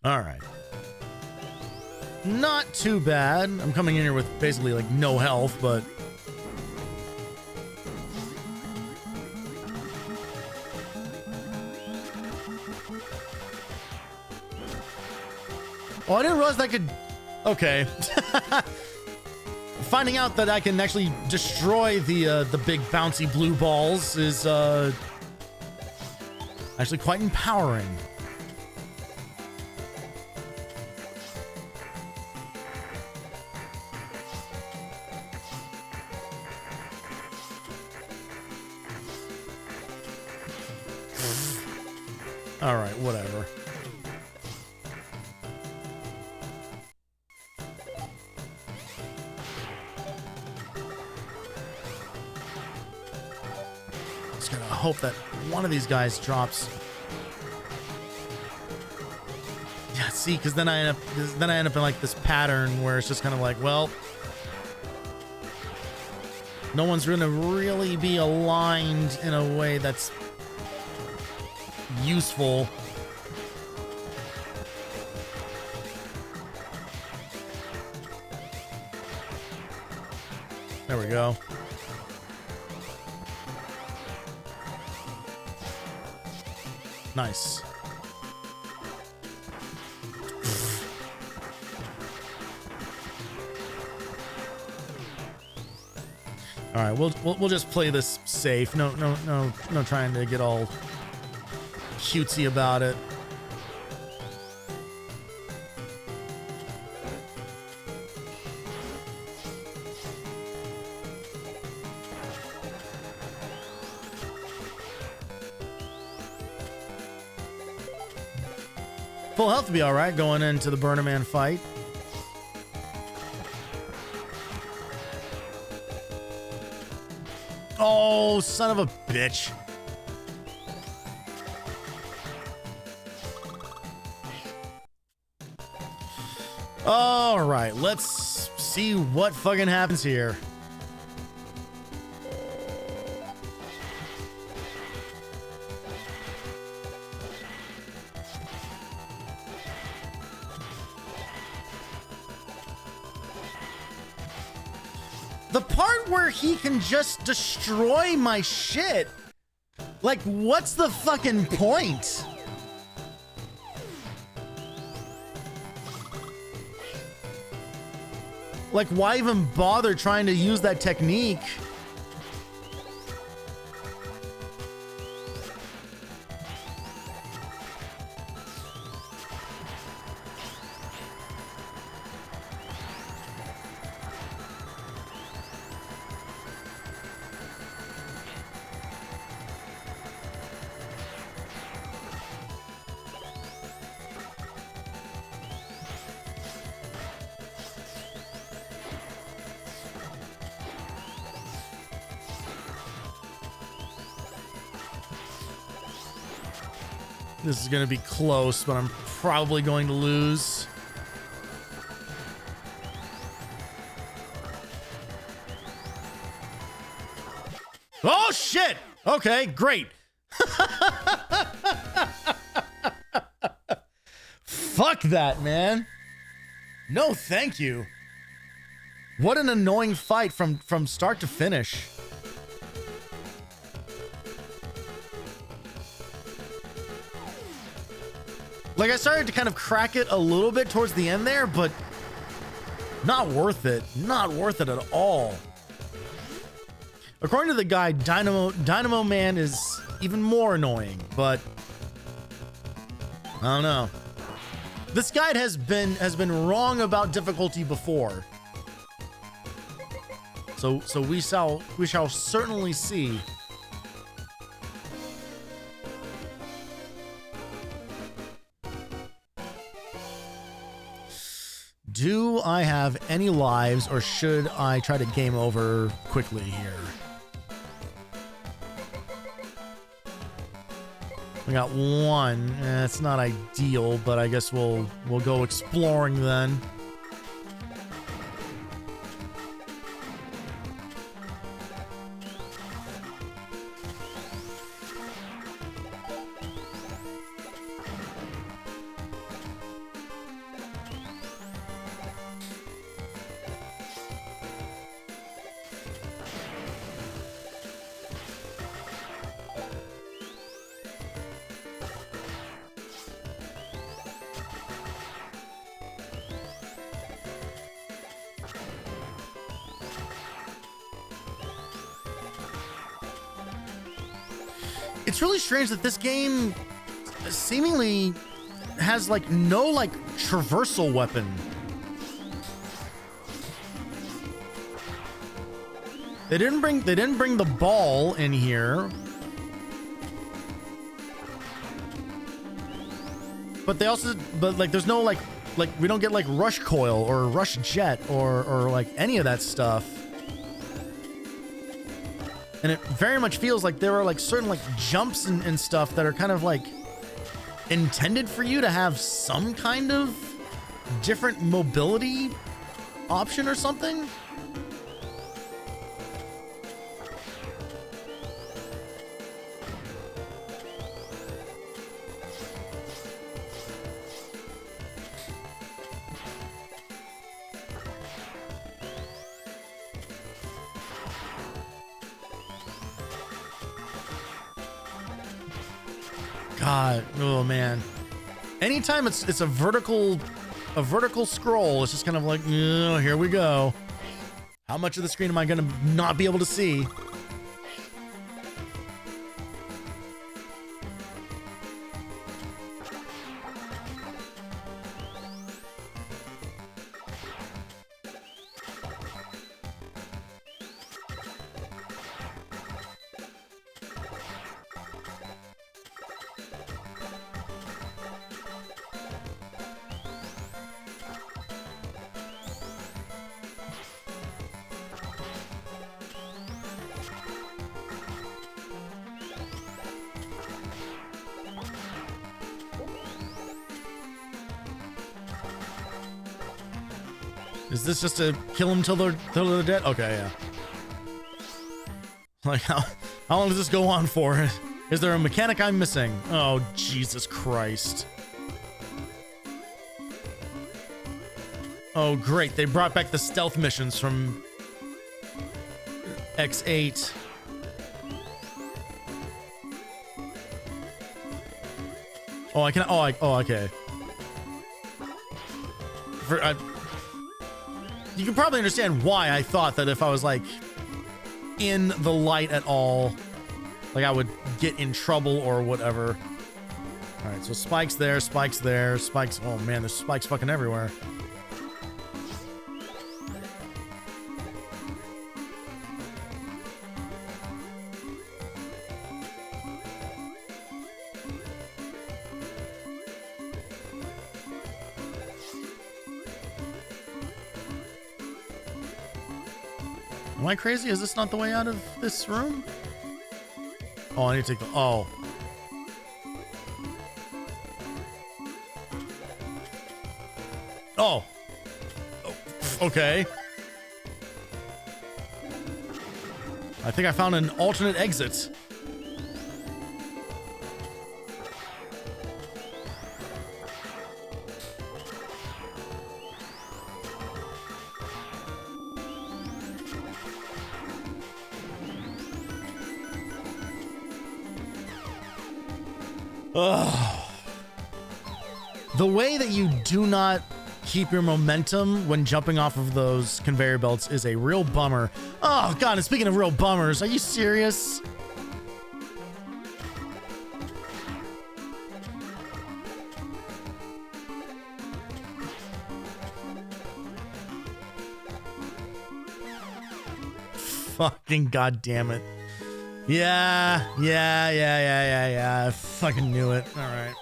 All right. Not too bad. I'm coming in here with basically like no health, but oh, I didn't realize that could. Okay. finding out that I can actually destroy the big bouncy blue balls is actually quite empowering. All right, whatever. Just gonna hope that one of these guys drops. Yeah, see, because then I end up in like this pattern where it's just kind of like, well, no one's gonna really be aligned in a way that's useful. There we go. Nice. All right, we'll just play this safe. No trying to get all cutesy about it. Full health to be all right going into the Burner Man fight. Oh, son of a bitch. All right, let's see what fucking happens here. The part where he can just destroy my shit. Like, what's the fucking point? Like, why even bother trying to use that technique? This is going to be close, but I'm probably going to lose. Oh, shit! Okay, great. Fuck that, man. No, thank you. What an annoying fight from start to finish. Like, I started to kind of crack it a little bit towards the end there, but not worth it. Not worth it at all. According to the guy, Dynamo Man is even more annoying, but I don't know. This guide has been wrong about difficulty before. So we shall certainly see. Do I have any lives, or should I try to game over quickly here? We got one. It's not ideal, but I guess we'll go exploring then. It's really strange that this game seemingly has like no like traversal weapon. They didn't bring the ball in here. But like there's no like we don't get like rush coil or rush jet or like any of that stuff. And it very much feels like there are like certain like jumps and stuff that are kind of like intended for you to have some kind of different mobility option or something. God, oh man. Anytime it's a vertical scroll, it's just kind of like, oh, here we go. How much of the screen am I gonna not be able to see? Is this just to kill them till they're dead? Okay, yeah. Like how long does this go on for? Is there a mechanic I'm missing? Oh, Jesus Christ. Oh, great. They brought back the stealth missions from X8. Oh, I can. Oh, okay. You can probably understand why I thought that if I was like in the light at all, like I would get in trouble or whatever. All right, so spikes there, spikes there, spikes. Oh man, there's spikes fucking everywhere. Am I crazy? Is this not the way out of this room? Oh, I need to take the... Oh. Oh. Okay. I think I found an alternate exit. Ugh. The way that you do not keep your momentum when jumping off of those conveyor belts is a real bummer. Oh God, and speaking of real bummers, are you serious? Fucking goddamn it. Yeah. I fucking knew it. All right.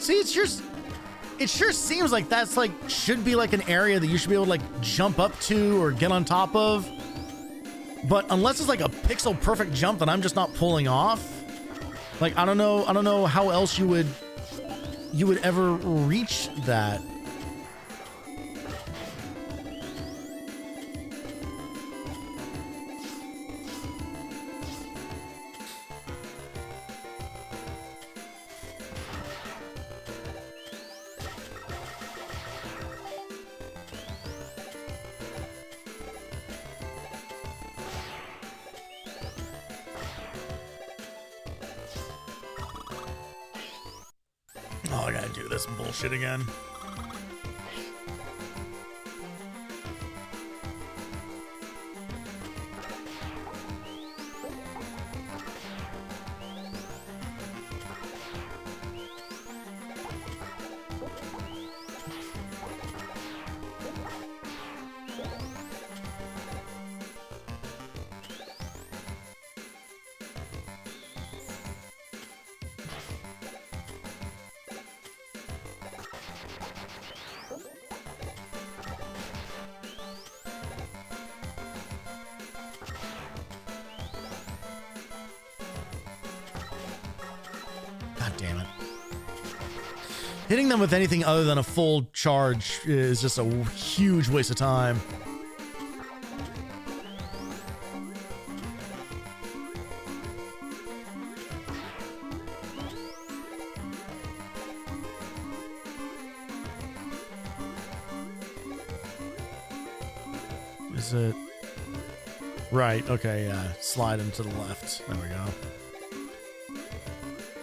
See, it sure seems like that's like, should be like an area that you should be able to like jump up to or get on top of. But unless it's like a pixel perfect jump that I'm just not pulling off, like, I don't know how else you would ever reach that. Oh, I gotta do this bullshit again. God damn it. Hitting them with anything other than a full charge is just a huge waste of time. Is it? Right, okay, yeah. Slide them to the left. There we go.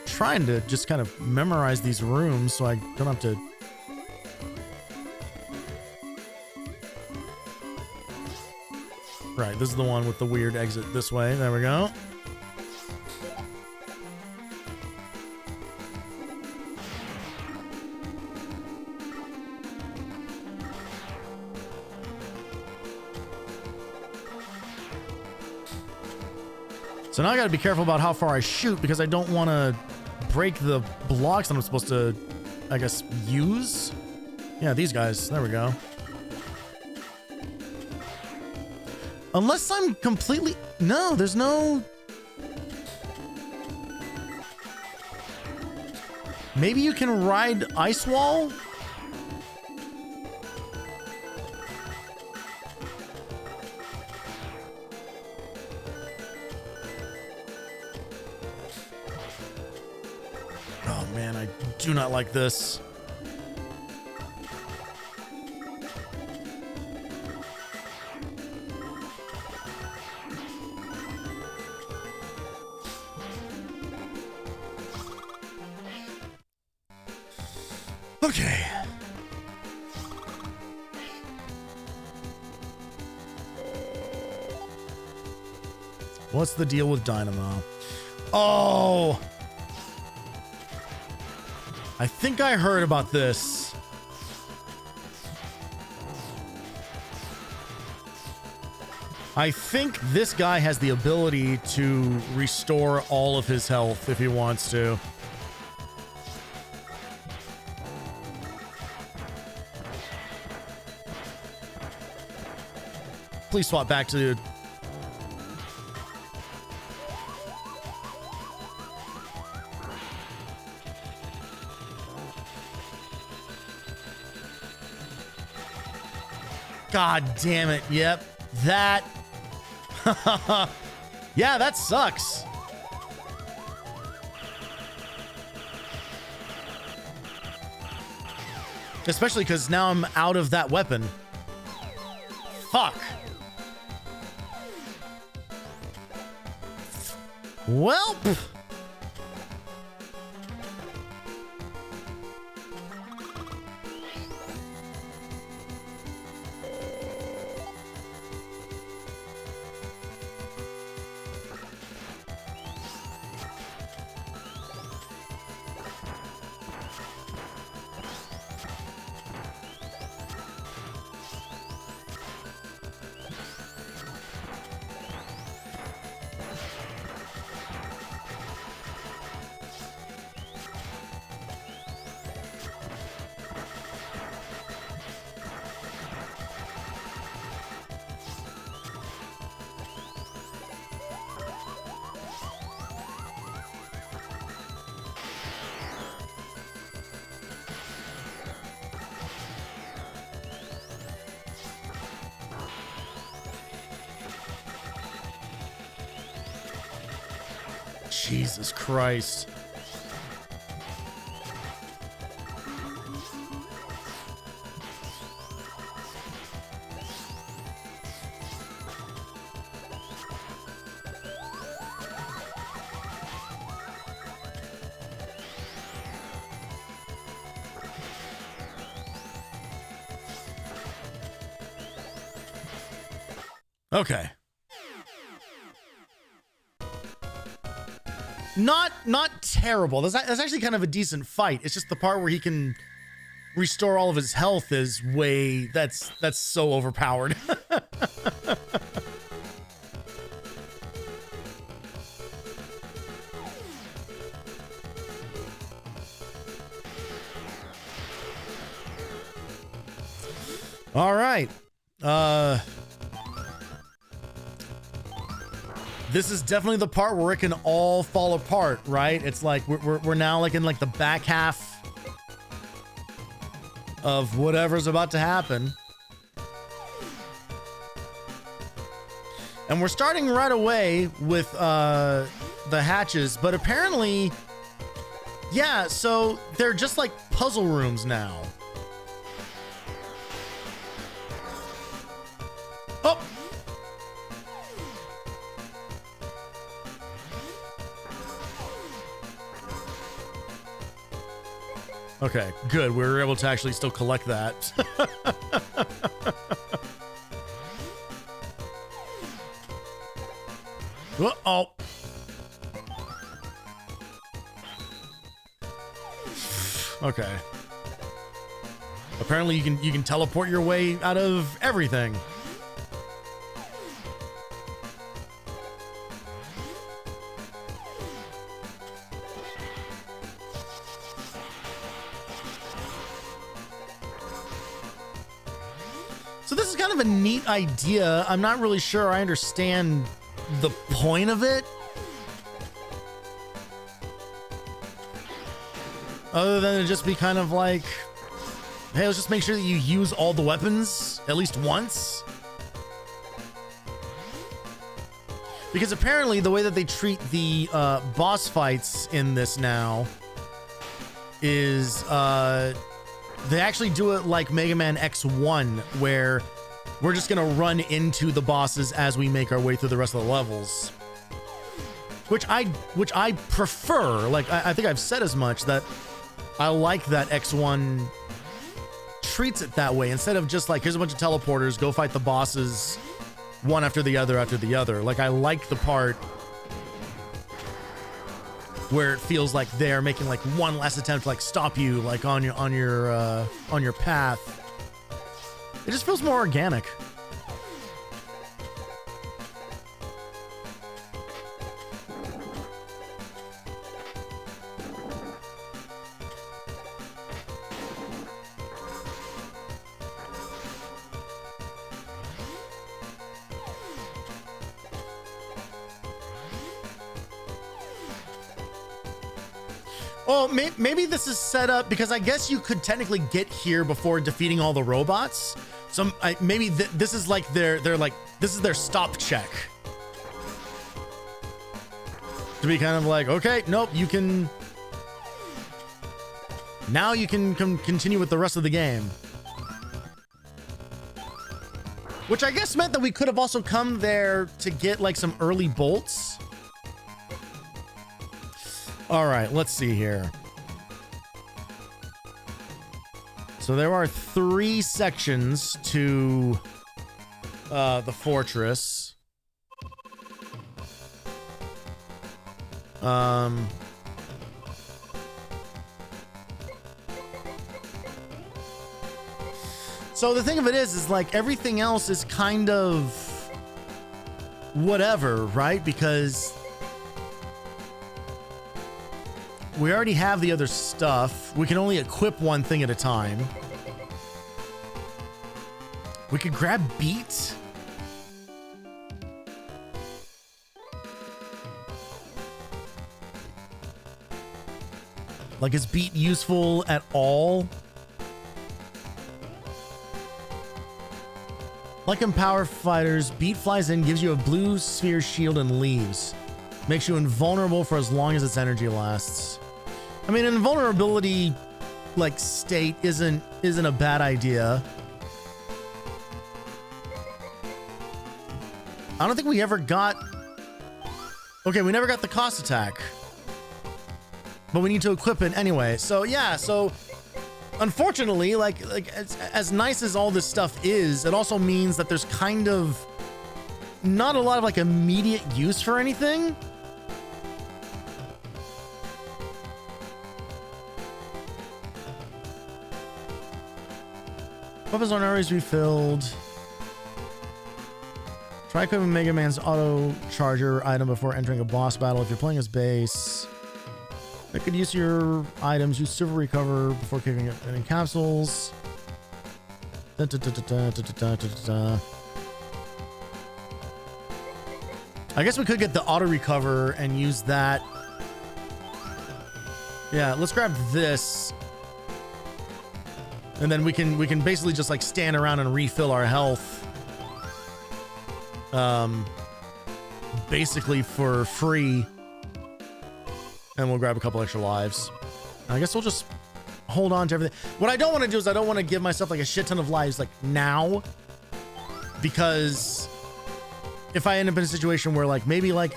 Trying to just kind of memorize these rooms so I don't have to. Right, this is the one with the weird exit this way. There we go. So now I gotta be careful about how far I shoot because I don't want to break the blocks that I'm supposed to, I guess, use. Yeah, these guys. There we go. Unless I'm completely... No, there's no... Maybe you can ride Ice Wall? Man, I do not like this. Okay. What's the deal with Dynamo? Oh! I think I heard about this. I think this guy has the ability to restore all of his health if he wants to. Please swap back to... God damn it. Yep. That. Yeah, that sucks. Especially because now I'm out of that weapon. Fuck. Well. Jesus Christ. Okay. Not terrible. That's actually kind of a decent fight. It's just the part where he can restore all of his health is way... That's so overpowered. All right. This is definitely the part where it can all fall apart, right? It's like we're now like in like the back half of whatever's about to happen. And we're starting right away with the hatches, but apparently, yeah, so they're just like puzzle rooms now. Oh! Okay, good. We were able to actually still collect that. Uh-oh. Okay. Apparently you can teleport your way out of everything. So this is kind of a neat idea. I'm not really sure I understand the point of it. Other than to just be kind of like, hey, let's just make sure that you use all the weapons at least once. Because apparently the way that they treat the boss fights in this now is they actually do it like Mega Man X1, where we're just gonna run into the bosses as we make our way through the rest of the levels. Which I prefer. Like, I think I've said as much, that I like that X1 treats it that way, instead of just like, here's a bunch of teleporters, go fight the bosses one after the other after the other. Like, I like the part where it feels like they're making like one last attempt to like stop you like on your path. It just feels more organic. Oh, maybe this is set up because I guess you could technically get here before defeating all the robots. So maybe this is like they're like, this is their stop check. To be kind of like, okay, nope, you can. Now you can continue with the rest of the game. Which I guess meant that we could have also come there to get like some early bolts. All right, let's see here. So there are 3 sections to the fortress. So the thing of it is like everything else is kind of whatever, right? Because we already have the other stuff. We can only equip one thing at a time. We could grab Beat. Like, is Beat useful at all? Like in Power Fighters, Beat flies in, gives you a blue sphere shield, and leaves. Makes you invulnerable for as long as its energy lasts. I mean, invulnerability like state isn't a bad idea. I don't think we ever got... Okay, we never got the cost attack. But we need to equip it anyway. So yeah, so unfortunately, like as nice as all this stuff is, it also means that there's kind of not a lot of like immediate use for anything. Weapons on areas refilled. Try equipping Mega Man's auto charger item before entering a boss battle. If you're playing as base, I could use your items. Use silver recover before kicking it in capsules. I guess we could get the auto recover and use that. Yeah, let's grab this. And then we can basically just like stand around and refill our health. Basically for free. And we'll grab a couple extra lives. I guess we'll just hold on to everything. What I don't want to do is I don't want to give myself like a shit ton of lives like now. Because if I end up in a situation where like maybe like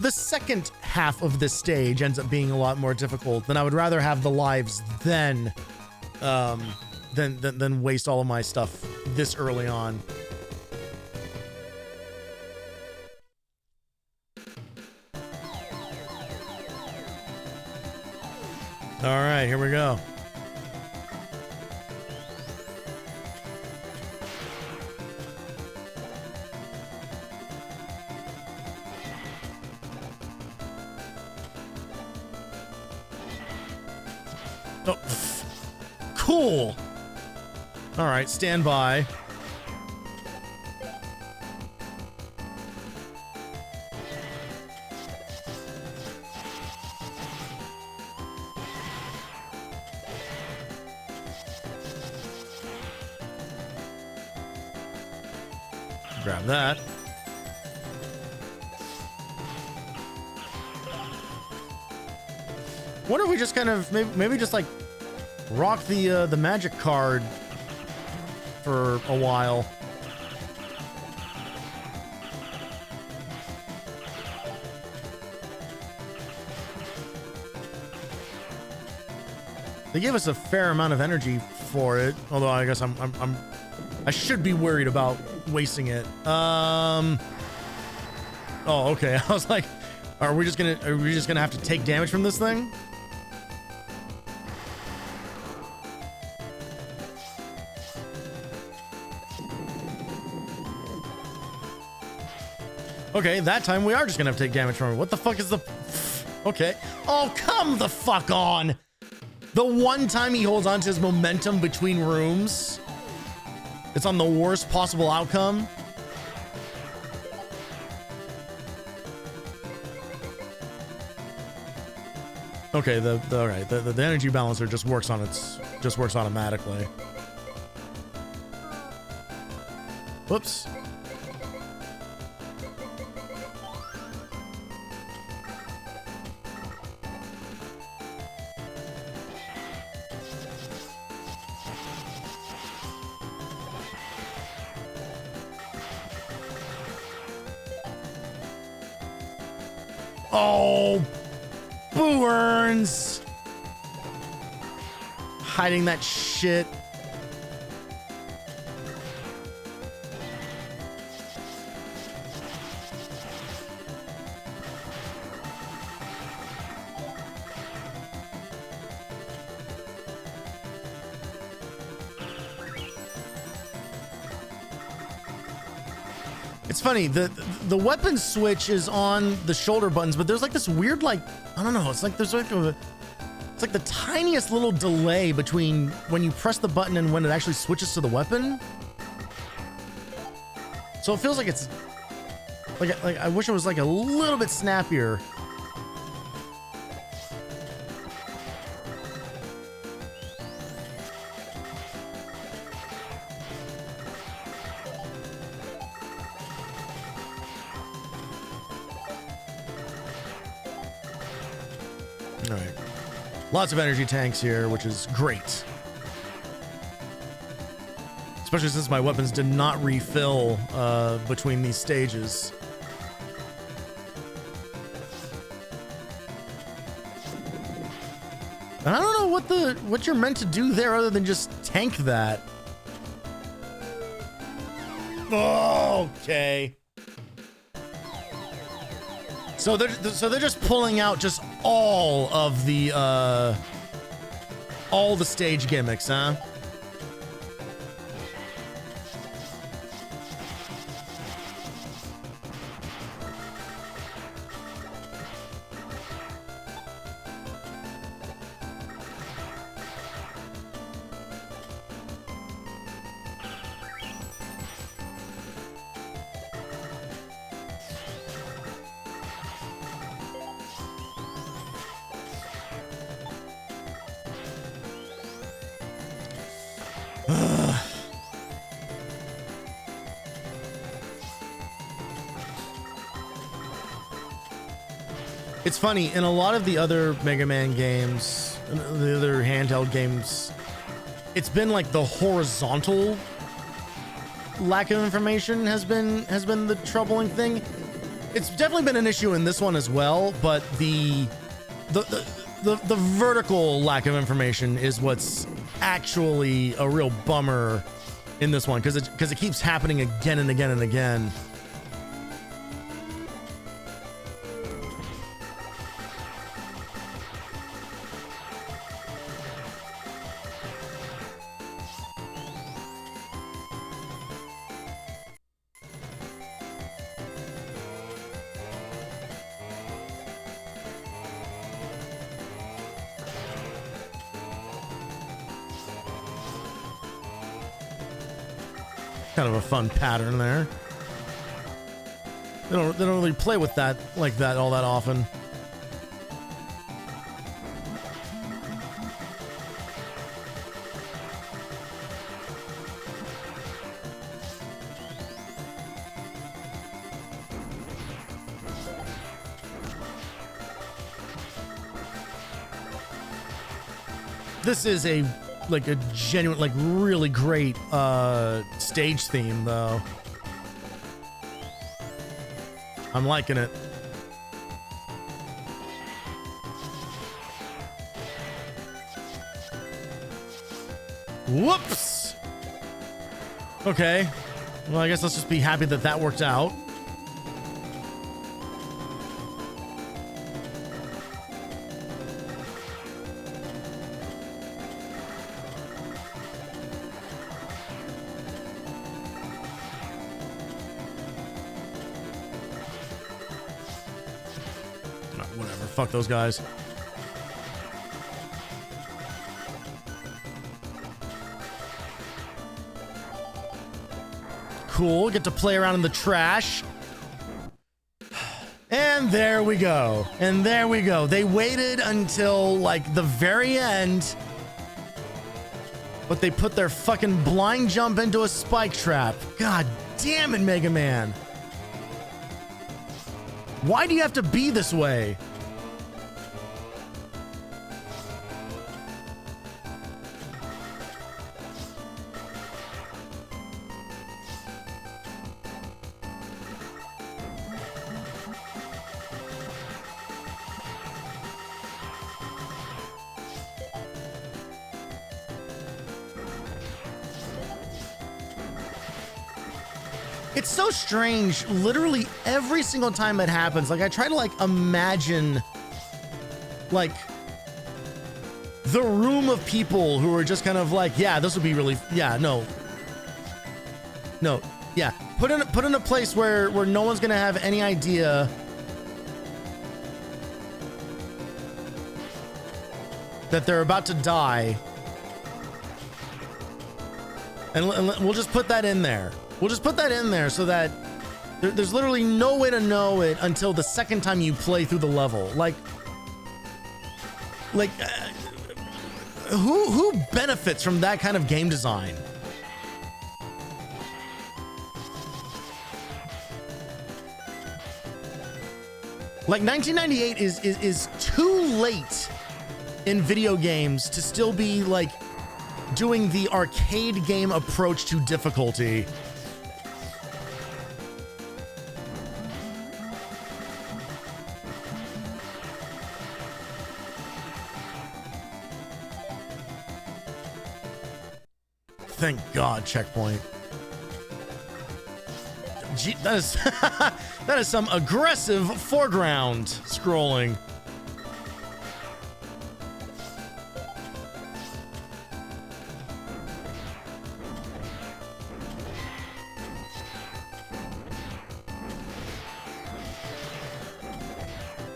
the second half of this stage ends up being a lot more difficult, then I would rather have the lives than waste all of my stuff this early on. All right, here we go. Oh, cool. All right, stand by. Grab that. Wonder if we just kind of maybe just like rock the magic card for a while. They gave us a fair amount of energy for it, although I guess I should be worried about wasting it. Oh, okay. I was like, are we just gonna have to take damage from this thing? Okay, that time we are just gonna have to take damage from it. What the fuck is the... Okay. Oh, come the fuck on! The one time he holds on to his momentum between rooms, it's on the worst possible outcome. Okay, all right, the energy balancer just works automatically. Whoops. Oh, Boo Earns. Hiding that shit. It's funny, the weapon switch is on the shoulder buttons, but there's like this weird, like, I don't know, it's like there's like it's like the tiniest little delay between when you press the button and when it actually switches to the weapon. So it feels like it's like I wish it was like a little bit snappier. All right. Lots of energy tanks here, which is great. Especially since my weapons did not refill between these stages. I don't know what you're meant to do there other than just tank that. Okay. So they're just pulling out just all the stage gimmicks, huh? It's funny, in a lot of the other Mega Man games, the other handheld games, it's been like the horizontal lack of information has been the troubling thing. It's definitely been an issue in this one as well, but the vertical lack of information is what's actually a real bummer in this one, because it keeps happening again and again and again. Kind of a fun pattern there. They don't really play with that like that all that often. This is a genuine, like really great stage theme though. I'm liking it. Whoops. Okay. Well, I guess let's just be happy that that worked out. Fuck those guys. Cool. Get to play around in the trash. And there we go. And there we go. They waited until like the very end, but they put their fucking blind jump into a spike trap. God damn it, Mega Man. Why do you have to be this way? It's so strange. Literally every single time it happens, like I try to like imagine like the room of people who are just kind of like, yeah, this would be really, yeah, no, yeah, put in a place where no one's gonna have any idea that they're about to die, and we'll just put that in there. We'll just put that in there so that there's literally no way to know it until the second time you play through the level. Who benefits from that kind of game design? Like 1998 is too late in video games to still be like doing the arcade game approach to difficulty. Thank God, checkpoint. Gee, that is that is some aggressive foreground scrolling.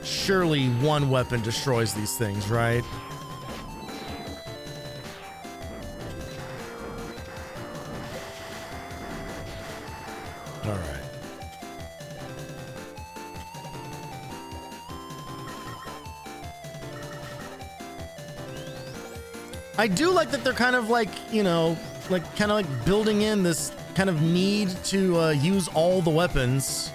Surely one weapon destroys these things, right? All right. I do like that they're kind of like, you know, like kind of like building in this kind of need to use all the weapons.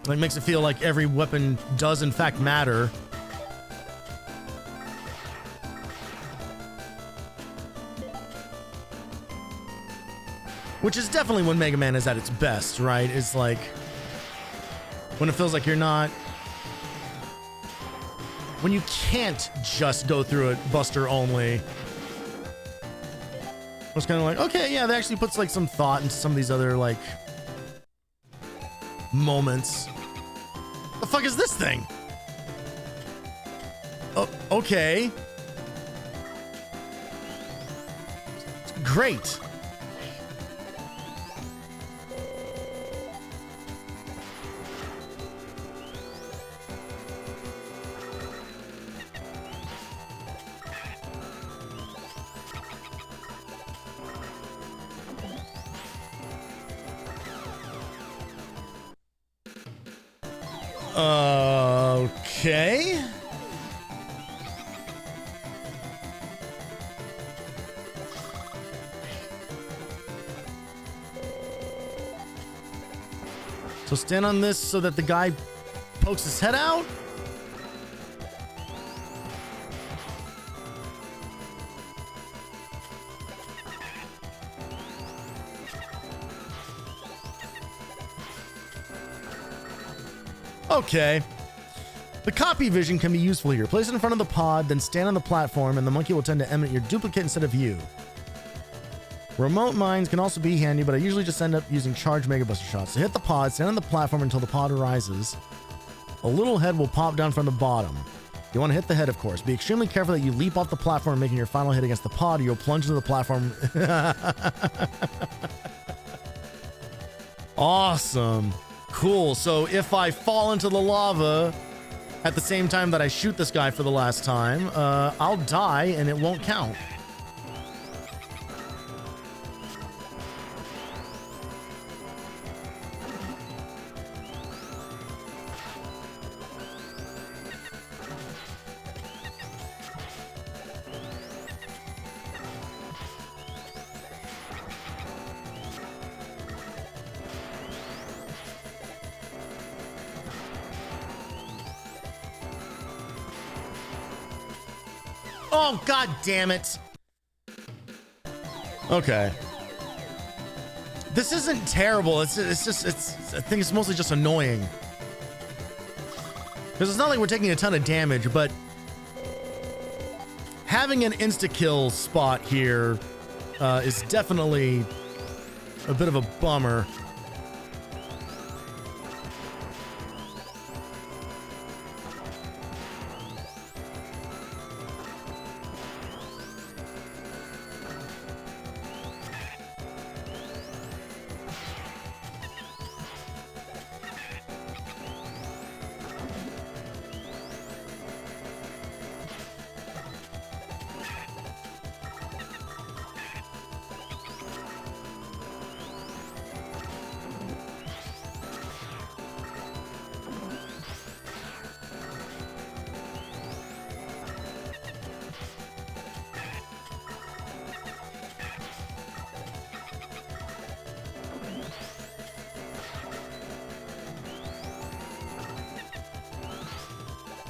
Like makes it feel like every weapon does in fact matter. Which is definitely when Mega Man is at its best, right? It's like when it feels like you're not, when you can't just go through it Buster only. I was kind of like, okay, yeah, that actually puts like some thought into some of these other like moments. The fuck is this thing? Oh, okay. Great. Okay. So stand on this so that the guy pokes his head out? Okay. The copy vision can be useful here. Place it in front of the pod, then stand on the platform, and the monkey will tend to emulate your duplicate instead of you. Remote mines can also be handy, but I usually just end up using charged Mega Buster shots. So hit the pod, stand on the platform until the pod rises. A little head will pop down from the bottom. You want to hit the head, of course. Be extremely careful that you leap off the platform, making your final hit against the pod, or you'll plunge into the platform. Awesome. Cool. So if I fall into the lava at the same time that I shoot this guy for the last time, I'll die and it won't count. Oh, god damn it. Okay. This isn't terrible. It's just, I think it's mostly just annoying. Because it's not like we're taking a ton of damage, but having an insta-kill spot here is definitely a bit of a bummer.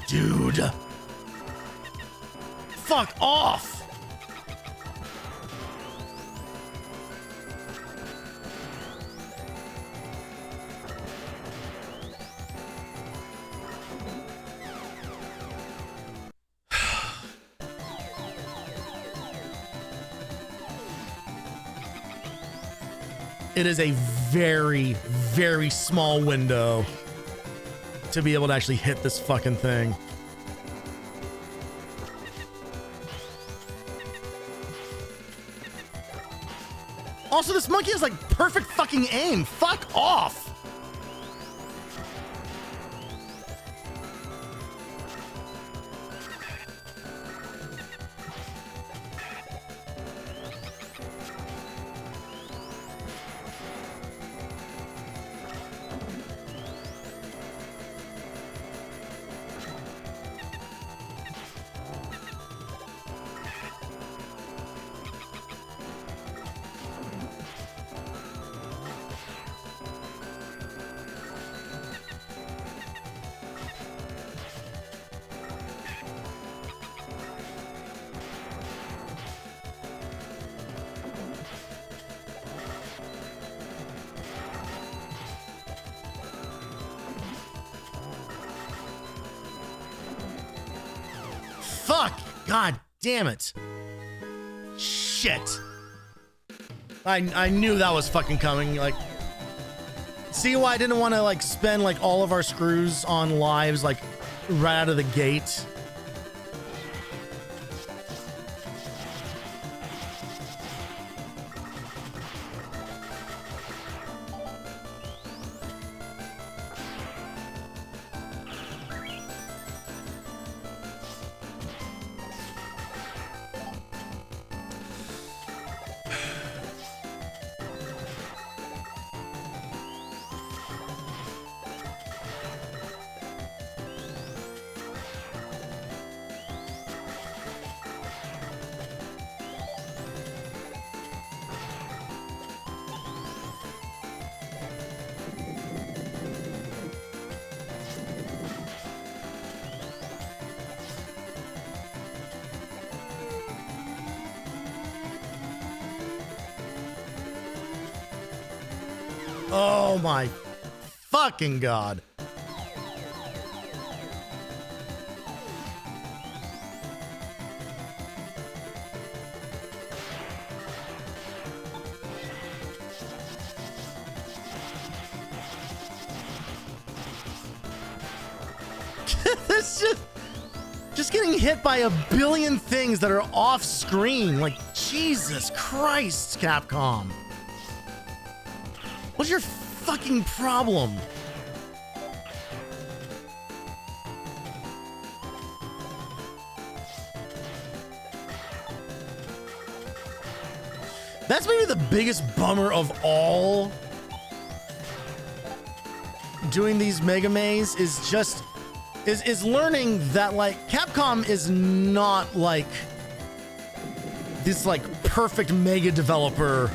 Dude. Fuck off. It is a very, very small window to be able to actually hit this fucking thing. Also, this monkey has like perfect fucking aim. Fuck off. Fuck! God damn it. Shit. I knew that was fucking coming. Like, see why I didn't want to like spend like all of our screws on lives like right out of the gate? Oh my fucking God. This just getting hit by a billion things that are off screen. Like, Jesus Christ, Capcom. What's your fucking problem? That's maybe the biggest bummer of all doing these Mega Maze is just is learning that like Capcom is not like this like perfect mega developer.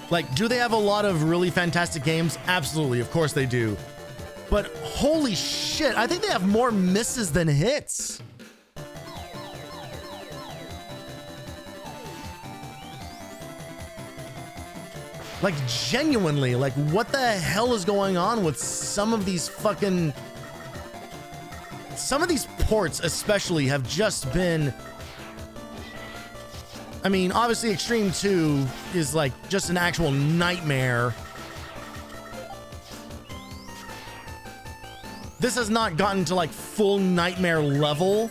Like, do they have a lot of really fantastic games? Absolutely, of course they do. But holy shit, I think they have more misses than hits. Like, genuinely, like, what the hell is going on with some of these fucking... Some of these ports especially have just been... I mean, obviously Extreme 2 is like just an actual nightmare. This has not gotten to like full nightmare level.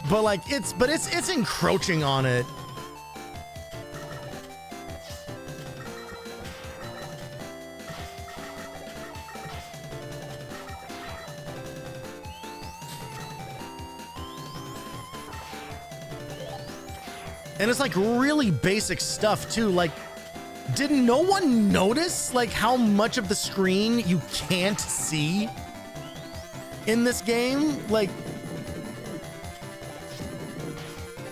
But like it's encroaching on it. And it's like really basic stuff too. Like, did no one notice like how much of the screen you can't see in this game? Like,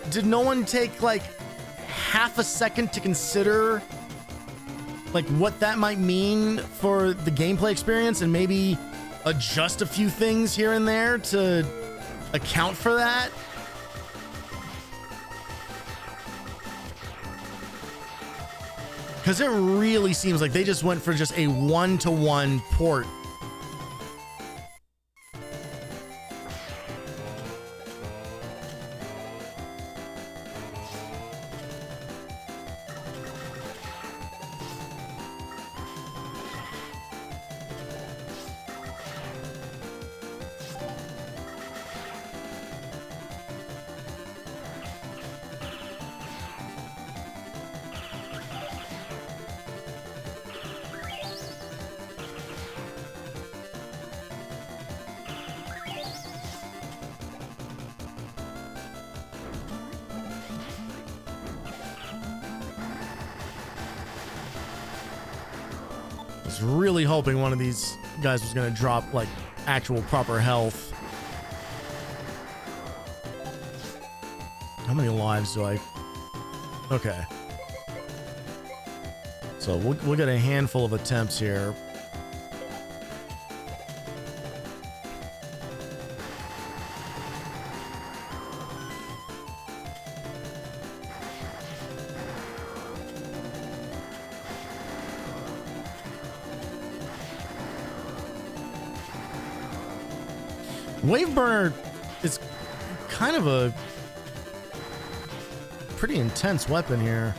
did no one take like half a second to consider like what that might mean for the gameplay experience and maybe adjust a few things here and there to account for that. Because it really seems like they just went for just a one-to-one port. Really hoping one of these guys was gonna drop like actual proper health. How many lives do I? Okay, so we'll get a handful of attempts here. Wave burner is kind of a pretty intense weapon here.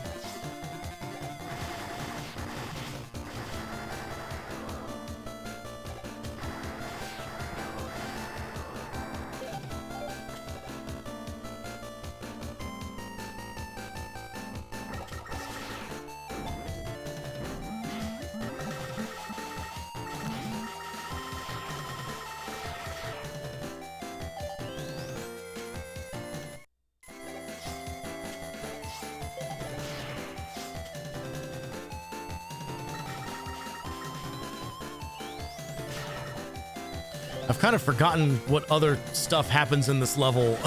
I've kind of forgotten what other stuff happens in this level.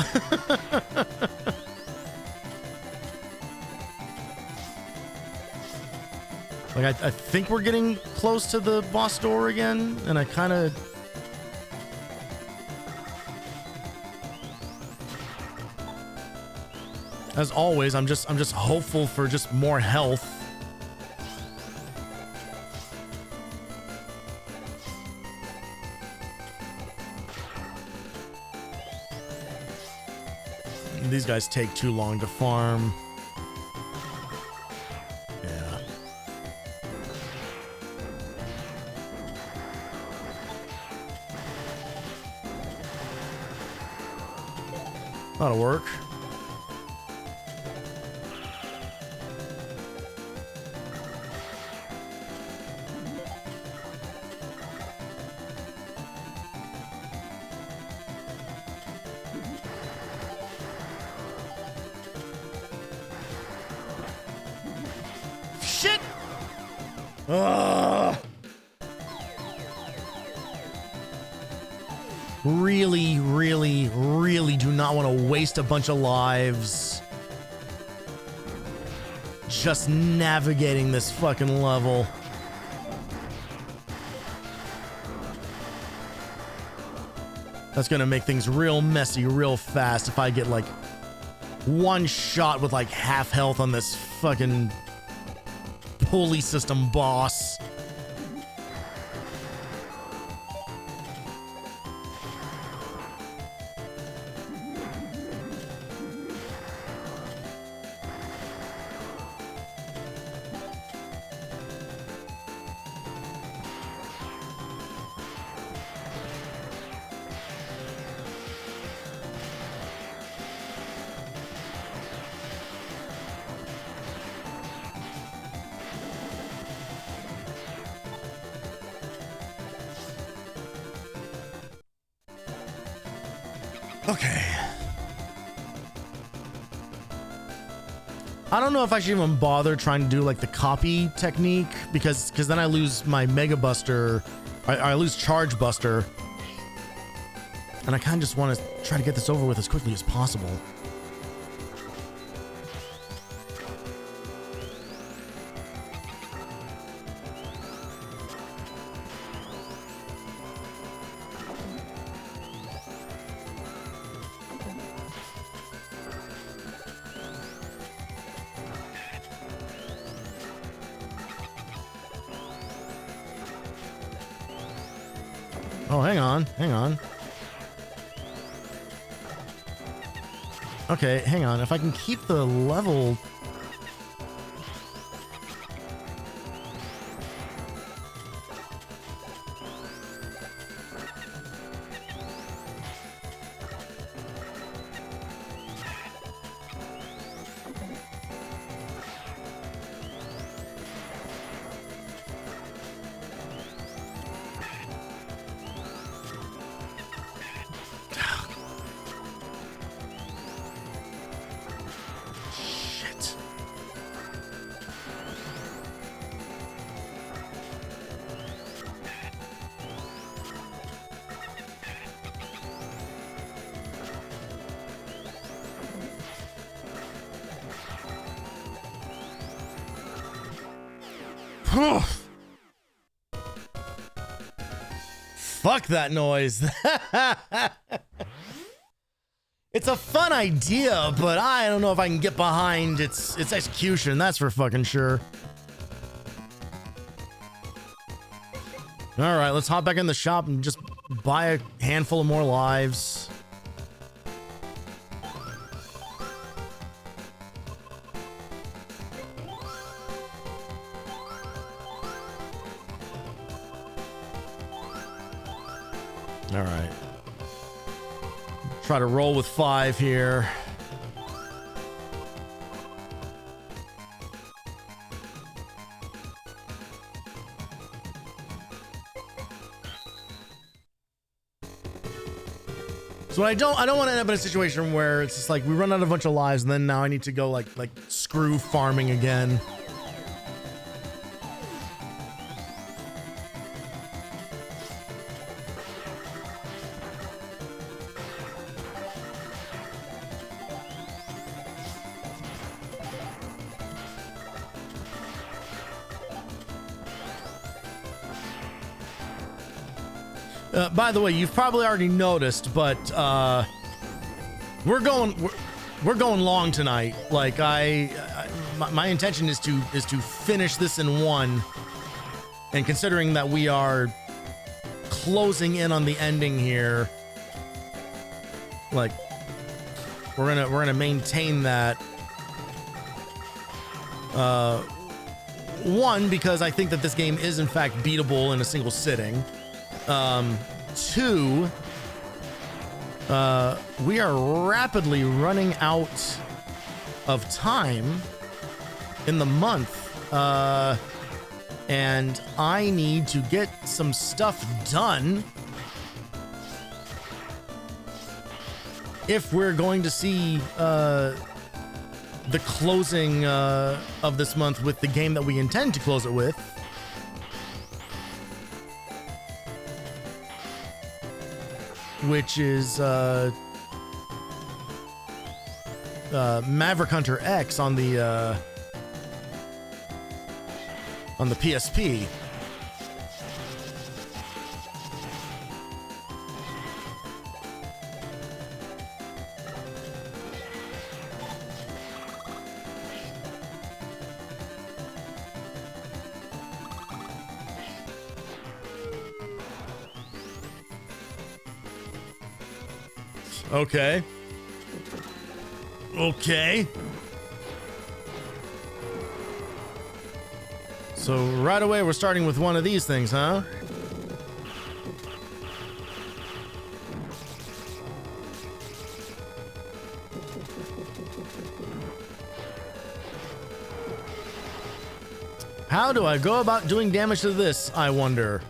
Like, I think we're getting close to the boss door again, and I kind of... As always, I'm just hopeful for just more health. These guys take too long to farm. Yeah. That'll work. Shit! Really, really, really do not want to waste a bunch of lives just navigating this fucking level. That's gonna make things real messy real fast if I get like one shot with like half health on this fucking pulley system boss. Okay. I don't know if I should even bother trying to do like the copy technique because then I lose my Mega Buster. I lose Charge Buster. And I kind of just want to try to get this over with as quickly as possible. Oh, hang on. Hang on. Okay, hang on. If I can keep the level... Fuck that noise. It's a fun idea, but I don't know if I can get behind its execution. That's for fucking sure. All right, let's hop back in the shop and just buy a handful of more lives. All right. Try to roll with 5 here. So I don't want to end up in a situation where it's just like we run out of a bunch of lives and then now I need to go like screw farming again. By the way, you've probably already noticed, but we're going long tonight. Like my intention is to finish this in one, and considering that we are closing in on the ending here, like we're gonna maintain that. One, because I think that this game is in fact beatable in a single sitting. 2, we are rapidly running out of time in the month, and I need to get some stuff done if we're going to see the closing of this month with the game that we intend to close it with. Which is Maverick Hunter X on the PSP. Okay. Okay. So right away we're starting with one of these things, huh? How do I go about doing damage to this, I wonder?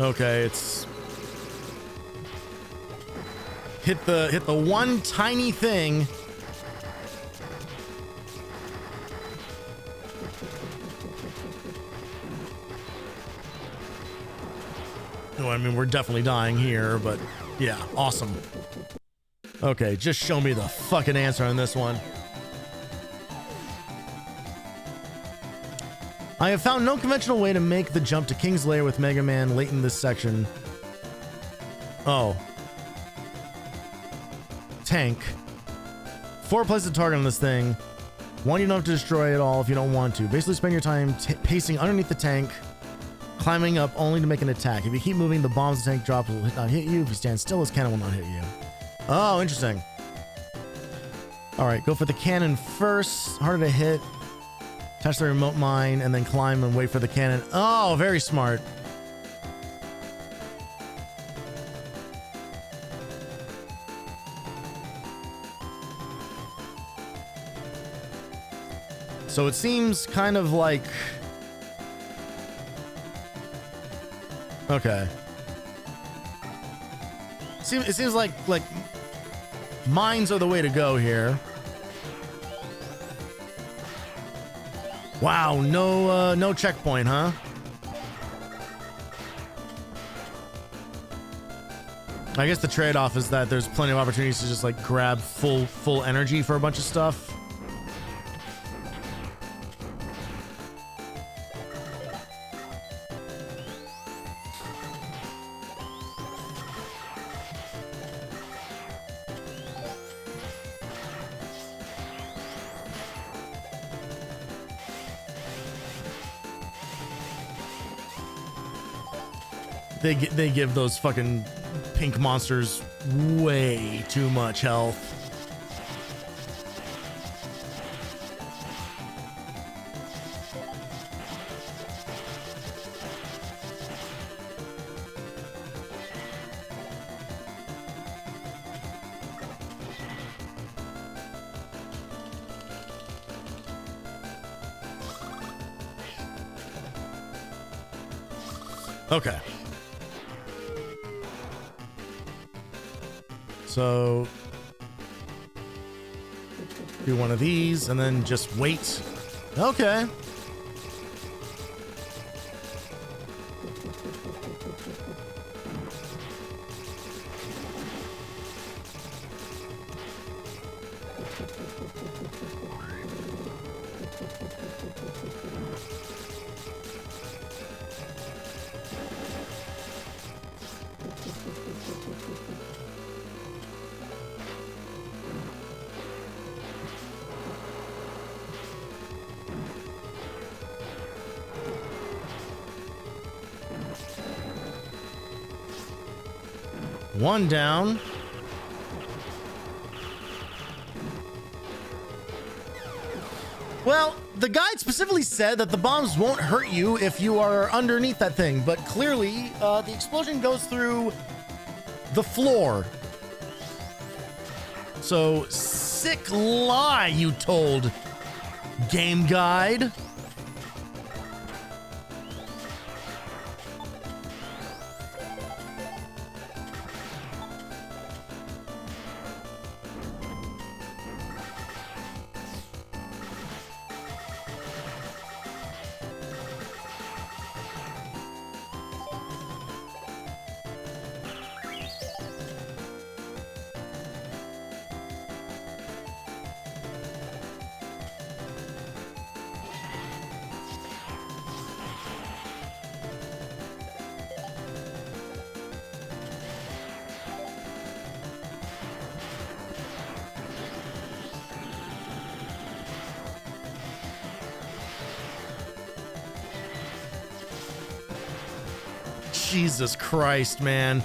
Okay, it's hit the one tiny thing. Oh, I mean, we're definitely dying here, but yeah, awesome. Okay, just show me the fucking answer on this one. I have found no conventional way to make the jump to King's Lair with Mega Man late in this section. Oh. Tank. 4 places to target on this thing. One, you don't have to destroy it all if you don't want to. Basically spend your time pacing underneath the tank, climbing up only to make an attack. If you keep moving, the bombs the tank drops will not hit you. If you stand still, this cannon will not hit you. Oh, interesting. All right, go for the cannon first. Harder to hit. Attach the remote mine and then climb and wait for the cannon. Oh, very smart. So it seems kind of like... Okay. It seems like mines are the way to go here. Wow, no checkpoint, huh? I guess the trade-off is that there's plenty of opportunities to just like grab full energy for a bunch of stuff. They give those fucking pink monsters way too much health. Okay. So do one of these and then just wait. Okay. One down. Well, the guide specifically said that the bombs won't hurt you if you are underneath that thing, but clearly the explosion goes through the floor. So, sick lie you told, game guide. Jesus Christ, man.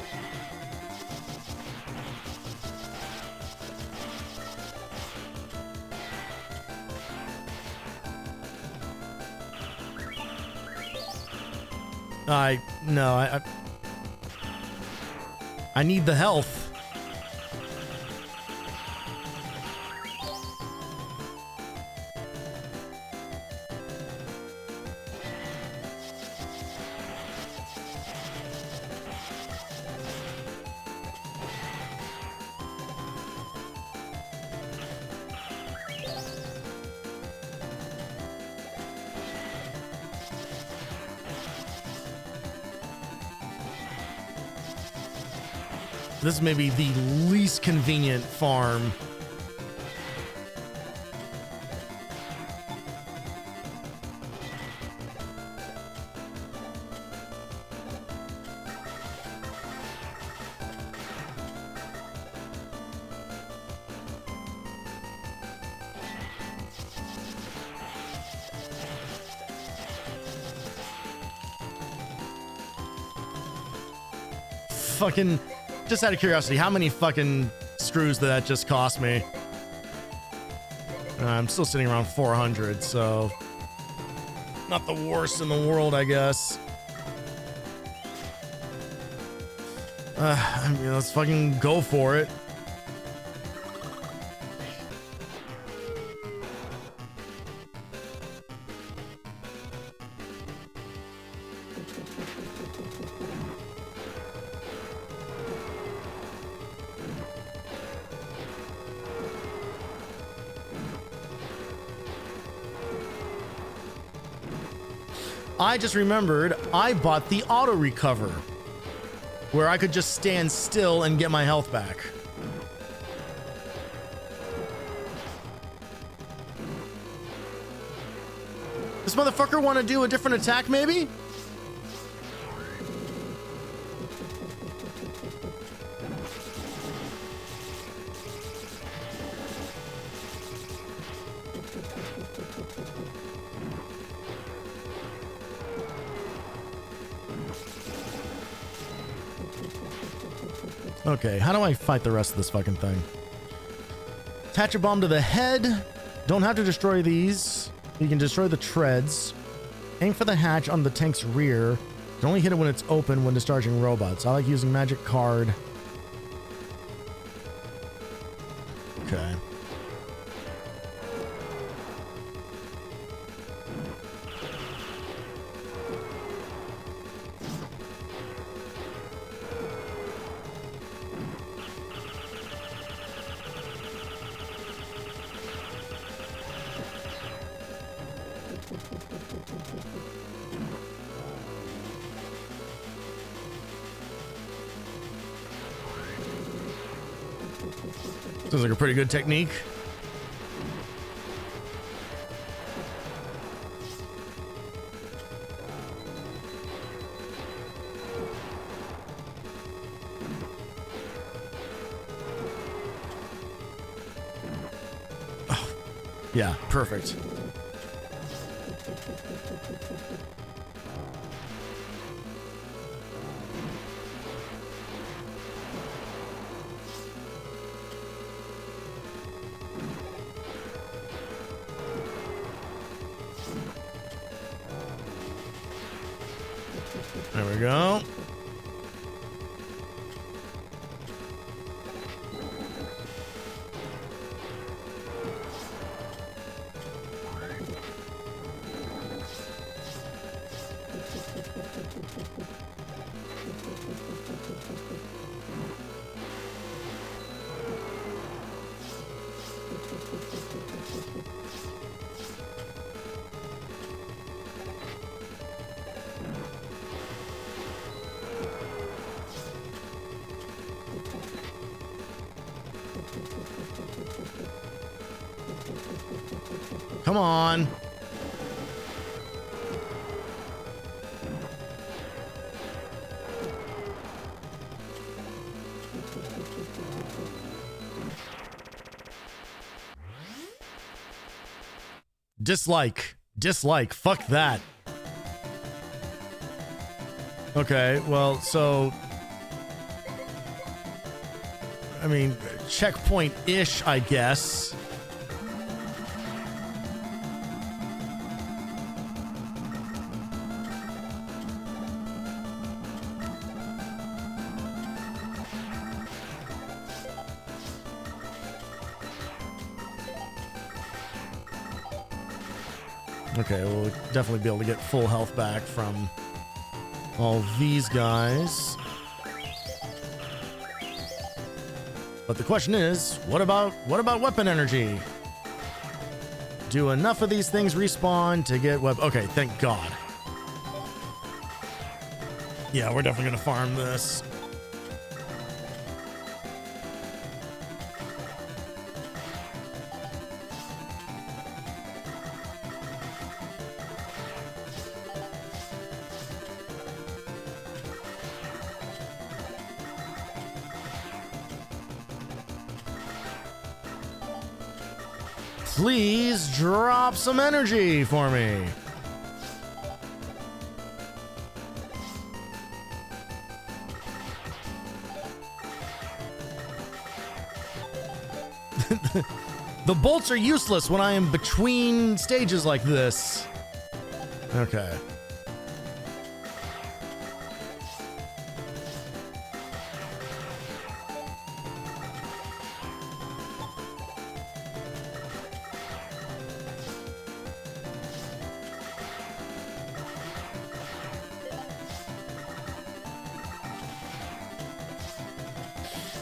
I need the health. This may be the least convenient farm. fucking, just out of curiosity, how many fucking screws did that just cost me? I'm still sitting around 400, so not the worst in the world, I guess. I mean, let's fucking go for it. I just remembered I bought the auto recover, where I could just stand still and get my health back. This motherfucker want to do a different attack, maybe? Okay, how do I fight the rest of this fucking thing? Attach a bomb to the head. Don't have to destroy these. You can destroy the treads. Aim for the hatch on the tank's rear. You can only hit it when it's open when discharging robots. I like using magic card. Okay. Sounds like a pretty good technique. Oh, yeah, perfect. There we go. Come on. Dislike. Fuck that. Okay, well, so I mean, checkpoint-ish, I guess. Okay, we'll definitely be able to get full health back from all these guys. But the question is, what about weapon energy? Do enough of these things respawn to get weapon? Okay, thank God. Yeah, we're definitely gonna farm this. Please drop some energy for me. The bolts are useless when I am between stages like this. Okay.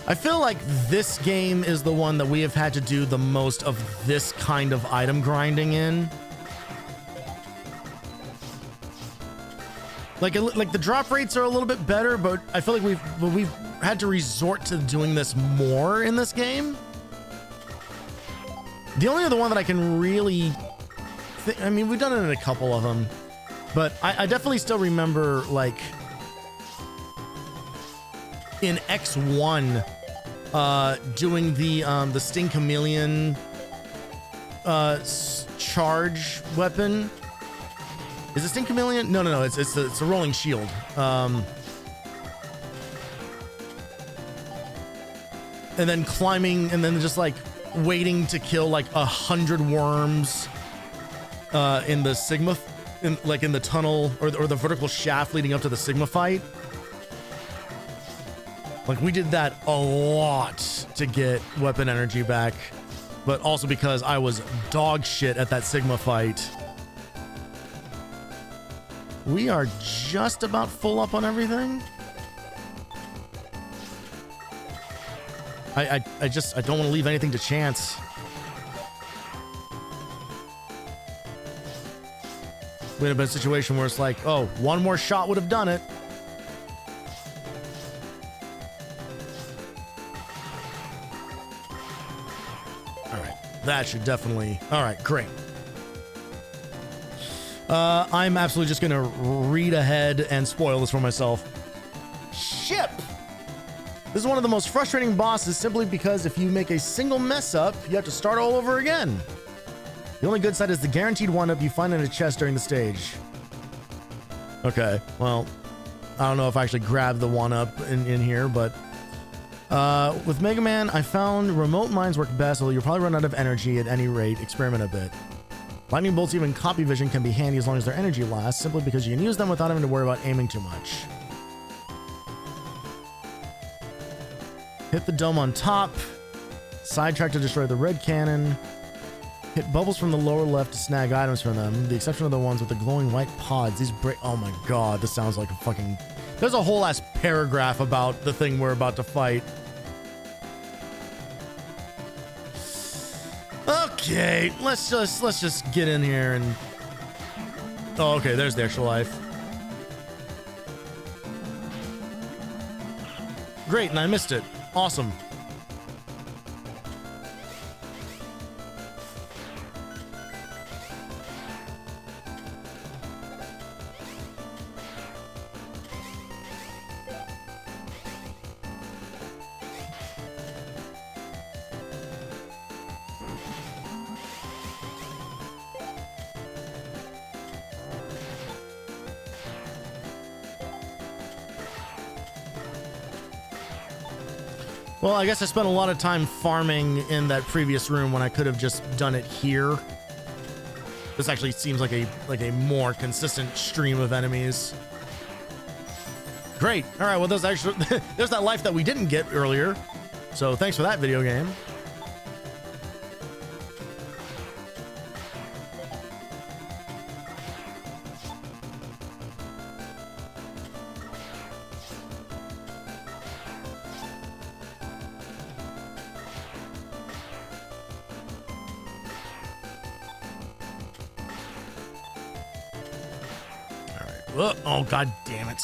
I feel like this game is the one that we have had to do the most of this kind of item grinding in. Like the drop rates are a little bit better, but I feel like we've had to resort to doing this more in this game. The only other one that I can really I mean, we've done it in a couple of them, but I definitely still remember, like, in X1, doing the Sting Chameleon charge weapon. Is it Sting Chameleon? No, it's a rolling shield. And then climbing, and then just like waiting to kill like 100 worms in the Sigma, in the tunnel or the vertical shaft leading up to the Sigma fight. Like, we did that a lot to get weapon energy back, but also because I was dog shit at that Sigma fight. We are just about full up on everything. I don't want to leave anything to chance. We'd have been in a situation where it's like, oh, one more shot would have done it. That should definitely... All right, great. I'm absolutely just going to read ahead and spoil this for myself. Ship! This is one of the most frustrating bosses simply because if you make a single mess up, you have to start all over again. The only good side is the guaranteed one-up you find in a chest during the stage. Okay, well, I don't know if I actually grabbed the one-up in here, but... with Mega Man, I found remote mines work best, although you'll probably run out of energy at any rate. Experiment a bit. Lightning bolts, even copy vision, can be handy as long as their energy lasts, simply because you can use them without having to worry about aiming too much. Hit the dome on top. Sidetrack to destroy the red cannon. Hit bubbles from the lower left to snag items from them, with the exception of the ones with the glowing white pods. These break... Oh my god, this sounds like a fucking... There's a whole ass paragraph about the thing we're about to fight. Okay, let's just get in here and... Oh, okay, there's the extra life. Great, and I missed it. Awesome. Well, I guess I spent a lot of time farming in that previous room when I could have just done it here. This actually seems like a more consistent stream of enemies. Great. All right. Well, there's that life that we didn't get earlier. So thanks for that, video game. Oh, god damn it.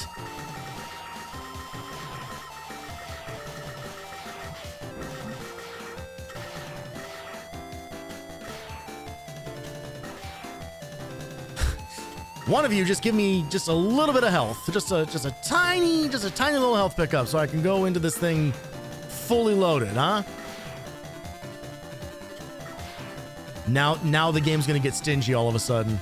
One of you just give me just a little bit of health. Just a tiny little health pickup so I can go into this thing fully loaded, huh? Now the game's gonna get stingy all of a sudden.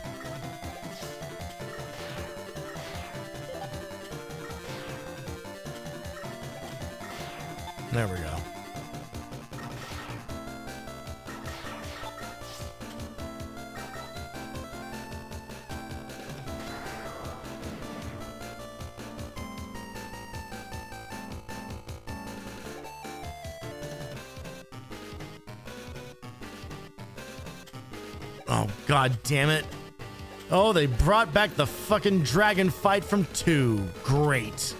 There we go. Oh, god damn it. Oh, they brought back the fucking dragon fight from 2. Great.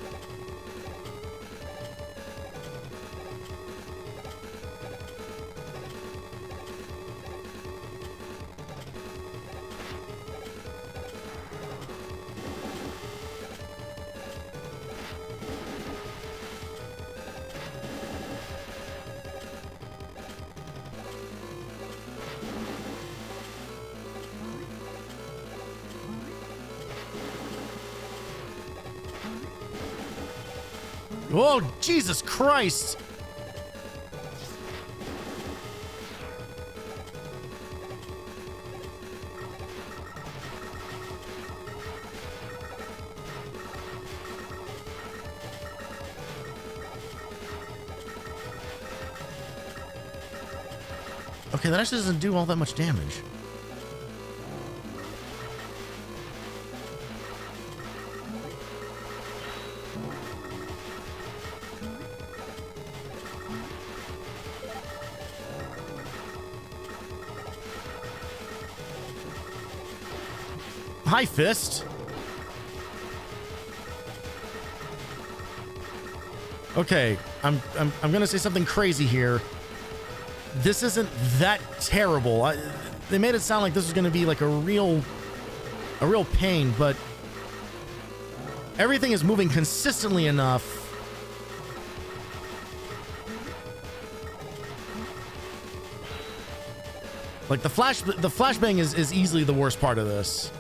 Oh, Jesus Christ! Okay, that actually doesn't do all that much damage. Hi, Fist. Okay, I'm gonna say something crazy here. This isn't that terrible. They made it sound like this was gonna be like a real pain, but everything is moving consistently enough. Like the flashbang is easily the worst part of this.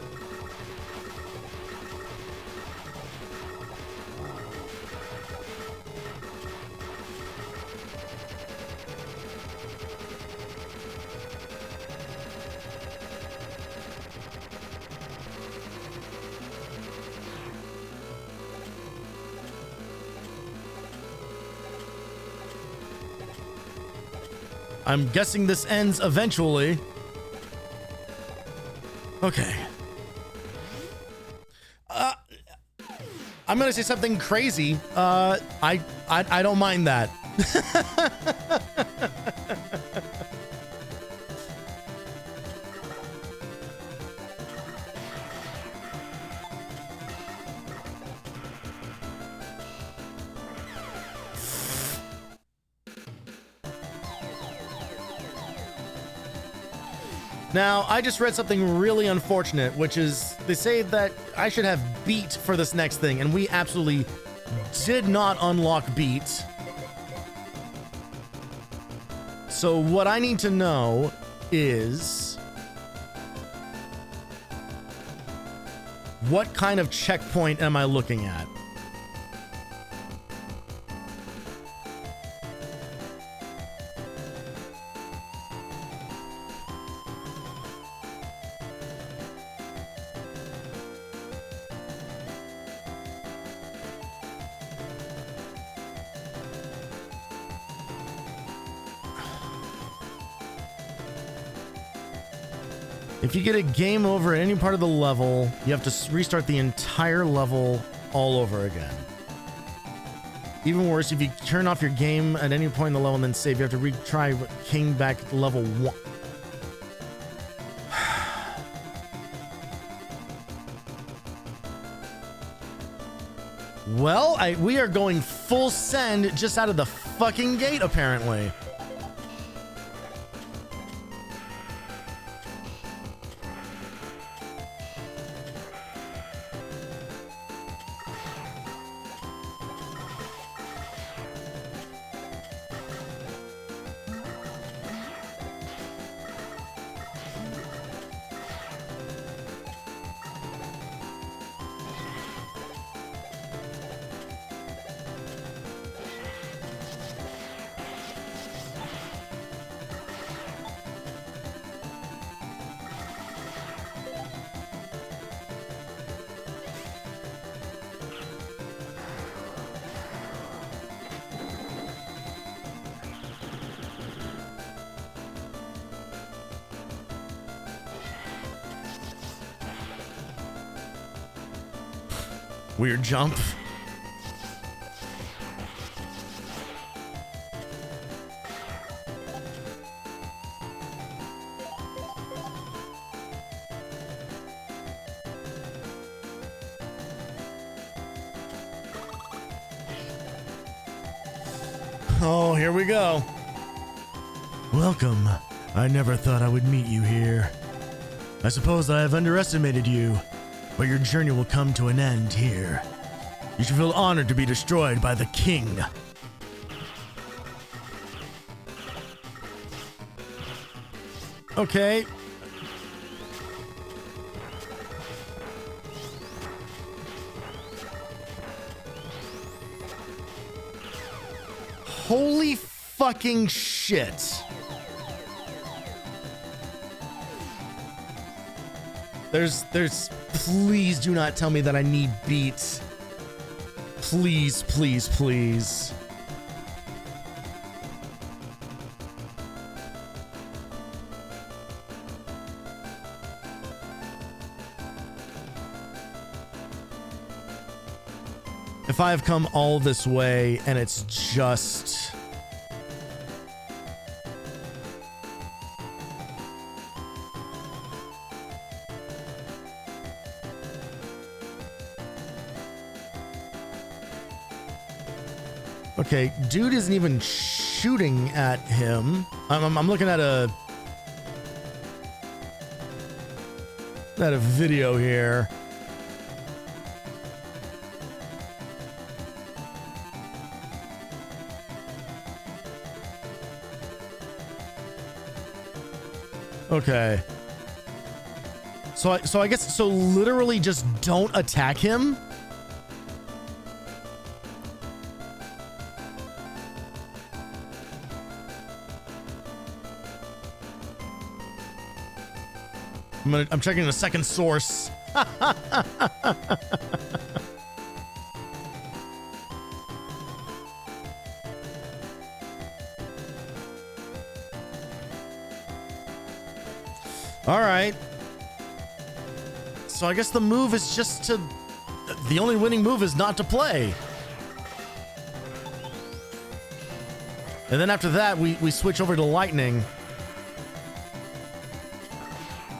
I'm guessing this ends eventually. Okay. I'm gonna say something crazy. I don't mind that. Now, I just read something really unfortunate, which is they say that I should have beat for this next thing, and we absolutely did not unlock beat. So what I need to know is what kind of checkpoint am I looking at? If you get a game over at any part of the level, you have to restart the entire level all over again. Even worse, if you turn off your game at any point in the level and then save, you have to retry King back at level 1. Well, we are going full send just out of the fucking gate, apparently. Weird jump. Oh, here we go. Welcome. I never thought I would meet you here. I suppose I have underestimated you, but your journey will come to an end here. You should feel honored to be destroyed by the king. Okay. Holy fucking shit. Please do not tell me that I need beats. Please, please, please. If I've come all this way and it's just... Okay, dude isn't even shooting at him. I'm looking at a video here. Okay. So I guess literally just don't attack him. I'm checking a second source. All right. So I guess the move is just to... The only winning move is not to play. And then after that, we switch over to lightning.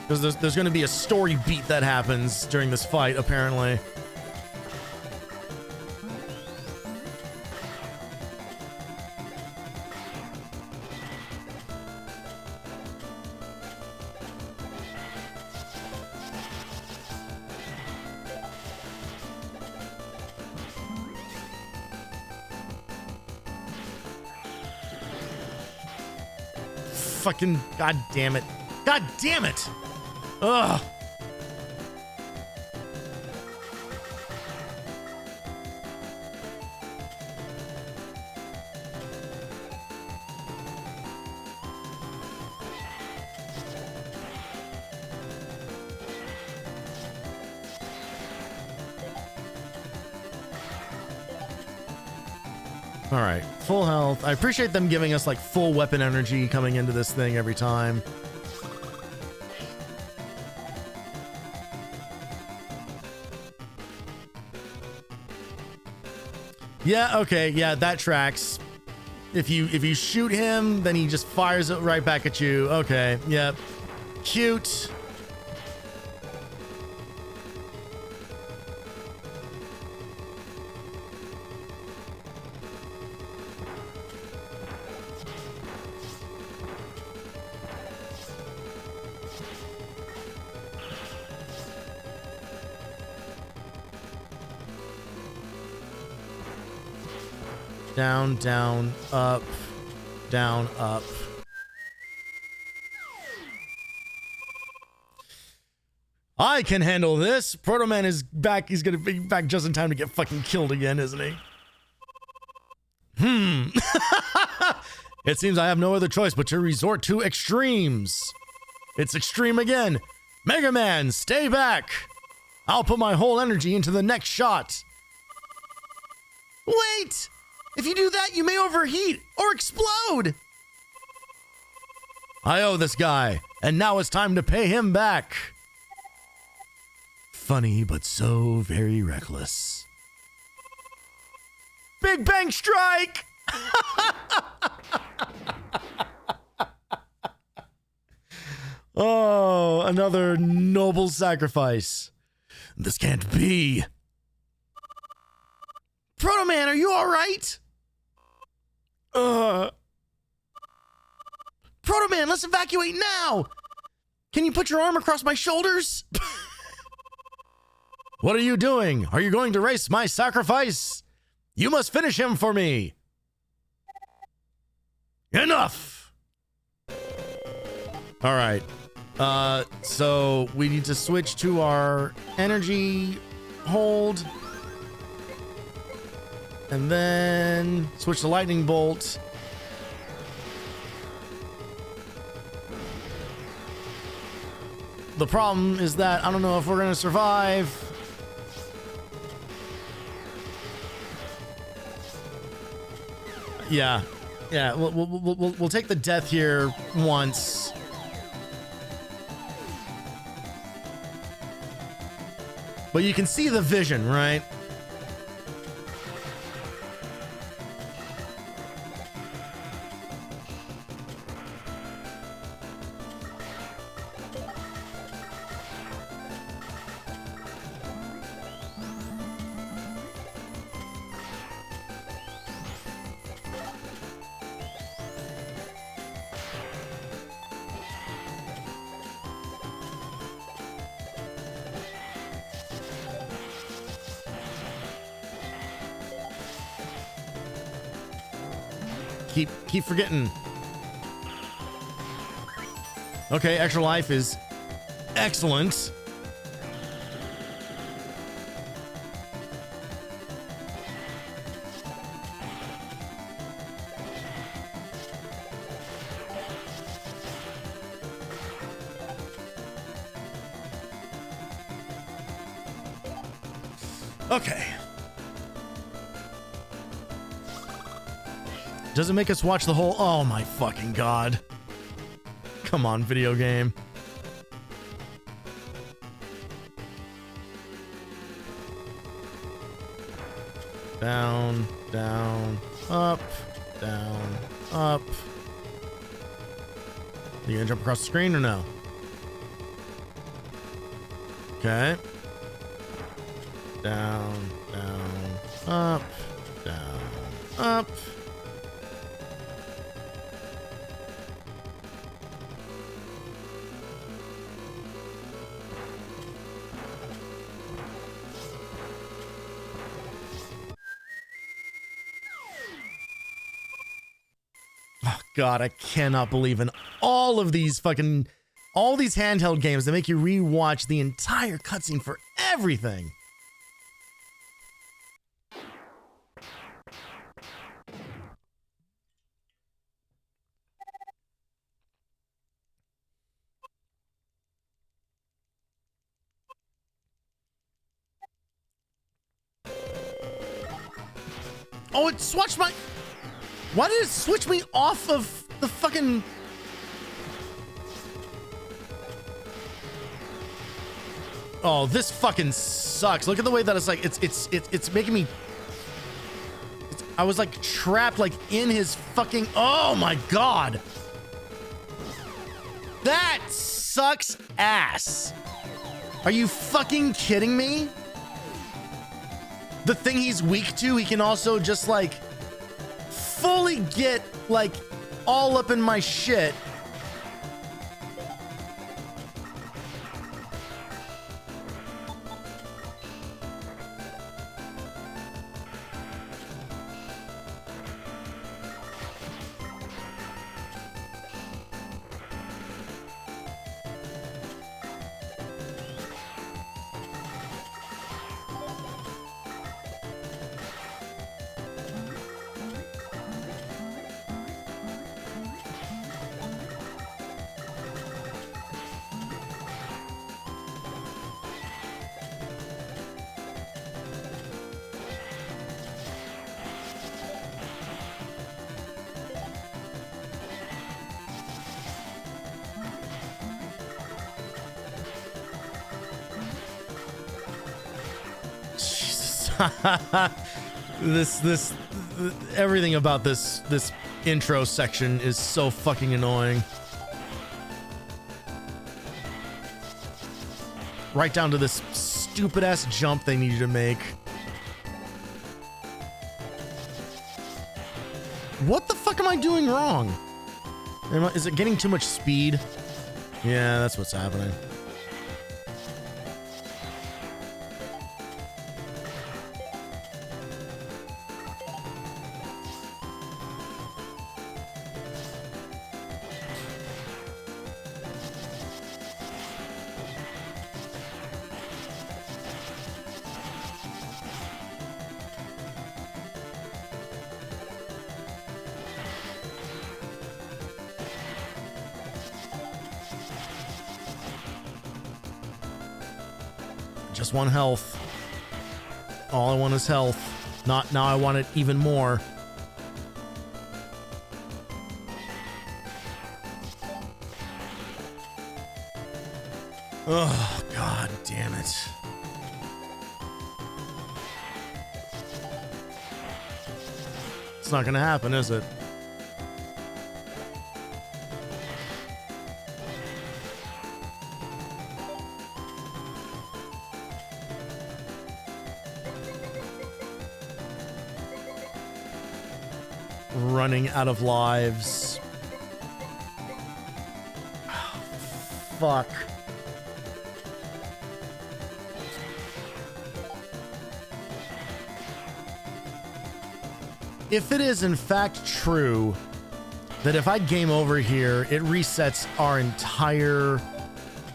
Because there's going to be a story beat that happens during this fight, apparently. Fucking god damn it. God damn it! Ugh. All right, full health. I appreciate them giving us like full weapon energy coming into this thing every time. Yeah, okay, yeah, that tracks. If you shoot him, then he just fires it right back at you. Okay, yep. Cute. Down, down, up, down, up. I can handle this. Proto Man is back. He's gonna be back just in time to get fucking killed again, isn't he? It seems I have no other choice but to resort to extremes. It's extreme again. Mega Man, stay back. I'll put my whole energy into the next shot. Wait! If you do that, you may overheat or explode. I owe this guy, and now it's time to pay him back. Funny, but so very reckless. Big Bang Strike! Oh, another noble sacrifice. This can't be. Proto Man, are you all right? Proto Man, let's evacuate now! Can you put your arm across my shoulders? What are you doing? Are you going to race my sacrifice? You must finish him for me. Enough! Alright. So we need to switch to our energy hold. And then switch to lightning bolt. The problem is that I don't know if we're gonna survive. Yeah, we'll take the death here once. But you can see the vision, right? Keep forgetting. Okay, extra life is excellent. Okay. Does it make us watch the whole? Oh my fucking god. Come on, video game. Down, down, up, down, up. You gonna jump across the screen or no? Okay. Down, down, up, down, up. God, I cannot believe in all of these all these handheld games that make you rewatch the entire cutscene for everything. Oh, it switched my... Why did it switch me off of the fucking... Oh, this fucking sucks. Look at the way that it's like, it's making me... I was like trapped like in his fucking... Oh my god. That sucks ass. Are you fucking kidding me? The thing he's weak to, he can also just like... fully get like all up in my shit. this everything about this intro section is so fucking annoying. Right down to this stupid ass jump they needed to make. What the fuck am I doing wrong? Is it getting too much speed? Yeah, that's what's happening. Just want health. All I want is health. Not now I want it even more. Oh, god damn it. It's not gonna happen, is it? Running out of lives. Oh, fuck. If it is in fact true that if I game over here, it resets our entire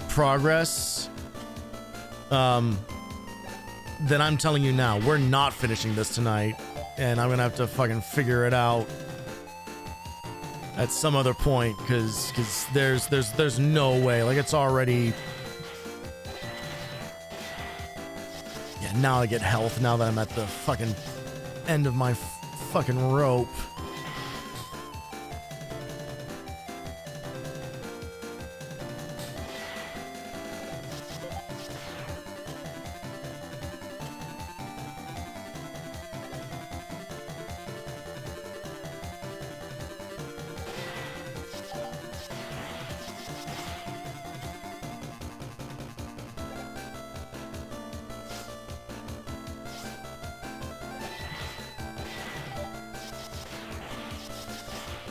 progress, then I'm telling you now, we're not finishing this tonight. And I'm gonna have to fucking figure it out at some other point, because there's no way. Like, it's already... Yeah, now I get health now that I'm at the fucking end of my fucking rope.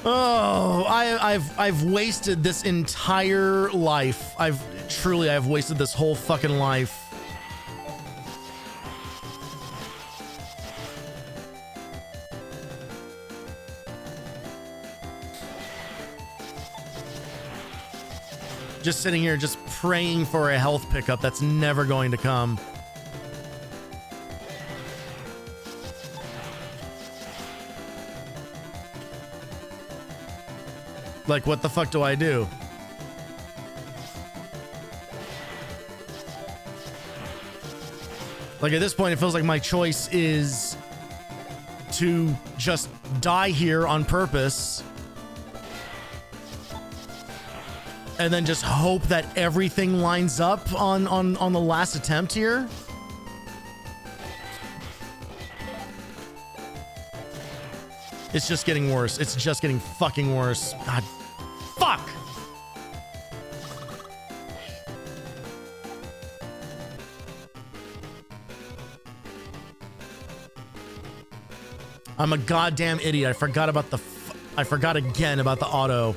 Oh, I've wasted this entire life. I've wasted this whole fucking life. Just sitting here, just praying for a health pickup that's never going to come. Like, what the fuck do I do? Like, at this point, it feels like my choice is to just die here on purpose and then just hope that everything lines up on the last attempt here. It's just getting worse. It's just getting fucking worse. God, fuck! I'm a goddamn idiot. I forgot about I forgot again about the auto.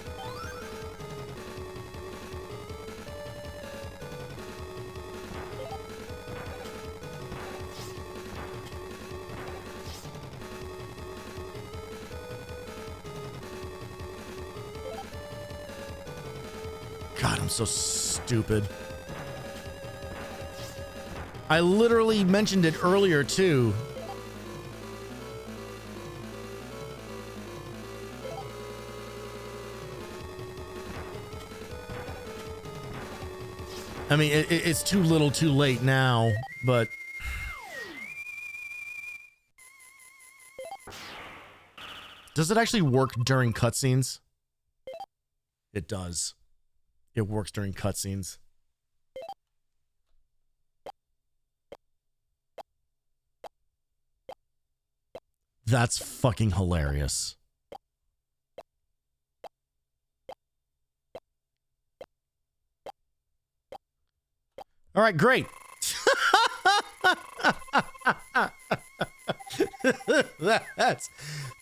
God, I'm so stupid. I literally mentioned it earlier, too. I mean, it's too little too late now, but... Does it actually work during cutscenes? It does. It works during cutscenes. That's fucking hilarious. All right, great.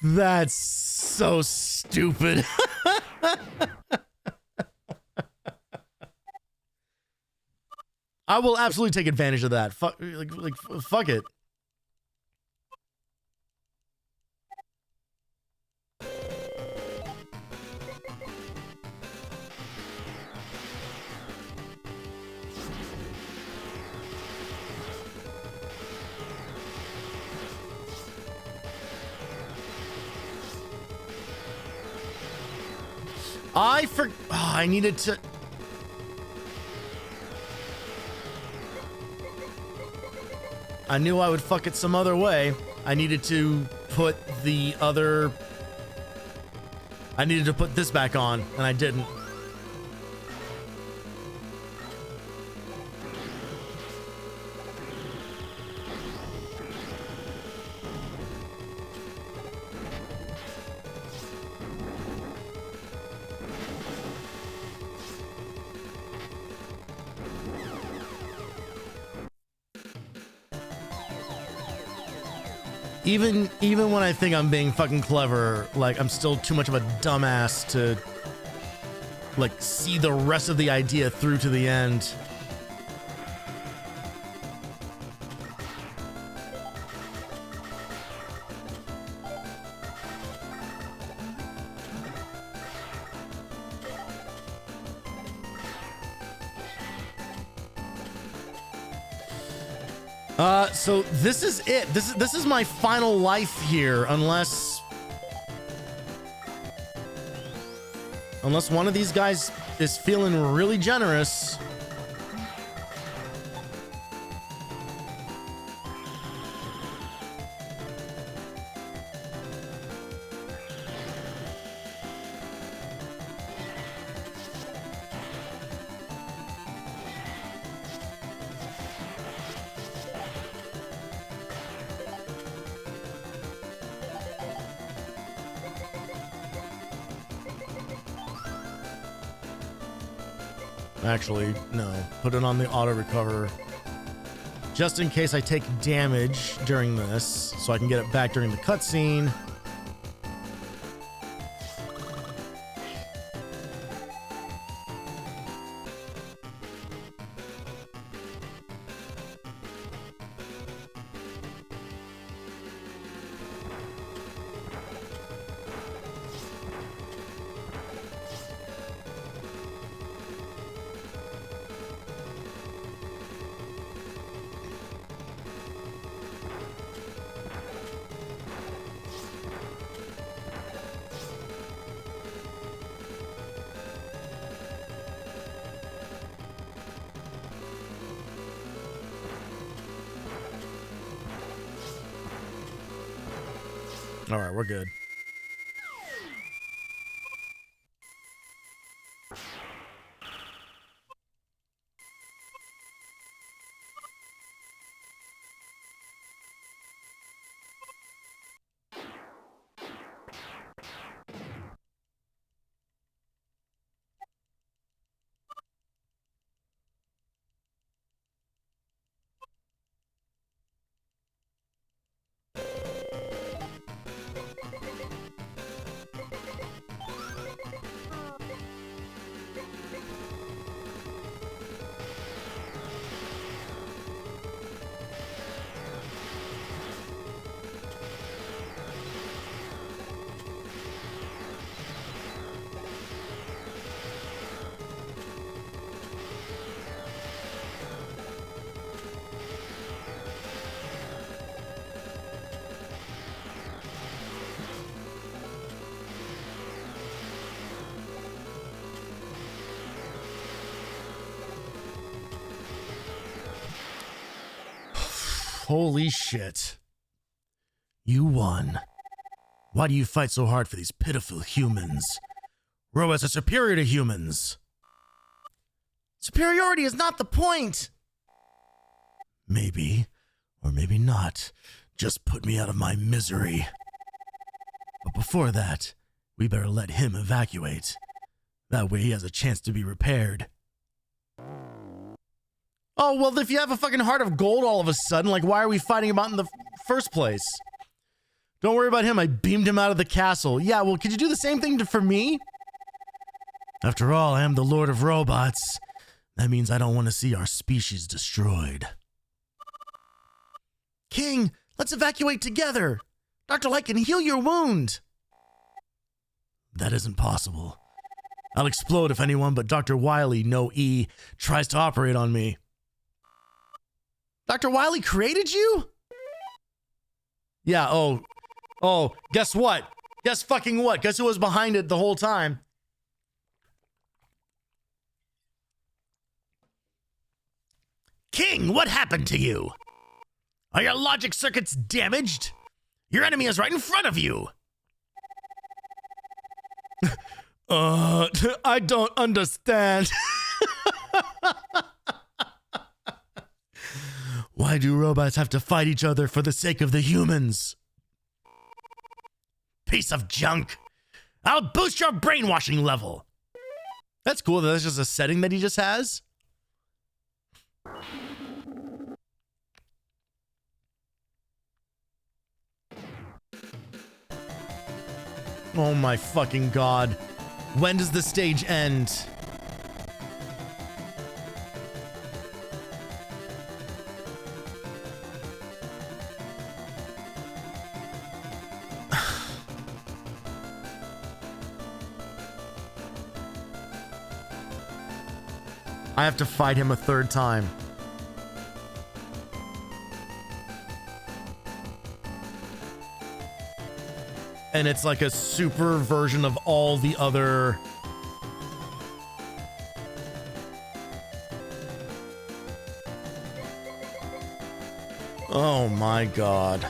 that's so stupid. I will absolutely take advantage of that. Fuck, fuck it. I needed to. I knew I would fuck it some other way. I needed to put the other. I needed to put this back on, and I didn't. Even when I think I'm being fucking clever, like, I'm still too much of a dumbass to, like, see the rest of the idea through to the end. So this is it. This is my final life here, unless one of these guys is feeling really generous. Actually, no. Put it on the auto recover. Just in case I take damage during this, so I can get it back during the cutscene. All right, we're good. Holy shit. You won. Why do you fight so hard for these pitiful humans? Robots are superior to humans. Superiority is not the point. Maybe, or maybe not. Just put me out of my misery. But before that, we better let him evacuate. That way he has a chance to be repaired. Oh, well, if you have a fucking heart of gold all of a sudden, like, why are we fighting about in the first place? Don't worry about him. I beamed him out of the castle. Yeah, well, could you do the same thing for me? After all, I am the Lord of Robots. That means I don't want to see our species destroyed. King, let's evacuate together. Dr. Light can heal your wound. That isn't possible. I'll explode if anyone but Dr. Wily, no E, tries to operate on me. Dr. Wily created you? Yeah, oh, guess what? Guess fucking what? Guess who was behind it the whole time? King, what happened to you? Are your logic circuits damaged? Your enemy is right in front of you. I don't understand. Why do robots have to fight each other for the sake of the humans? Piece of junk. I'll boost your brainwashing level. That's cool. That's just a setting that he just has. Oh my fucking god. When does the stage end? I have to fight him a third time. And it's like a super version of all the other... Oh my god.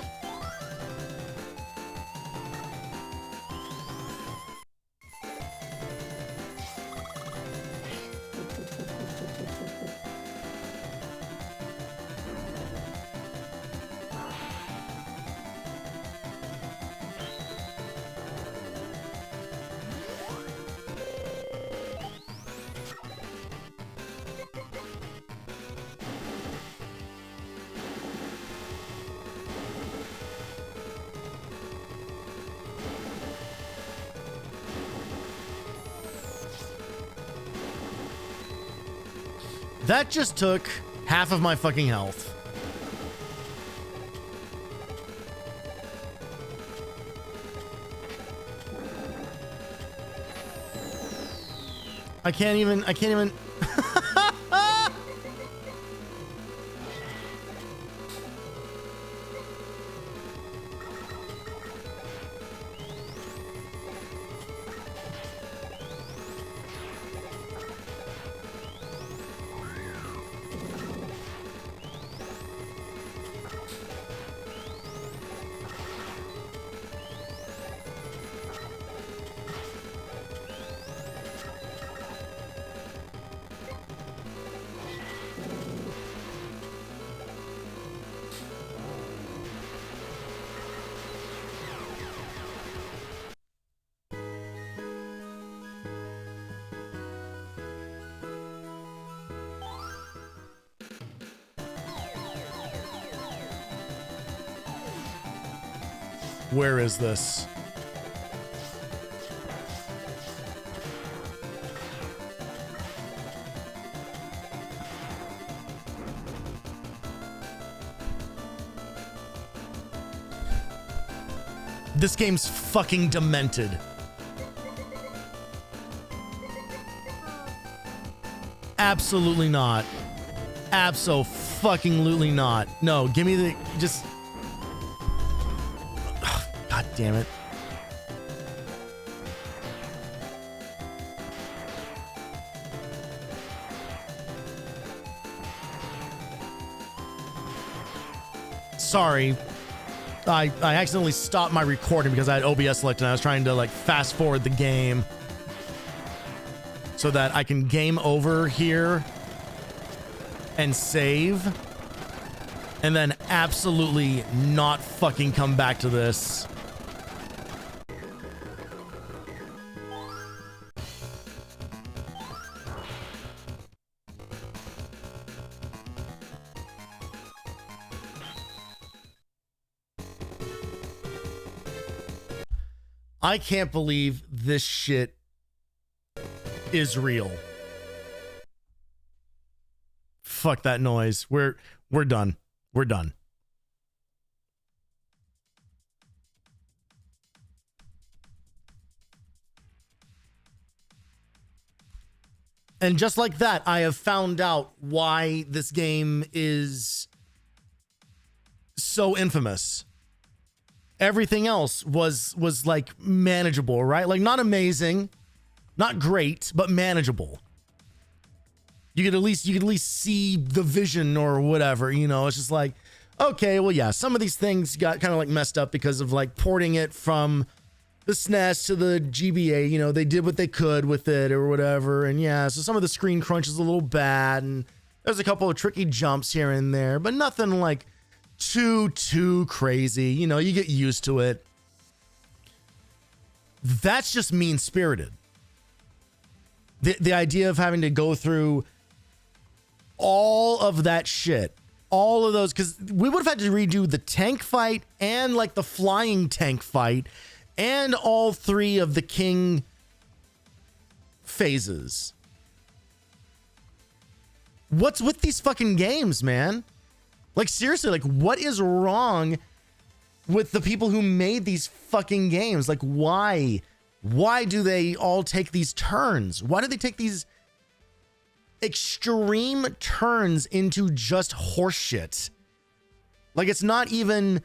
That just took half of my fucking health. I can't even. Where is this? This game's fucking demented. Absolutely not. Abso-fucking-lutely not. No, give me the... just... God damn it. Sorry. I accidentally stopped my recording because I had OBS selected and I was trying to like fast forward the game so that I can game over here and save and then absolutely not fucking come back to this. I can't believe this shit is real. Fuck that noise. We're done. We're done. And just like that, I have found out why this game is so infamous. Everything else was like manageable, right? Like not amazing, not great, but manageable. You could at least see the vision or whatever, you know. It's just like, okay, well, yeah, some of these things got kind of like messed up because of like porting it from the SNES to the GBA. You know, they did what they could with it or whatever. And yeah, so some of the screen crunch is a little bad, and there's a couple of tricky jumps here and there, but nothing like too crazy. You know, you get used to it. That's just mean-spirited. The idea of having to go through all of that shit, all of those, because we would have had to redo the tank fight and like the flying tank fight and all three of the king phases. What's with these fucking games, man? Like, seriously, like, what is wrong with the people who made these fucking games? Like, why? Why do they all take these turns? Why do they take these extreme turns into just horseshit? Like, it's not even...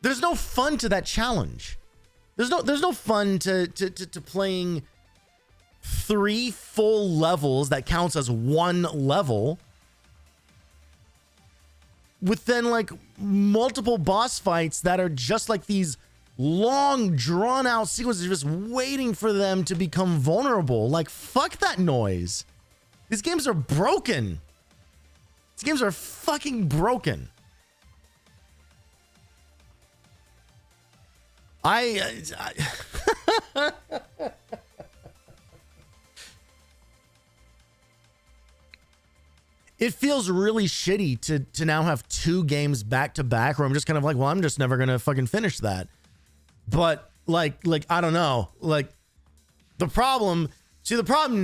There's no fun to that challenge. There's no fun to playing 3 full levels that counts as 1 level with then like multiple boss fights that are just like these long drawn out sequences just waiting for them to become vulnerable. Like, fuck that noise. These games are broken. These games are fucking broken. It feels really shitty to now have 2 games back to back where I'm just kind of like, well, I'm just never going to fucking finish that. But like, I don't know, like the problem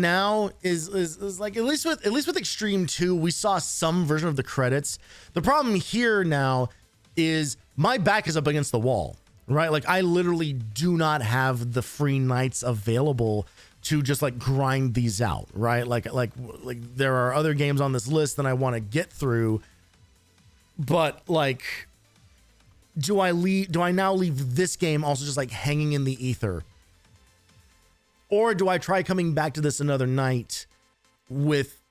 now is like, at least with Extreme 2, we saw some version of the credits. The problem here now is my back is up against the wall, right? Like, I literally do not have the free nights available to just like grind these out, right? Like there are other games on this list that I want to get through, but like, do I now leave this game also just like hanging in the ether? Or do I try coming back to this another night with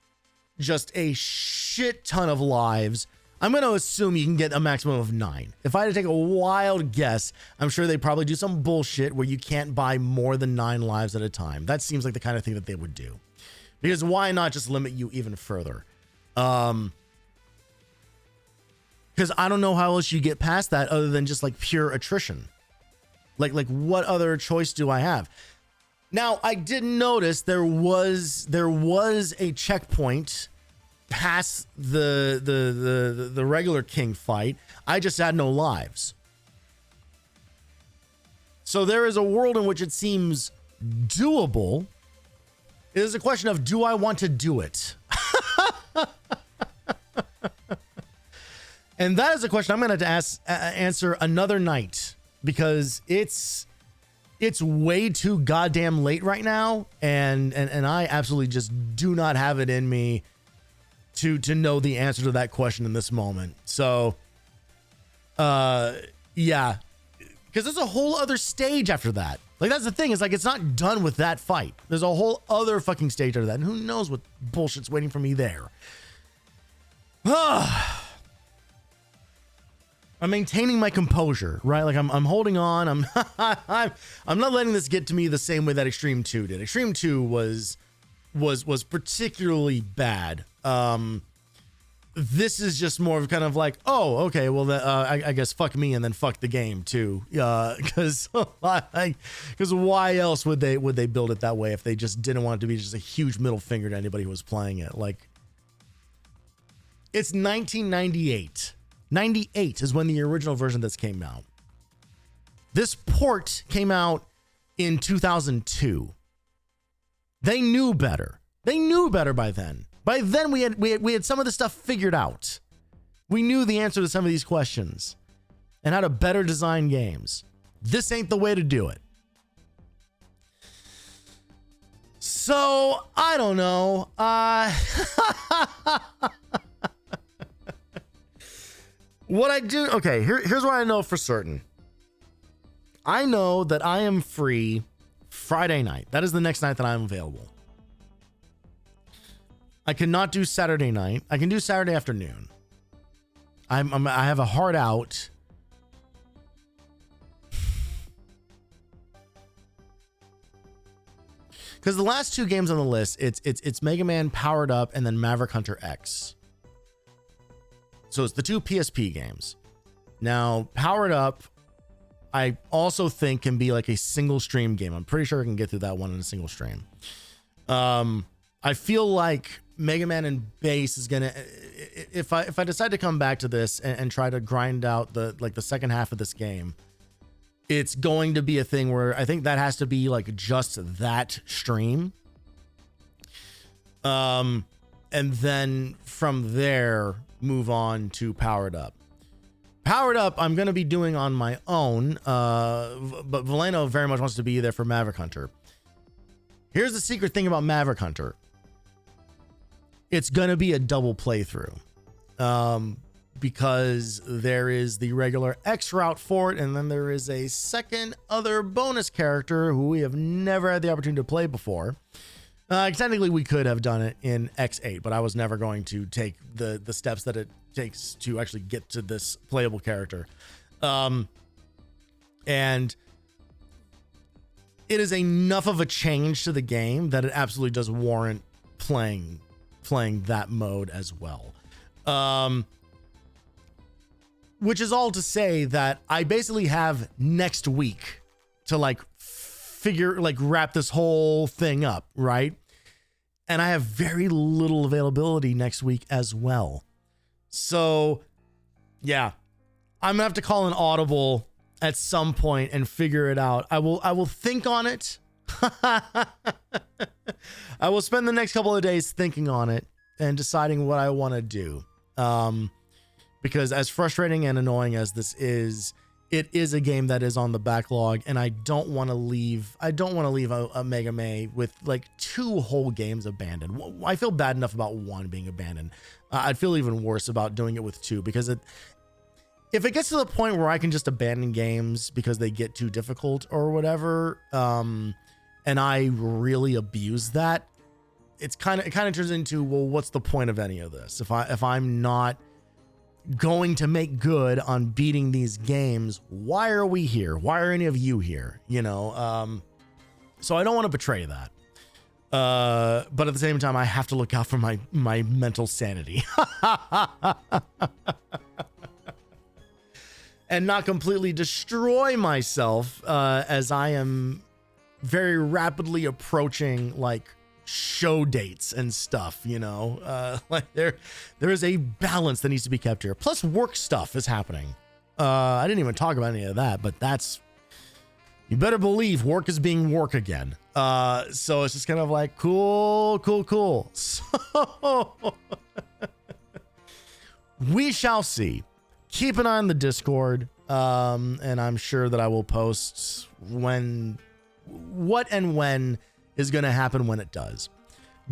just a shit ton of lives? I'm going to assume you can get a maximum of 9. If I had to take a wild guess, I'm sure they probably do some bullshit where you can't buy more than 9 lives at a time. That seems like the kind of thing that they would do. Because why not just limit you even further? Because I don't know how else you get past that other than just like pure attrition. Like what other choice do I have? Now, I did notice there was a checkpoint past the regular king fight. I just had no lives. So there is a world in which it seems doable. It is a question of, do I want to do it? And that is a question I'm going to have to answer another night, because it's way too goddamn late right now, and I absolutely just do not have it in me to know the answer to that question in this moment. So, yeah, because there's a whole other stage after that. Like, that's the thing, is like, it's not done with that fight. There's a whole other fucking stage after that, and who knows what bullshit's waiting for me there. I'm maintaining my composure, right? Like, I'm holding on. I'm not letting this get to me the same way that Extreme 2 did. Extreme 2 was particularly bad. This is just more of kind of like, oh, okay, well, I guess fuck me and then fuck the game too. Because why else would they build it that way if they just didn't want it to be just a huge middle finger to anybody who was playing it? Like, it's 1998. 98 is when the original version of this came out. This port came out in 2002. They knew better. They knew better by then. By then, we had some of this stuff figured out. We knew the answer to some of these questions and how to better design games. This ain't the way to do it. So, I don't know. What I do... Okay, here's what I know for certain. I know that I am free Friday night. That is the next night that I'm available. I cannot do Saturday night. I can do Saturday afternoon. I have a hard out. Because the last two games on the list, it's Mega Man Powered Up and then Maverick Hunter X. So it's the two PSP games. Now, Powered Up, I also think can be like a single stream game. I'm pretty sure I can get through that one in a single stream. I feel like Mega Man and Bass is gonna, if I decide to come back to this and try to grind out the second half of this game, it's going to be a thing where I think that has to be like just that stream. And then from there move on to Powered Up. Powered Up, I'm going to be doing on my own, but Valeno very much wants to be there for Maverick Hunter. Here's the secret thing about Maverick Hunter. It's going to be a double playthrough, because there is the regular X route for it, and then there is a second other bonus character who we have never had the opportunity to play before. Technically, we could have done it in X8, but I was never going to take the steps that it takes to actually get to this playable character. And it is enough of a change to the game that it absolutely does warrant playing that mode as well. Which is all to say that I basically have next week to wrap this whole thing up, right? And I have very little availability next week as well. So, yeah, I'm gonna have to call an audible at some point and figure it out. I will think on it. I will spend the next couple of days thinking on it and deciding what I want to do. Because as frustrating and annoying as this is, it is a game that is on the backlog, and I don't want to leave a Mega Man with like 2 whole games abandoned. I feel bad enough about 1 being abandoned. I'd feel even worse about doing it with 2, because if it gets to the point where I can just abandon games because they get too difficult or whatever, and I really abuse that, it kind of turns into, well, what's the point of any of this if I'm not going to make good on beating these games? Why are we here? Why are any of you here? So I don't want to betray that. But at the same time, I have to look out for my mental sanity and not completely destroy myself, as I am very rapidly approaching like show dates and stuff, like there is a balance that needs to be kept here. Plus work stuff is happening. I didn't even talk about any of that, but you better believe work is being work again. So it's just kind of like, cool. So we shall see. Keep an eye on the Discord. And I'm sure that I will post what and when is going to happen when it does.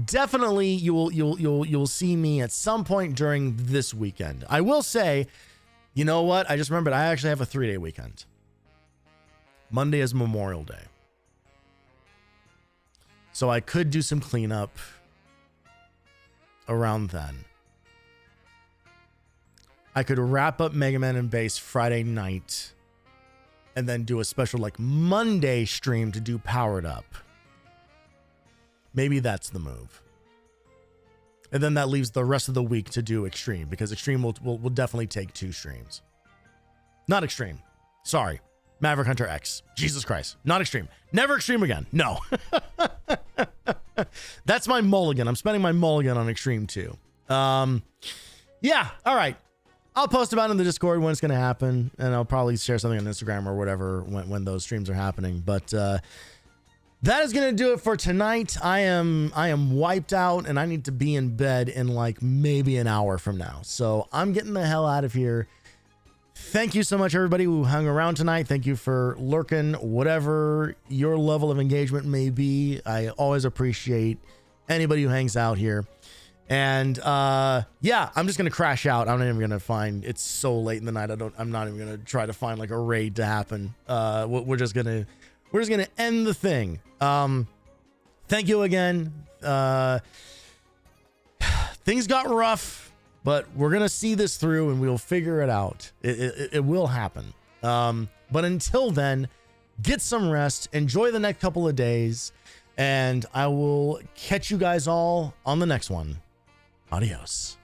Definitely you'll see me at some point during this weekend. I will say, you know what? I just remembered I actually have a 3-day weekend. Monday is Memorial Day. So I could do some cleanup around then. I could wrap up Mega Man and Bass Friday night and then do a special like Monday stream to do Powered Up. Maybe that's the move. And then that leaves the rest of the week to do Extreme, because Extreme will definitely take 2 streams. Not Extreme. Sorry. Maverick Hunter X. Jesus Christ. Not Extreme. Never Extreme again. No. That's my mulligan. I'm spending my mulligan on Extreme too. Yeah. All right. I'll post about it in the Discord when it's going to happen, and I'll probably share something on Instagram or whatever when those streams are happening. But that is going to do it for tonight. I am wiped out, and I need to be in bed in like maybe an hour from now. So I'm getting the hell out of here. Thank you so much, everybody who hung around tonight. Thank you for lurking, whatever your level of engagement may be. I always appreciate anybody who hangs out here. And yeah, I'm just gonna crash out. I'm not even gonna find. It's so late in the night. I'm not even gonna try to find like a raid to happen. We're just gonna end the thing. Thank you again. Things got rough, but we're gonna see this through, and we'll figure it out. It will happen. But until then, get some rest. Enjoy the next couple of days, and I will catch you guys all on the next one. Adios.